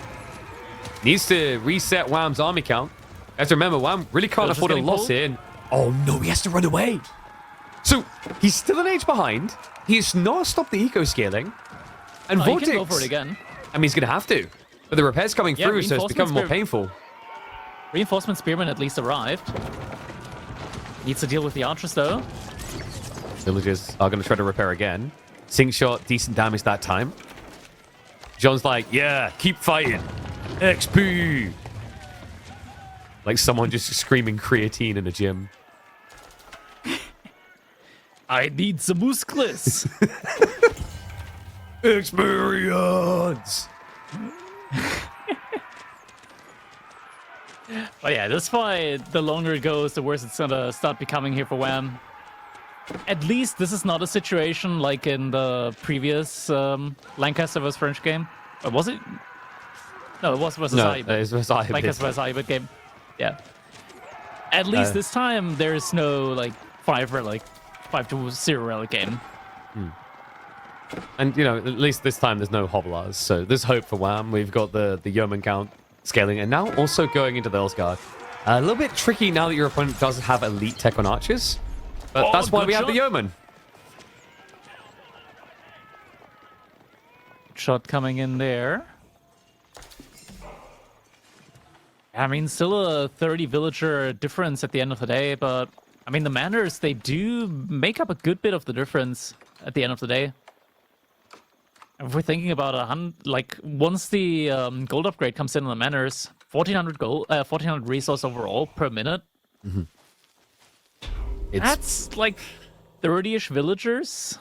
Needs to reset Wham's army count. You have to remember, Wham really can't afford a loss here. And, oh no, he has to run away. So he's still an age behind. He's not stopped the eco scaling. And VortiX, he can go for it again. I mean, he's going to have to. But the repair's coming through, so it's becoming more painful. Reinforcement spearmen at least arrived. Needs to deal with the archers though. Villagers are going to try to repair again. Sink shot, decent damage that time. John's like, yeah, keep fighting. XP. Like someone just screaming creatine in a gym. I need some muscles. Experience. But yeah, this fight, the longer it goes, the worse it's gonna start becoming here for Wham. At least this is not a situation like in the previous Lancaster vs French game. Or was it? No, it was versus Aibit. It was versus Aibit. Lancaster vs Aibit game. Yeah. At least this time there's no like 5-0 relic game. And you know, at least this time there's no hobblers, so there's hope for Wham. We've got the yeoman count scaling, and now also going into the Earlsguard. A little bit tricky now that your opponent doesn't have elite tech on archers, but that's why we have the yeoman. Shot coming in there. I mean, still a 30 villager difference at the end of the day, but I mean, the manors, they do make up a good bit of the difference at the end of the day. If we're thinking about once the gold upgrade comes in on the manors, 1400 gold, 1400 resource overall per minute. That's like 30-ish villagers.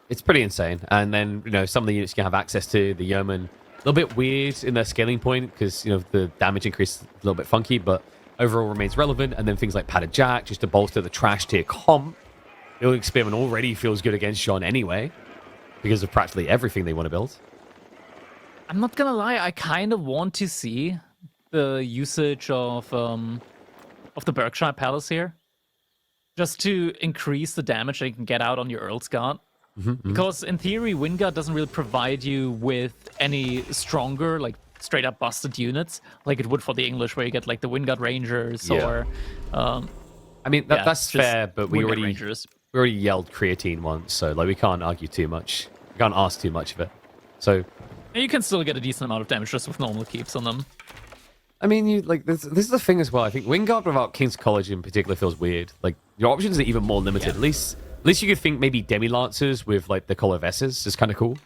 It's pretty insane. And then, you know, some of the units you can have access to, the yeoman, a little bit weird in their scaling point because, you know, the damage increase is a little bit funky, but overall remains relevant. And then things like Padded Jack, just to bolster the trash tier comp. Building Spearman already feels good against John anyway, because of practically everything they want to build. I'm not gonna lie, I kind of want to see the usage of the Berkshire Palace here, just to increase the damage that you can get out on your Earl's Guard. Because in theory, Wingard doesn't really provide you with any stronger, like straight up busted units, like it would for the English, where you get like the Wingard Rangers or. I mean that's fair, but we already yelled creatine once, so like we can't argue too much. We can't ask too much of it. So you can still get a decent amount of damage just with normal keeps on them. I mean, you like this is the thing as well. I think Wingard without King's College in particular feels weird. Like your options are even more limited. At least you could think maybe Demi Lancers with like the Colovesses is kind of cool.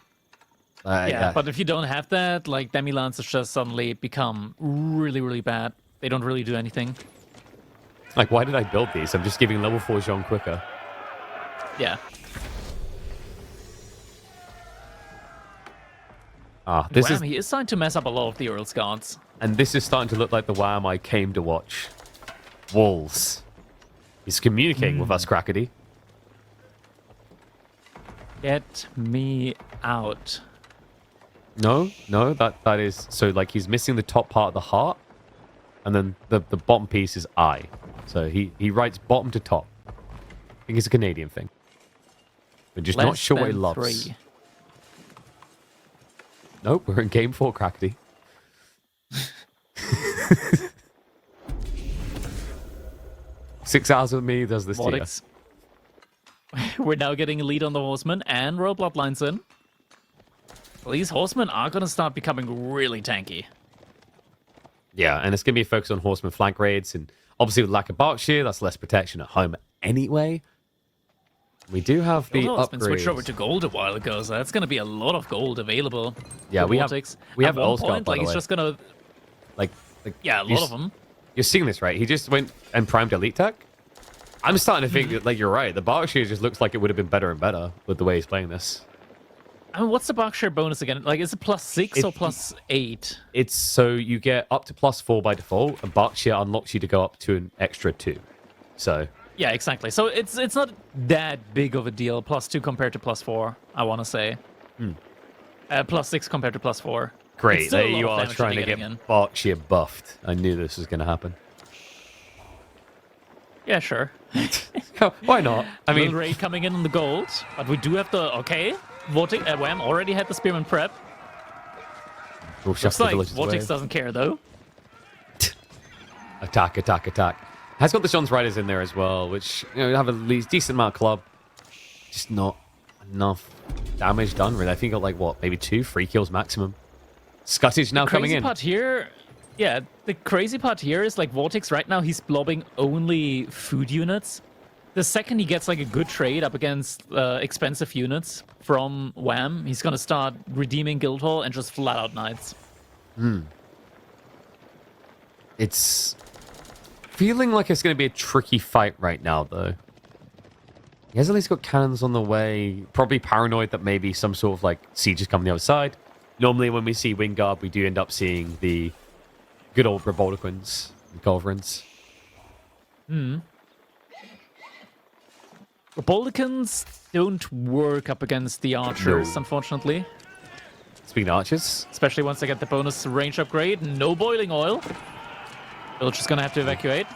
But if you don't have that, like Demi Lancers just suddenly become really, really bad. They don't really do anything. Like, why did I build these? I'm just giving level 4 Jean quicker. Yeah. He is starting to mess up a lot of the Earl's Guards. And this is starting to look like the Wham I came to watch. Wolves. He's communicating with us, Crackety. Get me out. No, that is... So, like, he's missing the top part of the heart. And then the bottom piece is eye. So he writes bottom to top. I think it's a Canadian thing. We're just not sure what he loves. 3. Nope, we're in game 4, Crackety. 6 hours with me does this VortiX. We're now getting a lead on the horsemen and royal bloodlines in. Well, these horsemen are going to start becoming really tanky. Yeah, and it's going to be a focus on horseman flank raids, and obviously with lack of Berkshire, that's less protection at home anyway. We do have the It's been switched over upgrades. to gold a while ago, so that's going to be a lot of gold available. Yeah, for we have VortiX. At one one point, by like the he's way. just going to Like yeah, a lot of them. You're seeing this, right? He just went and primed Elite Tech. I'm starting to think that, like, you're right. The Berkshire just looks like it would have been better and better with the way he's playing this. I mean, what's the Berkshire bonus again? Like, is it +6 or +8? It's so you get up to +4 by default, and Berkshire unlocks you to go up to an extra 2. So Yeah, exactly. So it's not that big of a deal. +2 compared to +4, I want to say. +6 compared to +4. It's great. still a There lot you of are damage trying to getting get in. Berkshire buffed. I knew this was going to happen. Yeah, sure. Why not? I Little mean, raid coming in on the gold, but we do have the VortiX. Wham already had the spearman prep. we'll Looks shove the like villages away. VortiX doesn't care though. Attack, attack, attack. Has got the Sean's Riders in there as well, which, you know, have a least decent amount of club. Just not enough damage done, really. I think got like, what, maybe 3 kills maximum. Scuttage now coming in. Part here, yeah, the crazy part here is like VortiX right now, he's blobbing only food units. The second he gets like a good trade up against expensive units from Wham, he's going to start redeeming Guildhall and just flat out knights. It's feeling like it's going to be a tricky fight right now, though. He has at least got cannons on the way. Probably paranoid that maybe some sort of like siege is coming the other side. Normally, when we see Wingard, we do end up seeing the good old Revoltiquins and Culverins. Republicans don't work up against the archers, No. unfortunately. Speaking of archers, Especially once they get the bonus range upgrade. No boiling oil. Village is going to have to evacuate.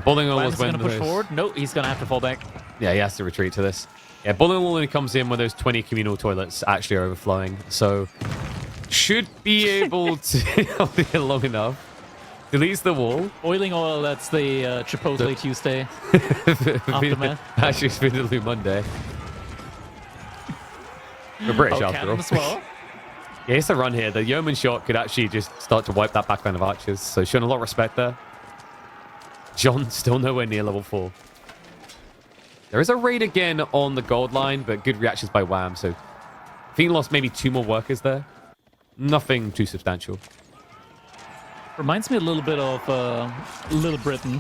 Bowling Oil Wham's was going when to push those- forward. No, he's going to have to fall back. Yeah, he has to retreat to this. Yeah, Bowling Oil only comes in when those 20 communal toilets actually are overflowing. So, should be able to hold it long enough. Deletes the wall. Boiling oil, that's the Chipotle Tuesday. Aftermath. Actually, it's Vindaloo Monday. We're British after Cannon all. as well. Yeah, it's a run here. The yeoman shot could actually just start to wipe that backline of archers. So showing a lot of respect there. John still nowhere near level 4. There is a raid again on the gold line, but good reactions by Wham. So I think he lost maybe 2 more workers there. Nothing too substantial. Reminds me a little bit of Little Britain,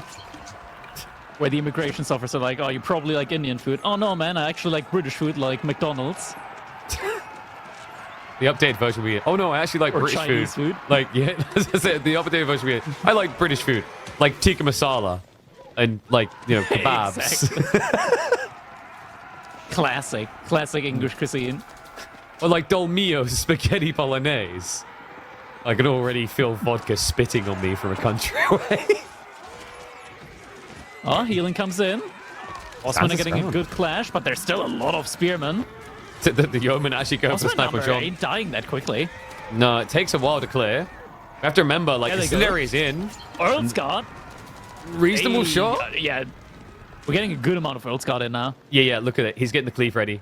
where the immigration officers are like, "Oh, you probably like Indian food." "Oh no, man, I actually like British food, like McDonald's." The updated version will be, oh no, I actually like Or British Chinese food. Like, yeah, that's it. The updated version will be, I like British food. Like tikka masala and like, you know, kebabs. Exactly. Classic English cuisine. Or like Dolmio spaghetti bolognese. I can already feel vodka spitting on me from a country away. Oh, healing comes in. Osman Stands are getting a strong. good clash, but there's still a lot of spearmen. The yeoman actually going for the Osman sniper number John. ain't dying that quickly. No, it takes a while to clear. We have to remember, like, There the they go. Celery's in. Earl's Guard. Reasonable shot. Yeah. We're getting a good amount of Earl's Guard in now. Yeah, look at it. He's getting the cleave ready.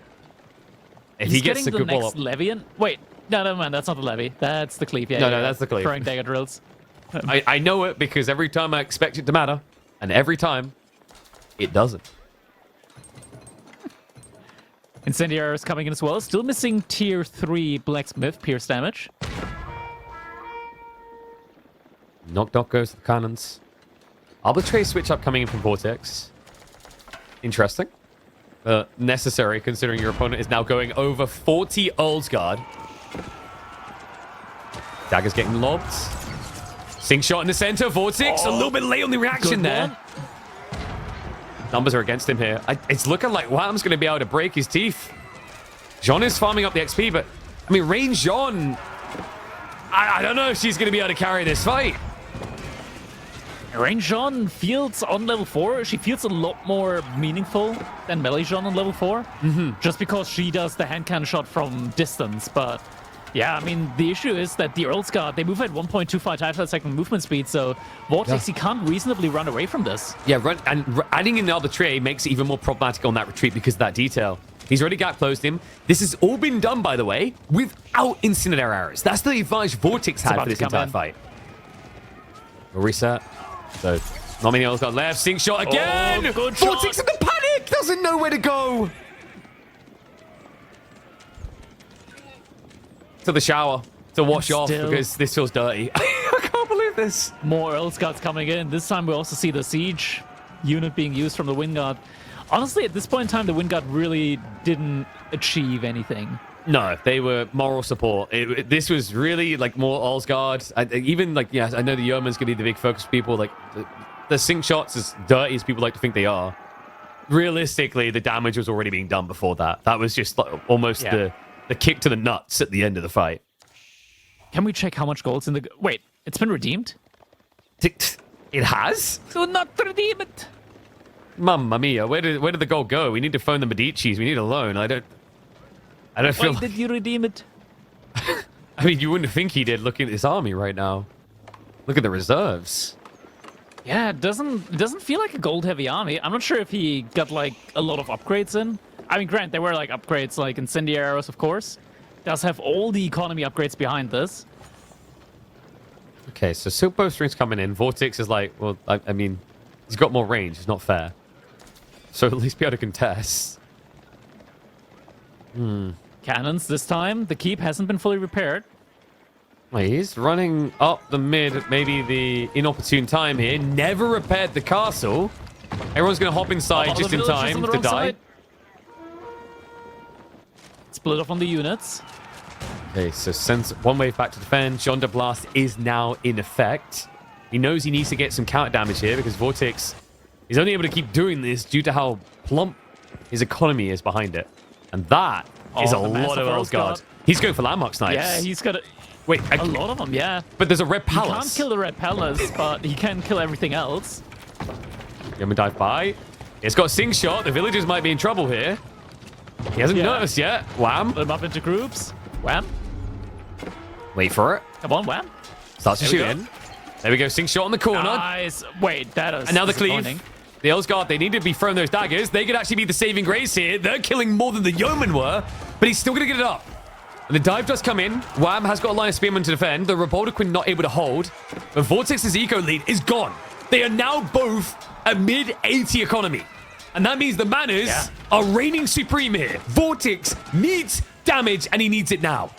If He's he gets getting a the good wall next up. levy in. Wait, no, never mind. That's not the levy. That's the cleave. Yeah, No, yeah, that's the cleave. Throwing dagger drills. I know it because every time I expect it to matter, and every time, it doesn't. Incendiary is coming in as well. Still missing tier 3 blacksmith pierce damage. Knock goes to the cannons. Arbitrary switch up coming in from VortiX. Interesting. Necessary considering your opponent is now going over 40 Earl's Guard. Dagger's getting lobbed. Sink shot in the center. VortiX a little bit late on the reaction Good there. one. Numbers are against him here. It's looking like Wham's going to be able to break his teeth. John is farming up the XP, but I mean, Range John. I don't know if she's going to be able to carry this fight. Range Jean feels on level 4. She feels a lot more meaningful than Melee Jean on level 4. Just because she does the hand cannon shot from distance. But yeah, I mean, the issue is that the Earl's Guard, they move at 1.25 times per second movement speed. So VortiX, he can't reasonably run away from this. Yeah, adding in the other tray makes it even more problematic on that retreat because of that detail. He's already gap closed him. This has all been done, by the way, without incinerator arrows. That's the advantage VortiX had about for this to come entire in. fight. We'll reset. So, not many else got left. Sink shot again! good VortiX shot. in the panic! Doesn't know where to go! to the shower to wash off Still. because this feels dirty. I can't believe this. More Earl Scouts coming in. This time we also see the siege unit being used from the Wingard. Honestly, at this point in time, the Wingard really didn't achieve anything. No, they were moral support. This was really like more Allsguard. Even like, yes, I know the Yeoman's going to be the big focus for people. Like the sink shots, as dirty as people like to think they are, realistically, the damage was already being done before that. That was just like almost the kick to the nuts at the end of the fight. Can we check how much gold's in the... Wait, it's been redeemed? It has? Do not redeem it! Mamma mia, where did the gold go? We need to phone the Medicis. We need a loan. I don't feel... Why did you redeem it? I mean, you wouldn't think he did looking at his army right now. Look at the reserves. Yeah, it doesn't feel like a gold-heavy army. I'm not sure if he got, like, a lot of upgrades in. I mean, granted, there were, like, upgrades, like incendiary arrows, of course. Does have all the economy upgrades behind this. Okay, so silk bowstrings coming in. VortiX is like, well, I mean, he's got more range. It's not fair. So at least be able to contest. Cannons this time. The keep hasn't been fully repaired. Well, he's running up the mid, maybe the inopportune time here. Never repaired the castle. Everyone's going to hop inside just in time to die. Split off on the units. Okay, so sends one wave back to defend. Jean de Blast is now in effect. He knows he needs to get some counter damage here because VortiX is only able to keep doing this due to how plump his economy is behind it. And that is a lot of Earlsguard. He's going for landmark snipes. Yeah, he's got Wait, a lot of them, yeah. But there's a red palace. He can't kill the red palace, but he can kill everything else. Gonna dive by. It's got a sing shot. The villagers might be in trouble here. He hasn't noticed yet. Wham. Put them up into groups. Wham. Wait for it. Come on, wham. Starts to shoot in. There we go. Sing shot on the corner. Nice. Wait, that is And now the cleave. The Earlsguard, they need to be throwing those daggers. They could actually be the saving grace here. They're killing more than the yeomen were, but he's still going to get it up. And the dive does come in. Wham has got a line of spearmen to defend. The Reboldequin not able to hold. But VortiX's eco lead is gone. They are now both a mid-80 economy. And that means the manners are reigning supreme here. VortiX needs damage, and he needs it now.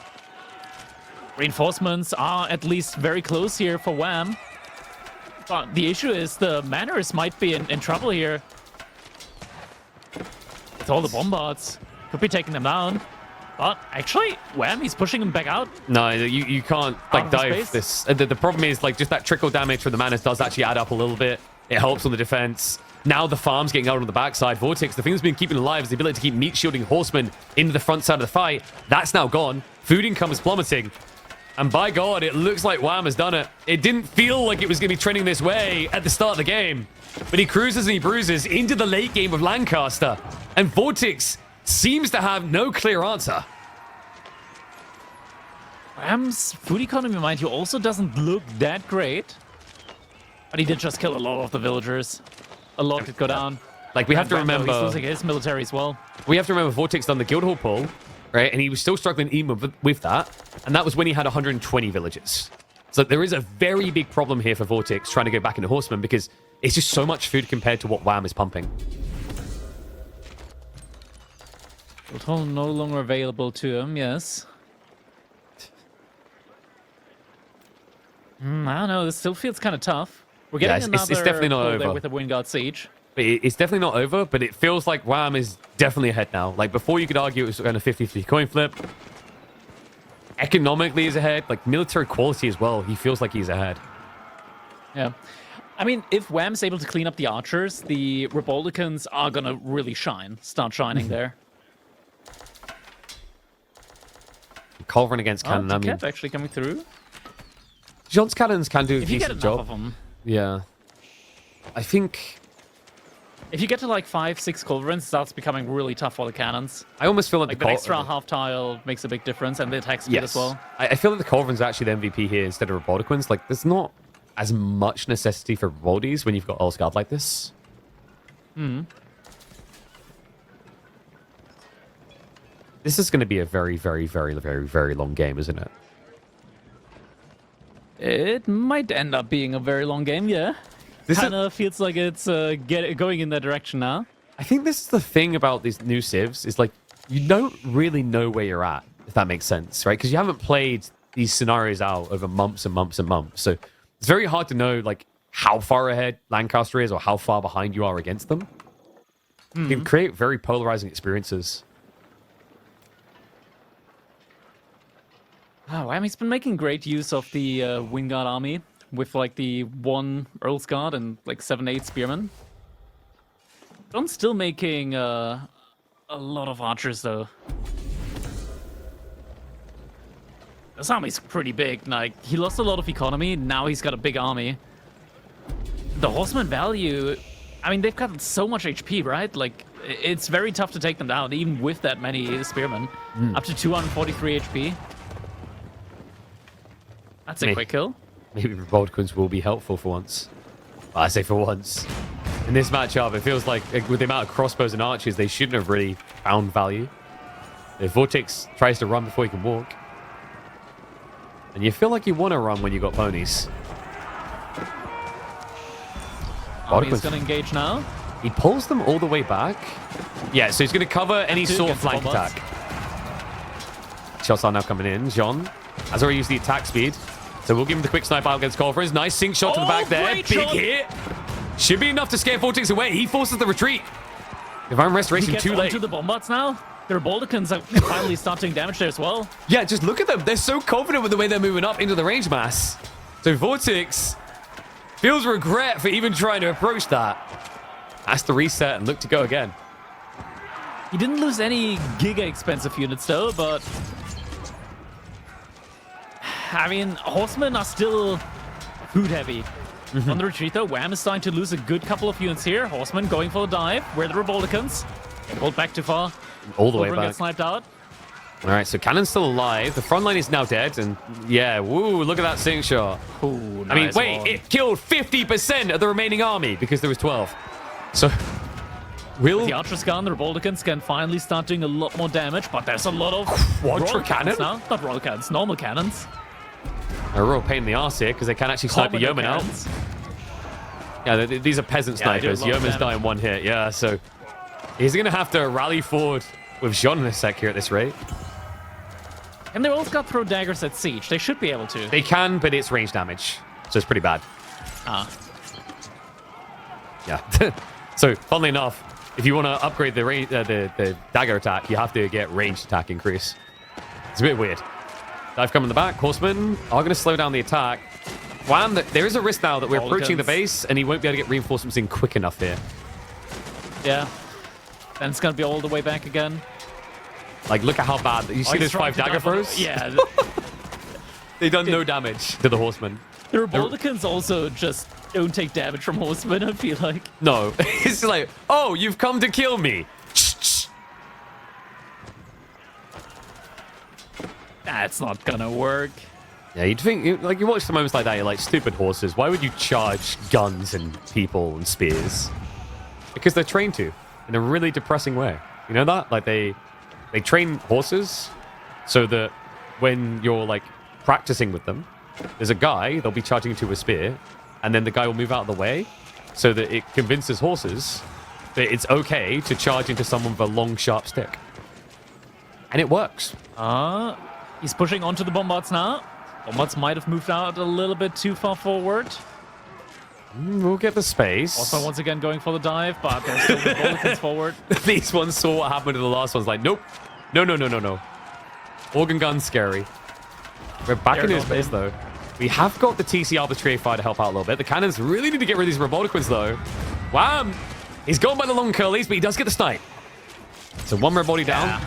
Reinforcements are at least very close here for Wham. But the issue is the manners might be in trouble here. It's all the bombards. Could be taking them down. But actually, Wham, he's pushing them back out. No, you can't like dive this. The problem is like just that trickle damage from the manners does actually add up a little bit. It helps on the defense. Now the farm's getting out on the backside. VortiX, the thing that's been keeping alive is the ability to keep meat shielding horsemen into the front side of the fight. That's now gone. Food income is plummeting. And by God, it looks like Wham has done it. It didn't feel like it was going to be trending this way at the start of the game. But he cruises and he bruises into the late game of Lancaster. And VortiX seems to have no clear answer. Wham's food economy, mind you, also doesn't look that great. But he did just kill a lot of the villagers. A lot could go down. Like, we have to remember... He's losing his military as well. We have to remember VortiX done the Guildhall pull, right? And he was still struggling even with that. And that was when he had 120 villagers. So there is a very big problem here for VortiX trying to go back into Horsemen because it's just so much food compared to what Wham is pumping. Guildhall no longer available to him, yes. I don't know, this still feels kind of tough. We're getting another it's definitely not over. there with the Wingard Siege. But it's definitely not over, but it feels like Wham is definitely ahead now. Like, before you could argue it was kind of 50-50 coin flip. Economically he's ahead. Like, military quality as well. He feels like he's ahead. Yeah. I mean, if Wham's able to clean up the archers, the Republicans are going to really start shining there. Culverin against cannon. I mean, actually coming through. Jean's cannons can do a If you get decent enough job. of them. Yeah. I think... If you get to like 5-6 culverins, it starts becoming really tough for the cannons. I almost feel like the extra half tile makes a big difference, and the attack speed as well. I feel like the Culverins are actually the MVP here instead of Robotiquins. Like, there's not as much necessity for Roboties when you've got Earlsguard like this. This is going to be a very, very, very, very, very long game, isn't it? It might end up being a very long game, yeah. Kind of feels like it's going in that direction now. I think this is the thing about these new civs, is like, you don't really know where you're at. if that makes sense, right? Because you haven't played these scenarios out over months and months and months. So it's very hard to know, like, how far ahead Lancaster is or how far behind you are against them. You can create very polarizing experiences. Oh, wow, he's been making great use of the Wingard army with like the 1 Earl's Guard and like 7-8 Spearmen. John's still making a lot of archers though. This army's pretty big. Like, he lost a lot of economy, now he's got a big army. The horseman value, I mean, they've got so much HP, right? Like, it's very tough to take them down, even with that many spearmen. Up to 243 HP. That's a quick kill. Maybe Revolticans will be helpful for once. Well, I say for once. In this matchup, it feels like with the amount of crossbows and archers, they shouldn't have really found value. If VortiX tries to run before he can walk. And you feel like you want to run when you got ponies. He's going to engage now. He pulls them all the way back. Yeah, so he's going to cover any sort of flank attack. Shots are now coming in. Jean has already used the attack speed. So we'll give him the quick snipe out against Colfrins. Nice sink shot to the back there. Big hit. Should be enough to scare VortiX away. He forces the retreat. Divine Restoration too late. To the bombards now. Their Baldicans are finally starting damage there as well. Yeah, just look at them. They're so confident with the way they're moving up into the range mass. So VortiX feels regret for even trying to approach that. Has to reset and look to go again. He didn't lose any giga expensive units though, but I mean, horsemen are still food heavy. On the retreat though, Wham is starting to lose a good couple of units here. Horsemen going for the dive. Where the Revolticans? Pulled back too far. All the way back. Gets sniped out. All right, so Cannon's still alive. The front line is now dead. And yeah, woo, look at that sink shot. Ooh, nice. I mean, wait, it killed 50% of the remaining army because there was 12. So, With the archers gone, the Revolticans can finally start doing a lot more damage, but there's a lot of Quadra cannon now. Not royal cannons, normal cannons. A real pain in the arse here because they can actually snipe the yeoman out. Yeah, these are peasant snipers. Yeoman's dying one hit. Yeah, so he's going to have to rally forward with Jean in a sec here at this rate. And they've also got throw daggers at siege. They should be able to. They can, but it's range damage, so it's pretty bad. Yeah. So, funnily enough, if you want to upgrade the dagger attack, you have to get ranged attack increase. It's a bit weird. Dive coming in the back. Horsemen are going to slow down the attack. Wham, there is a risk now that we're approaching the base, and he won't be able to get reinforcements in quick enough here. Yeah. Then it's going to be all the way back again. Like, look at how bad. You see those 5 dagger throws? Yeah. They've done no damage to the horsemen. The Revolticans also just don't take damage from horsemen, I feel like. No. It's like, oh, you've come to kill me. That's not gonna work. Yeah, you'd think, like, you watch the moments like that, you're like, stupid horses. Why would you charge guns and people and spears? Because they're trained to, in a really depressing way. You know that? Like, they train horses so that when you're, like, practicing with them, there's a guy they'll be charging into a spear, and then the guy will move out of the way so that it convinces horses that it's okay to charge into someone with a long, sharp stick. And it works. He's pushing onto the bombards now. Bombards might have moved out a little bit too far forward. We'll get the space. Also, once again, going for the dive, but there's still the Revolticans forward. These ones saw what happened to the last ones. Like, nope. No. Organ gun's scary. We're back in his base, though. We have got the TC Arbitrary Fire to help out a little bit. The cannons really need to get rid of these Revolticans, though. Wham! He's gone by the long curlies, but he does get the snipe. So one more body down.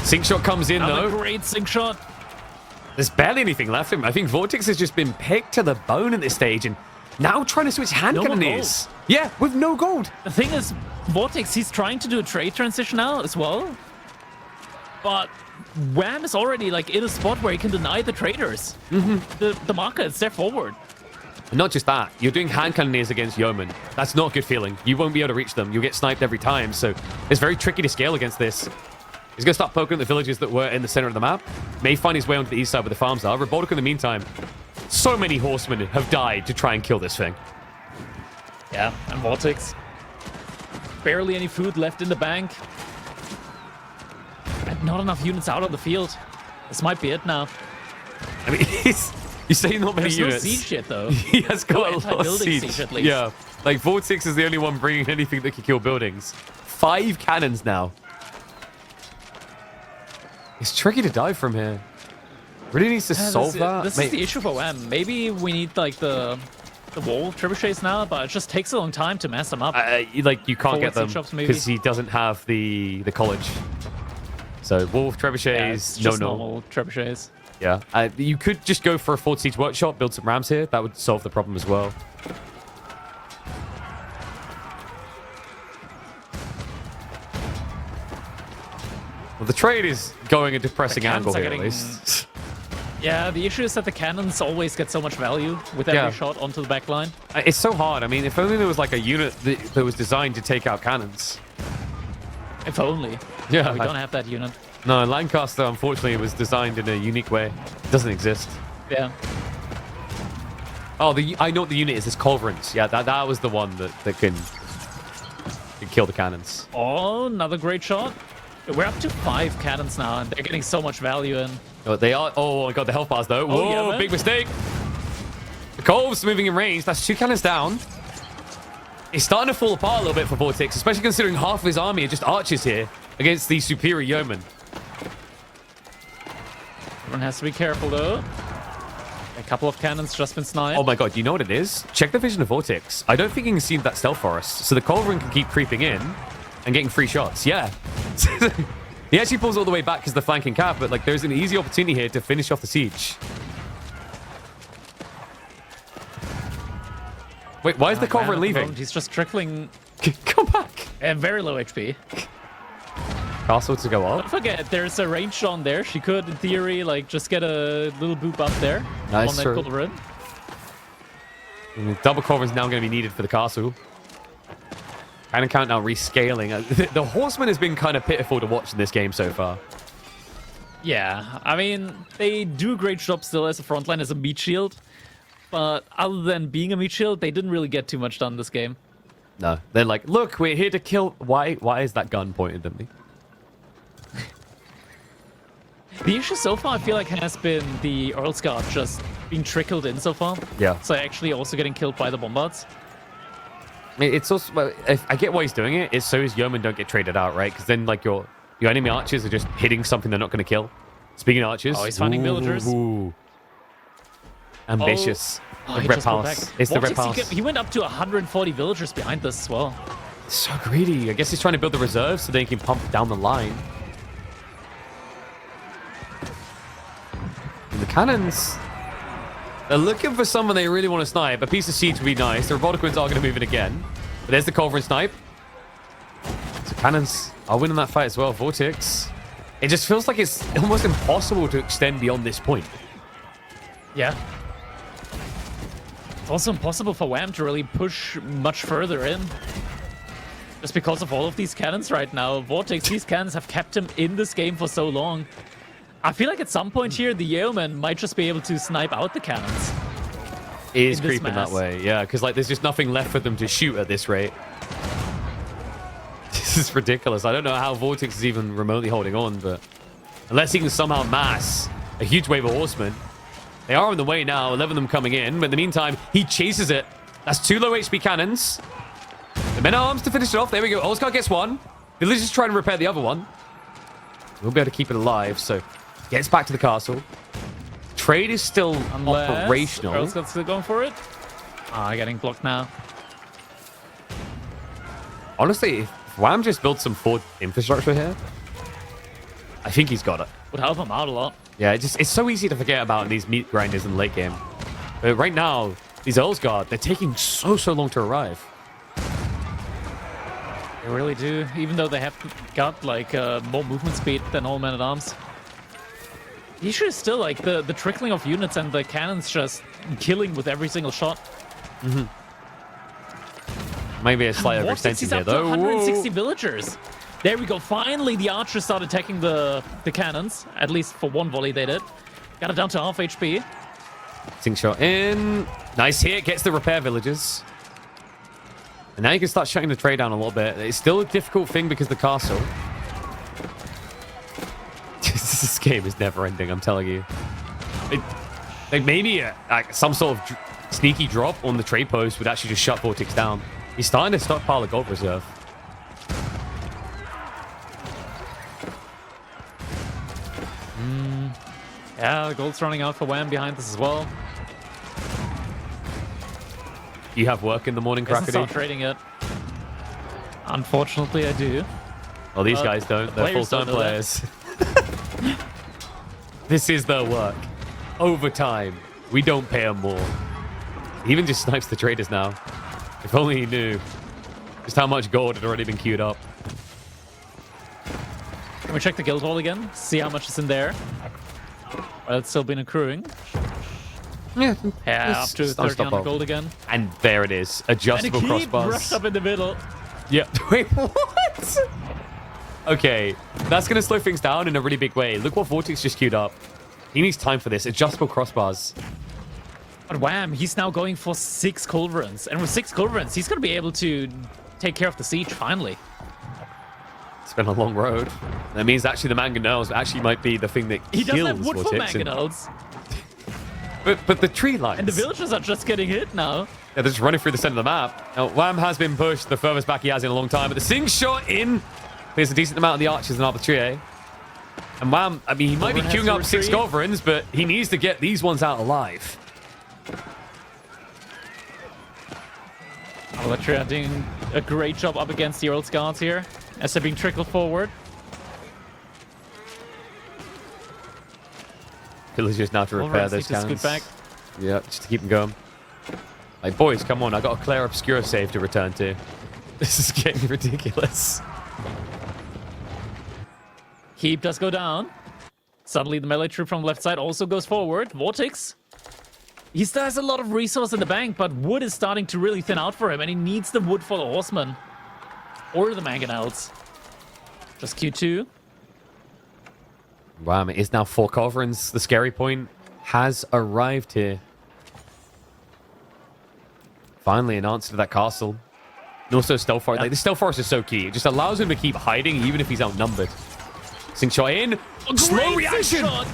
Sink shot comes in, though. Great sink shot. There's barely anything left of him. I think VortiX has just been picked to the bone at this stage and now trying to switch hand cannoneers. Yeah, with no gold. The thing is, VortiX, he's trying to do a trade transition now as well. But Wham is already like in a spot where he can deny the traders. The markets, they're forward. And not just that, you're doing hand cannoneers against yeomen. That's not a good feeling. You won't be able to reach them. You'll get sniped every time. So it's very tricky to scale against this. He's going to start poking at the villages that were in the center of the map. May find his way onto the east side where the farms are. Revoltica, in the meantime, so many horsemen have died to try and kill this thing. Yeah, and VortiX. Barely any food left in the bank. And not enough units out on the field. This might be it now. I mean, you say not many There's units. no siege yet, though. He has got No a lot of anti-building siege. siege, at least. Yeah, like VortiX is the only one bringing anything that can kill buildings. 5 cannons now. It's tricky to dive from here. Really needs to solve that. This is the issue for WAM. Maybe we need like the wall trebuchets now, but it just takes a long time to mess them up. Like you can't get them Forward siege shops, maybe? because he doesn't have the college. So wolf trebuchets, Yeah, it's just no. normal trebuchets. Yeah, you could just go for a forward siege workshop, build some rams here. That would solve the problem as well. Well, the trade is going a depressing angle here, at least. Yeah, the issue is that the cannons always get so much value with every shot onto the back line. It's so hard. I mean, if only there was like a unit that was designed to take out cannons. If only. Yeah, We don't have that unit. No, Lancaster, unfortunately, was designed in a unique way. It doesn't exist. Yeah. Oh, I know what the unit is. It's Culverins. Yeah, that was the one that can kill the cannons. Oh, another great shot. We're up to 5 cannons now, and they're getting so much value in. Oh, they are. Oh, I got the health bars though. Whoa, yeah, man. big mistake. The Colv's moving in range. That's 2 cannons down. It's starting to fall apart a little bit for VortiX, especially considering half of his army are just archers here against the superior yeomen. Everyone has to be careful, though. A couple of cannons just been sniped. Oh my god, you know what it is? Check the vision of VortiX. I don't think you can see that stealth forest, so the Culverin can keep creeping in and getting free shots. Yeah. He actually pulls all the way back because the flanking cap, but like there's an easy opportunity here to finish off the siege. Wait, why is the Culverin leaving? He's just trickling Come back. and very low HP. Castle to go up. Don't forget, there's a range on there. She could, in theory, like just get a little boop up there. Nice, on that sir. Culverin. Double cover is now going to be needed for the castle. Cannon count now rescaling. The horseman has been kind of pitiful to watch in this game so far. Yeah, I mean, they do a great job still as a frontline, as a meat shield. But other than being a meat shield, they didn't really get too much done this game. No, they're like, look, we're here to kill. Why is that gun pointed at me? The issue so far, I feel like, has been the Earl's Guard just being trickled in so far. Yeah. So actually also getting killed by the bombards. It's also, well, I get why he's doing it. It's so his yeomen don't get traded out, right? Because then, like, your enemy archers are just hitting something they're not going to kill. Speaking of archers. Oh, he's finding villagers. Ooh. Ambitious. Oh, The he Red just pulled Palace. back. It's the Red VortiX, Palace. he went up to 140 villagers behind this as well. So greedy. I guess he's trying to build the reserves so they can pump down the line. And the cannons, they're looking for someone they really want to snipe. A piece of siege would be nice. The Robotiquins are going to move in again. But there's the Culverin snipe. So cannons are winning that fight as well. VortiX. It just feels like it's almost impossible to extend beyond this point. Yeah. It's also impossible for WAM to really push much further in. Just because of all of these cannons right now. VortiX, these cannons have kept him in this game for so long. I feel like at some point here, the yeomen might just be able to snipe out the cannons. It is in this creeping mass. that way, yeah, because like there's just nothing left for them to shoot at this rate. This is ridiculous. I don't know how VortiX is even remotely holding on, but unless he can somehow mass a huge wave of horsemen. They are on the way now, 11 of them coming in, but in the meantime, he chases it. That's 2 low HP cannons. The men-at-arms to finish it off. There we go. Oscar gets one. Villagers trying to repair the other one. We'll be able to keep it alive, so gets back to the castle. Trade is still operational. Earl's Guard still going for it. Ah, getting blocked now. Honestly, if Wham just built some fort infrastructure here, I think he's got it. Would help him out a lot. Yeah, it's so easy to forget about these meat grinders in the late game. But right now, these Earl's Guard, they're taking so long to arrive. They really do, even though they have got like more movement speed than all men-at-arms. The issue is still like the trickling of units and the cannons just killing with every single shot. Mm-hmm. Maybe a slight overextension He's here, up to though. 160 villagers. There we go. Finally, the archers start attacking the cannons. At least for one volley they did. Got it down to half HP. Sink shot in. Nice hit. Gets the repair villages. And now you can start shutting the trade down a little bit. It's still a difficult thing because of the castle. This This game is never ending, I'm telling you. Like maybe some sort of sneaky drop on the trade post would actually just shut VortiX down. He's starting to stockpile a gold reserve. Yeah, the gold's running out for Wham behind this as well. You have work in the morning, Doesn't Crackety? start trading it. Unfortunately, I do. Well, these guys don't. They're full-time players. This is their work. Overtime. We don't pay them more. He even just snipes the traders now. If only he knew just how much gold had already been queued up. Can we check the guild hall again? See how much is in there? Well, it's still been accruing. Yeah, Up to 1300 gold again. And there it is. Adjustable And a keep crossbars. rushed up in the middle. Yeah. Wait, what? Okay, that's going to slow things down in a really big way. Look what VortiX just queued up. He needs time for this. Adjustable crossbars. But Wham, he's now going for 6 culverins. And with 6 culverins, he's going to be able to take care of the siege finally. It's been a long road. That means actually the mangonels actually might be the thing that He kills doesn't have wood for VortiX. mangonels. But the tree lines. And the villagers are just getting hit now. Yeah, they're just running through the center of the map. Now, Wham has been pushed the furthest back he has in a long time. But the Sing shot in. There's a decent amount of the archers and arbitrier. And Wham, I mean, he might be queuing up 6 culverins, but he needs to get these ones out alive. Arbitrier doing a great job up against the Earl's guards here as they're being trickled forward. Villagers now to repair those cannons. Back. Yeah, just to keep them going. Like, boys, come on. I got a Claire Obscura save to return to. This is getting ridiculous. Keep does go down. Suddenly the melee troop from the left side also goes forward. VortiX. He still has a lot of resource in the bank, but wood is starting to really thin out for him, and he needs the wood for the horsemen. Or the mangonels. Just Q2. Wow, it is now 4 culverins. The scary point has arrived here. Finally, an answer to that castle. And also stealth forest. Like, the stealth forest is so key. It just allows him to keep hiding even if he's outnumbered. Sing shot in. Slow reaction. Shot.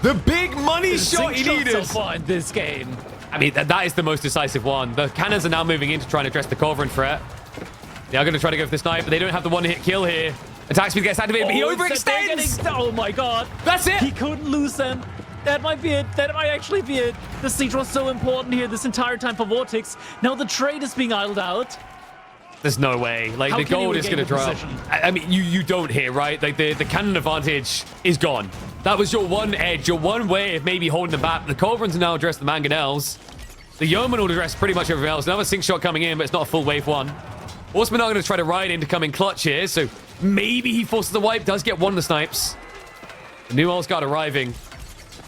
The big money shot he needed. So far in this game. I mean, that is the most decisive one. The cannons are now moving in to try and address the culverin threat. They are going to try to go for the snipe, but they don't have the one-hit kill here. Attack speed gets activated, but he overextends. Oh my god. That's it. He couldn't lose them. That might be it. That might actually be it. The siege was so important here this entire time for VortiX. Now the trade is being idled out. There's no way. Like, How the can you gold is going to regain the drop. position? I mean, you don't here, right? Like, the cannon advantage is gone. That was your one edge, your one way of maybe holding them back. The culverins are now address the mangonels. The yeoman will address pretty much everything else. Another sink shot coming in, but it's not a full wave one. Horsemen are going to try to ride in to come in clutch here, so maybe he forces the wipe. Does get one of the snipes. The new Allsguard arriving.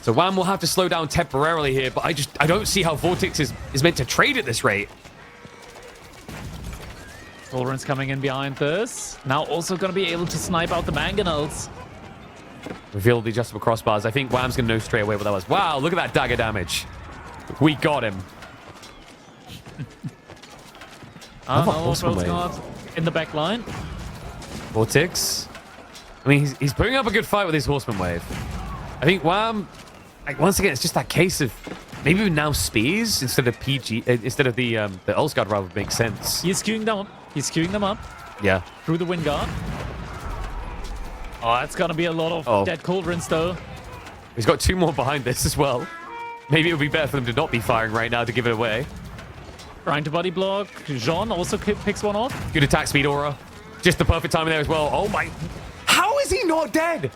So Wham will have to slow down temporarily here, but I don't see how VortiX is meant to trade at this rate. Culverins coming in behind this. Now also going to be able to snipe out the mangonels. Reveal the adjustable crossbars. I think Wham's going to know straight away what that was. Wow, look at that dagger damage. We got him. In the back line. VortiX. I mean, he's putting up a good fight with his horseman wave. I think Wham, like, once again, it's just that case of maybe now spears instead of PG, instead of the Ulsguard rather would make sense. He's queuing them up. He's queuing them up. Yeah. Through the wind guard. Oh, that's going to be a lot of dead culverins, though. He's got 2 more behind this as well. Maybe it would be better for them to not be firing right now to give it away. Trying to body block. Jean also picks one off. Good attack speed aura. Just the perfect timing there as well. Oh my. How is he not dead?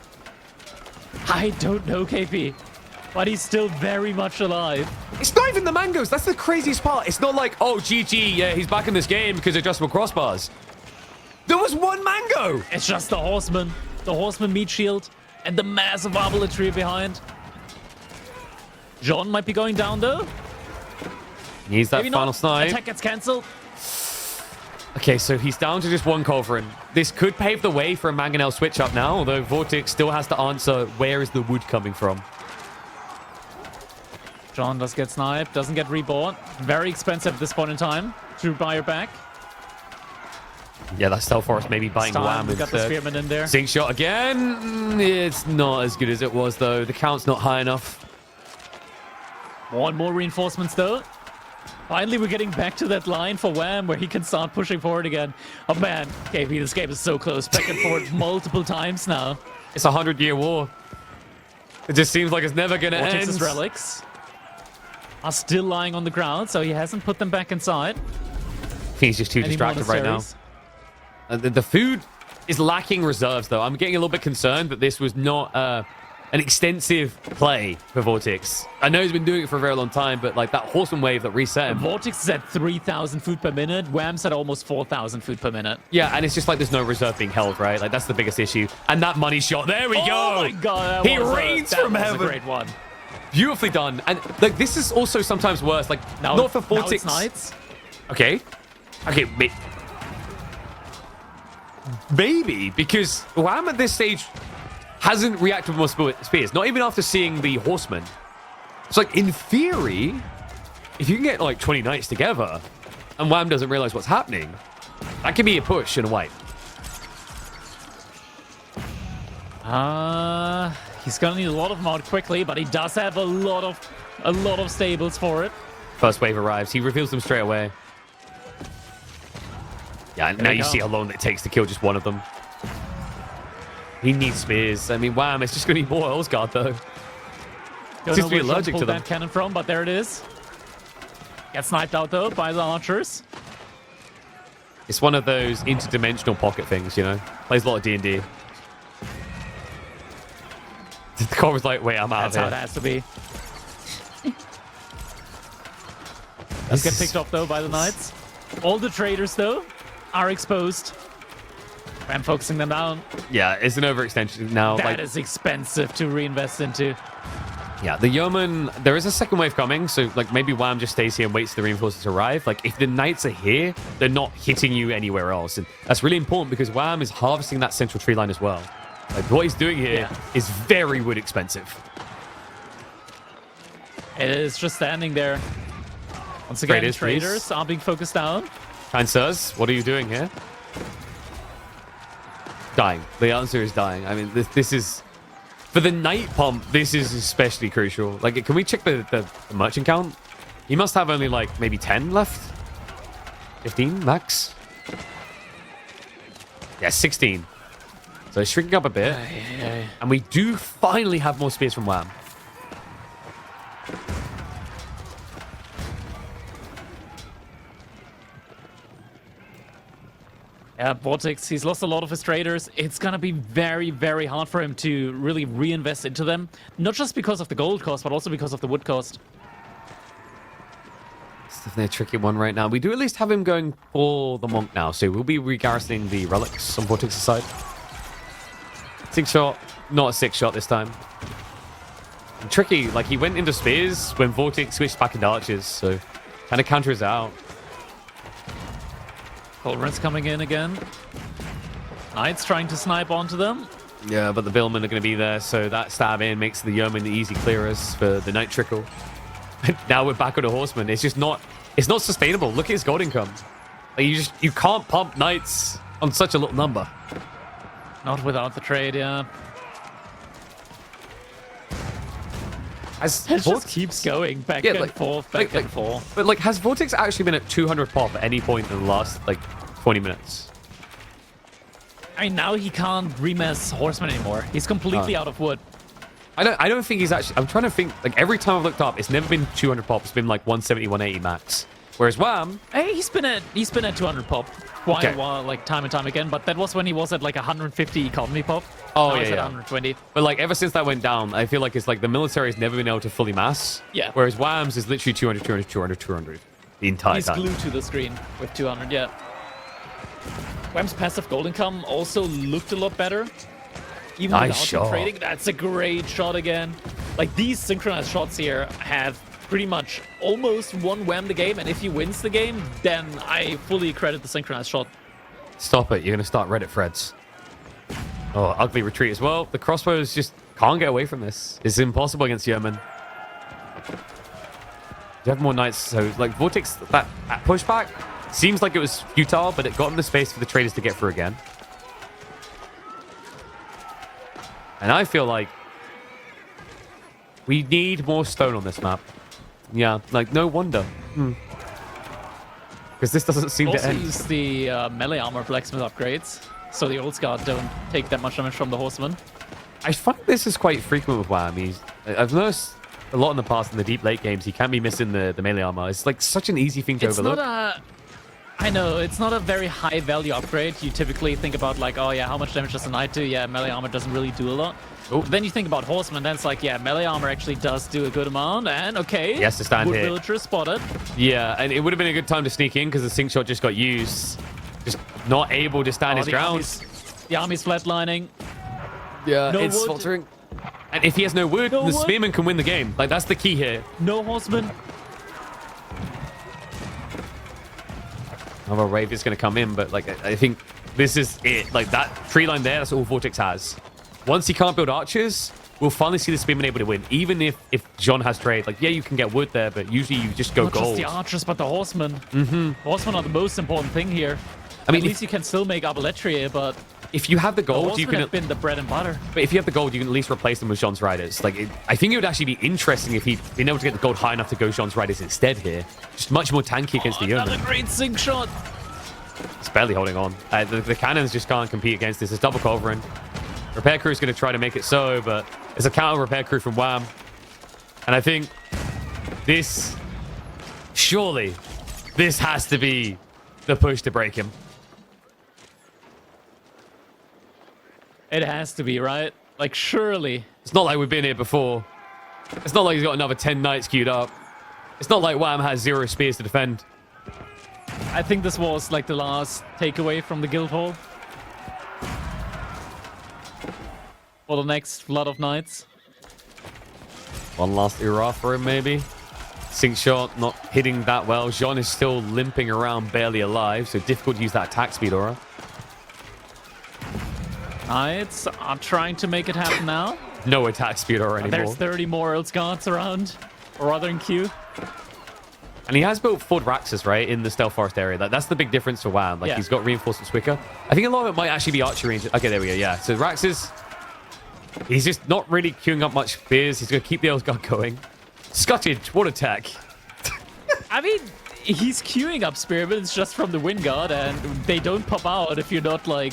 I don't know, KP. But he's still very much alive. It's not even the mangoes. That's the craziest part. It's not like, oh, GG, yeah, he's back in this game because of adjustable crossbars. There was 1 mango. It's just the horseman. The horseman meat shield. And the massive arbalry behind. Jean might be going down, though. Needs that Maybe final not. snipe. Attack gets cancelled. Okay, so he's down to just 1 culverin. This could pave the way for a mangonel switch up now, although VortiX still has to answer where is the wood coming from. Jean does get sniped, doesn't get reborn. Very expensive at this point in time to buy her back. Yeah, that Stealth Forest maybe biting Wham. We've got the Spearman in there. Sink shot again. It's not as good as it was, though. The count's not high enough. More and more reinforcements, though. Finally, we're getting back to that line for Wham, where he can start pushing forward again. Oh, man. KB, this game is so close. Back and forth multiple times now. It's a 100-year war. It just seems like it's never going to end. VortiX's relics are still lying on the ground, so he hasn't put them back inside. He's just too distracted right now. The food is lacking reserves, though. I'm getting a little bit concerned that this was not an extensive play for VortiX. I know he's been doing it for a very long time, but like that horseman wave that reset him. VortiX is at 3,000 food per minute. Wham's at almost 4,000 food per minute. Yeah, and it's just like there's no reserve being held, right? Like that's the biggest issue. And that money shot, there we go. Oh my God, he rains from heaven. That was a great one. Beautifully done. And like this is also sometimes worse. Like not for VortiX. Now it's Knights. Okay. Okay, maybe because Wham at this stage hasn't reacted with more spears, not even after seeing the horsemen. It's like, in theory, if you can get like 20 knights together and Wham doesn't realize what's happening, that could be a push and a wipe. He's gonna need a lot of them out quickly, but he does have a lot of stables for it. First wave arrives. He reveals them straight away. Yeah, and now you see how long it takes to kill just one of them. He needs spears. I mean, Wham, it's just going to need more Elsgard, though. Don't Seems to be know where allergic to them. that cannon from, but there it is. Gets sniped out, though, by the archers. It's one of those interdimensional pocket things, you know? Plays a lot of D&D. The core was like, wait, I'm out of here. That's how it has to be. Let's get picked off, though, by the knights. All the traders, though, are exposed. I'm focusing them down. Yeah, it's an overextension now. That is expensive to reinvest into. Yeah, the yeoman, there is a second wave coming, so like maybe Wham just stays here and waits for the reinforcements to arrive. Like if the knights are here, they're not hitting you anywhere else. And that's really important because Wham is harvesting that central tree line as well. Like what he's doing here is very wood expensive. It is just standing there. Once again, traders are being focused down. Kind sirs, what are you doing here? Dying. The answer is dying. I mean, this is... For the knight pump, this is especially crucial. Like, can we check the merchant count? He must have only, like, maybe 10 left? 15 max? Yeah, 16. So it's shrinking up a bit. And we do finally have more spears from Wham. Yeah, VortiX, he's lost a lot of his traders. It's going to be very, very hard for him to really reinvest into them. Not just because of the gold cost, but also because of the wood cost. It's definitely a tricky one right now. We do at least have him going for the monk now, so we'll be regarrisoning the relics on VortiX's side. 6 shot, not a 6 shot this time. And tricky, like he went into spears when VortiX switched back into archers, so kind of counters out. Culverins coming in again. Knights trying to snipe onto them. Yeah, but the Billmen are going to be there, so that stab in makes the Yeoman the easy clearers for the Knight Trickle. Now we're back on a Horseman. It's just not... It's not sustainable. Look at his gold income. Like you can't pump Knights on such a little number. Not without the trade, yeah. It just keeps going back and forth, back and forth. But like, has VortiX actually been at 200 pop at any point in the last like 20 minutes? I mean, now he can't remass Horseman anymore. He's completely out of wood. I don't think he's actually... I'm trying to think... Like, every time I've looked up, it's never been 200 pop. It's been like 170, 180 max. Whereas Wham... Hey, he's been at 200 pop quite a while, like time and time again. But that was when he was at like 150 economy pop. Oh, now yeah, he's at yeah. 120. But like, ever since that went down, I feel like it's like the military has never been able to fully mass. Yeah. Whereas Wham's is literally 200, 200, 200, 200 the entire time. He's glued to the screen with 200, yeah. Wham's passive gold income also looked a lot better. Even nice without shot. trading, that's a great shot again. Like, these synchronized shots here have pretty much almost won Wham the game, and if he wins the game, then I fully credit the synchronized shot. Stop it. You're going to start Reddit threads. Oh, ugly retreat as well. The crossbows just can't get away from this. It's impossible against Yeoman. You have more knights, so like VortiX, that pushback, Seems like it was futile, but it got him the space for the traders to get through again. And I feel like we need more stone on this map. Yeah, like, no wonder. Because this doesn't seem to Also end. use the melee armor blacksmith upgrades, so the old guard don't take that much damage from the horseman. I find this is quite frequent with Wham. I've noticed a lot in the past in the deep late games, he can be missing the melee armor. It's like such an easy thing to overlook. I know, it's not a very high value upgrade. You typically think about like, oh yeah, how much damage does a knight do? Yeah, melee armor doesn't really do a lot. But then you think about horseman, then it's like, yeah, melee armor actually does do a good amount, and okay. Yes, to stand wood here. villager spotted. Yeah, and it would have been a good time to sneak in because the sink shot just got used. Just not able to stand his ground. The army's flatlining. Yeah, no it's wood. faltering. And if he has no wood, the spearman can win the game. Like, that's the key here. No horseman. Another wave is going to come in, but like I think this is it. Like, that tree line there, that's all VortiX has. Once he can't build archers, we'll finally see the spearman able to win. Even if John has trade, like, yeah, you can get wood there, but usually you just go Not gold. just the archers, but the horsemen. Horsemen are the most important thing here. I mean, at least you can still make arbalestry, but if you have the gold, you can have been the bread and butter. But if you have the gold, you can at least replace them with Jean's riders. Like, I think it would actually be interesting if he'd been able to get the gold high enough to go Jean's riders instead here. Just much more tanky against the yeoman. Another great sink shot. It's barely holding on. The cannons just can't compete against this. It's double covering. Repair crew is going to try to make it so, but it's a counter repair crew from Wham. And I think this, surely, this has to be the push to break him. It has to be, right? Like, surely. It's not like we've been here before. It's not like he's got another 10 knights queued up. It's not like Wham has 0 spears to defend. I think this was like the last takeaway from the guild hall. For the next flood of knights. One last hurrah for him, maybe. Sink shot not hitting that well. Jean is still limping around, barely alive, so difficult to use that attack speed aura. Knights are trying to make it happen now. No attack speed aura anymore. There's 30 more Earls Guards around, or rather in queue. And he has built Ford Raxus, right, in the Stealth Forest area. That's the big difference for Wham. Like, he's got reinforcements quicker. I think a lot of it might actually be archery. Okay, there we go, yeah. So Raxus, he's just not really queuing up much spears. He's going to keep the Earls Guard going. Scuttage, what attack? I mean, he's queuing up spearments just from the Wind Guard, and they don't pop out if you're not, like,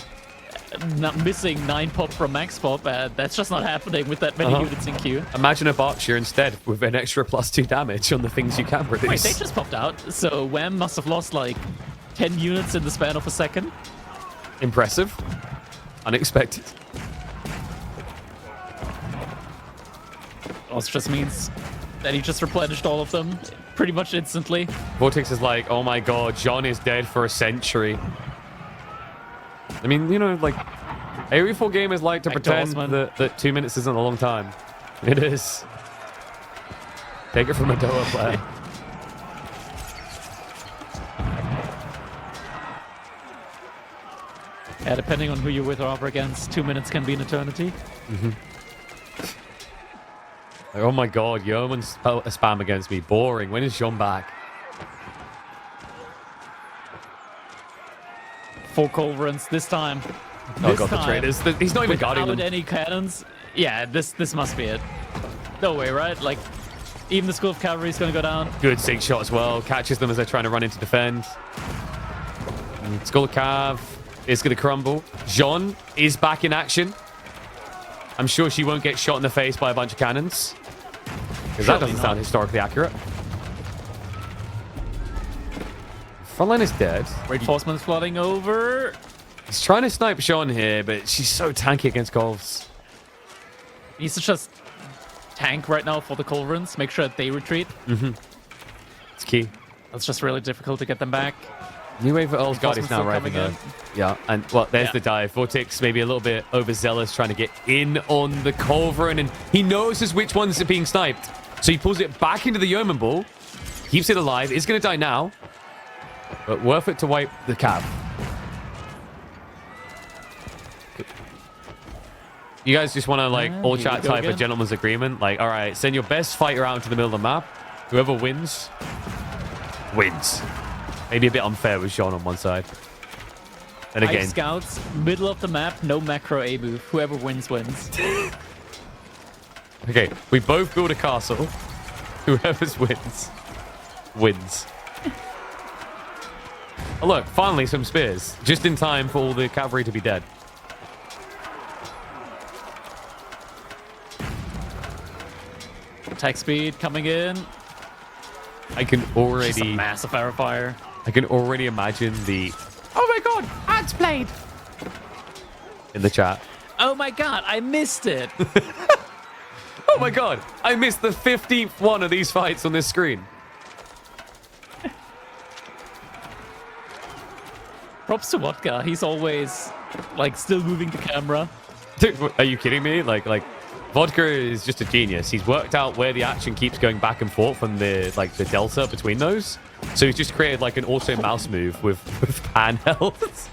not missing 9 pop from max pop. That's just not happening with that many units in queue. Imagine a Berkshire instead with an extra +2 damage on the things you can produce. Wait, they just popped out. So Wham must have lost like 10 units in the span of a second. Impressive. Unexpected. Also just means that he just replenished all of them pretty much instantly. VortiX is like, oh my god, John is dead for a century. I mean, you know, like, every full gamers like to pretend that 2 minutes isn't a long time. It is. Take it from a Doa player. Yeah, depending on who you're with or up against, 2 minutes can be an eternity. Like, oh my god, Yeoman spam against me. Boring. When is Jean back? 4 culverins this time. Oh god, the traders. He's not even guarding them. Without any cannons. Yeah, this must be it. No way, right? Like, even the School of Cavalry is going to go down. Good sink shot as well. Catches them as they're trying to run into defend. And School of Cav is going to crumble. Jean is back in action. I'm sure she won't get shot in the face by a bunch of cannons. Because that doesn't sound historically accurate. Frontline is dead. Reinforcements flooding over. He's trying to snipe Jean here, but she's so tanky against Golves. He needs to just tank right now for the culverins. Make sure that they retreat. It's key. It's just really difficult to get them back. New wave of Earl's Guard is now arriving in. Yeah, and well, there's the dive. VortiX maybe a little bit overzealous trying to get in on the culverin, and he knows which ones are being sniped. So he pulls it back into the Yeoman Ball, keeps it alive. It's going to die now, but worth it to wipe the Cav. You guys just want to, like, all chat type a gentleman's agreement? Like, all right, send your best fighter out into the middle of the map. Whoever wins, wins. Maybe a bit unfair with Jean on one side. And Five again, scouts, middle of the map, no macro A move. Whoever wins, wins. okay, we both build a castle. Whoever's wins, wins. Oh, look, finally some spears. Just in time for all the cavalry to be dead. Attack speed coming in. I can Just a already... massive arrow fire. I can already imagine the... Oh my god, axe blade! In the chat. Oh my god, I missed it. Oh my god, I missed the 50th one of these fights on this screen. Props to Vodka. He's always, like, still moving the camera. Dude, are you kidding me? Like, Vodka is just a genius. He's worked out where the action keeps going back and forth from the delta between those. So he's just created like an auto mouse move with handhelds.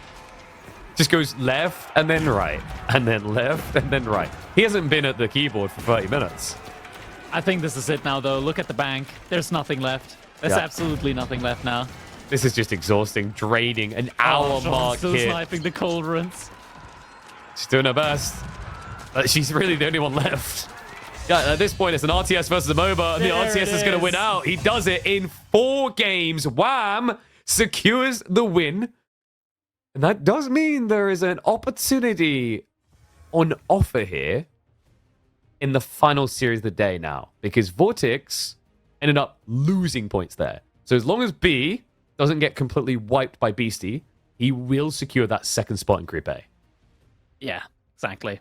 Just goes left and then right, and then left and then right. He hasn't been at the keyboard for 30 minutes. I think this is it now, though. Look at the bank. There's nothing left. There's absolutely nothing left now. This is just exhausting, draining, an hour mark still here. sniping the cauldrons. She's doing her best. She's really the only one left. Yeah, at this point, it's an RTS versus a MOBA, and the RTS is going to win out. He does it in 4 games. Wham! Secures the win. And that does mean there is an opportunity on offer here in the final series of the day now, because VortiX ended up losing points there. So as long as B doesn't get completely wiped by Beastie, he will secure that second spot in Group A. Yeah, exactly.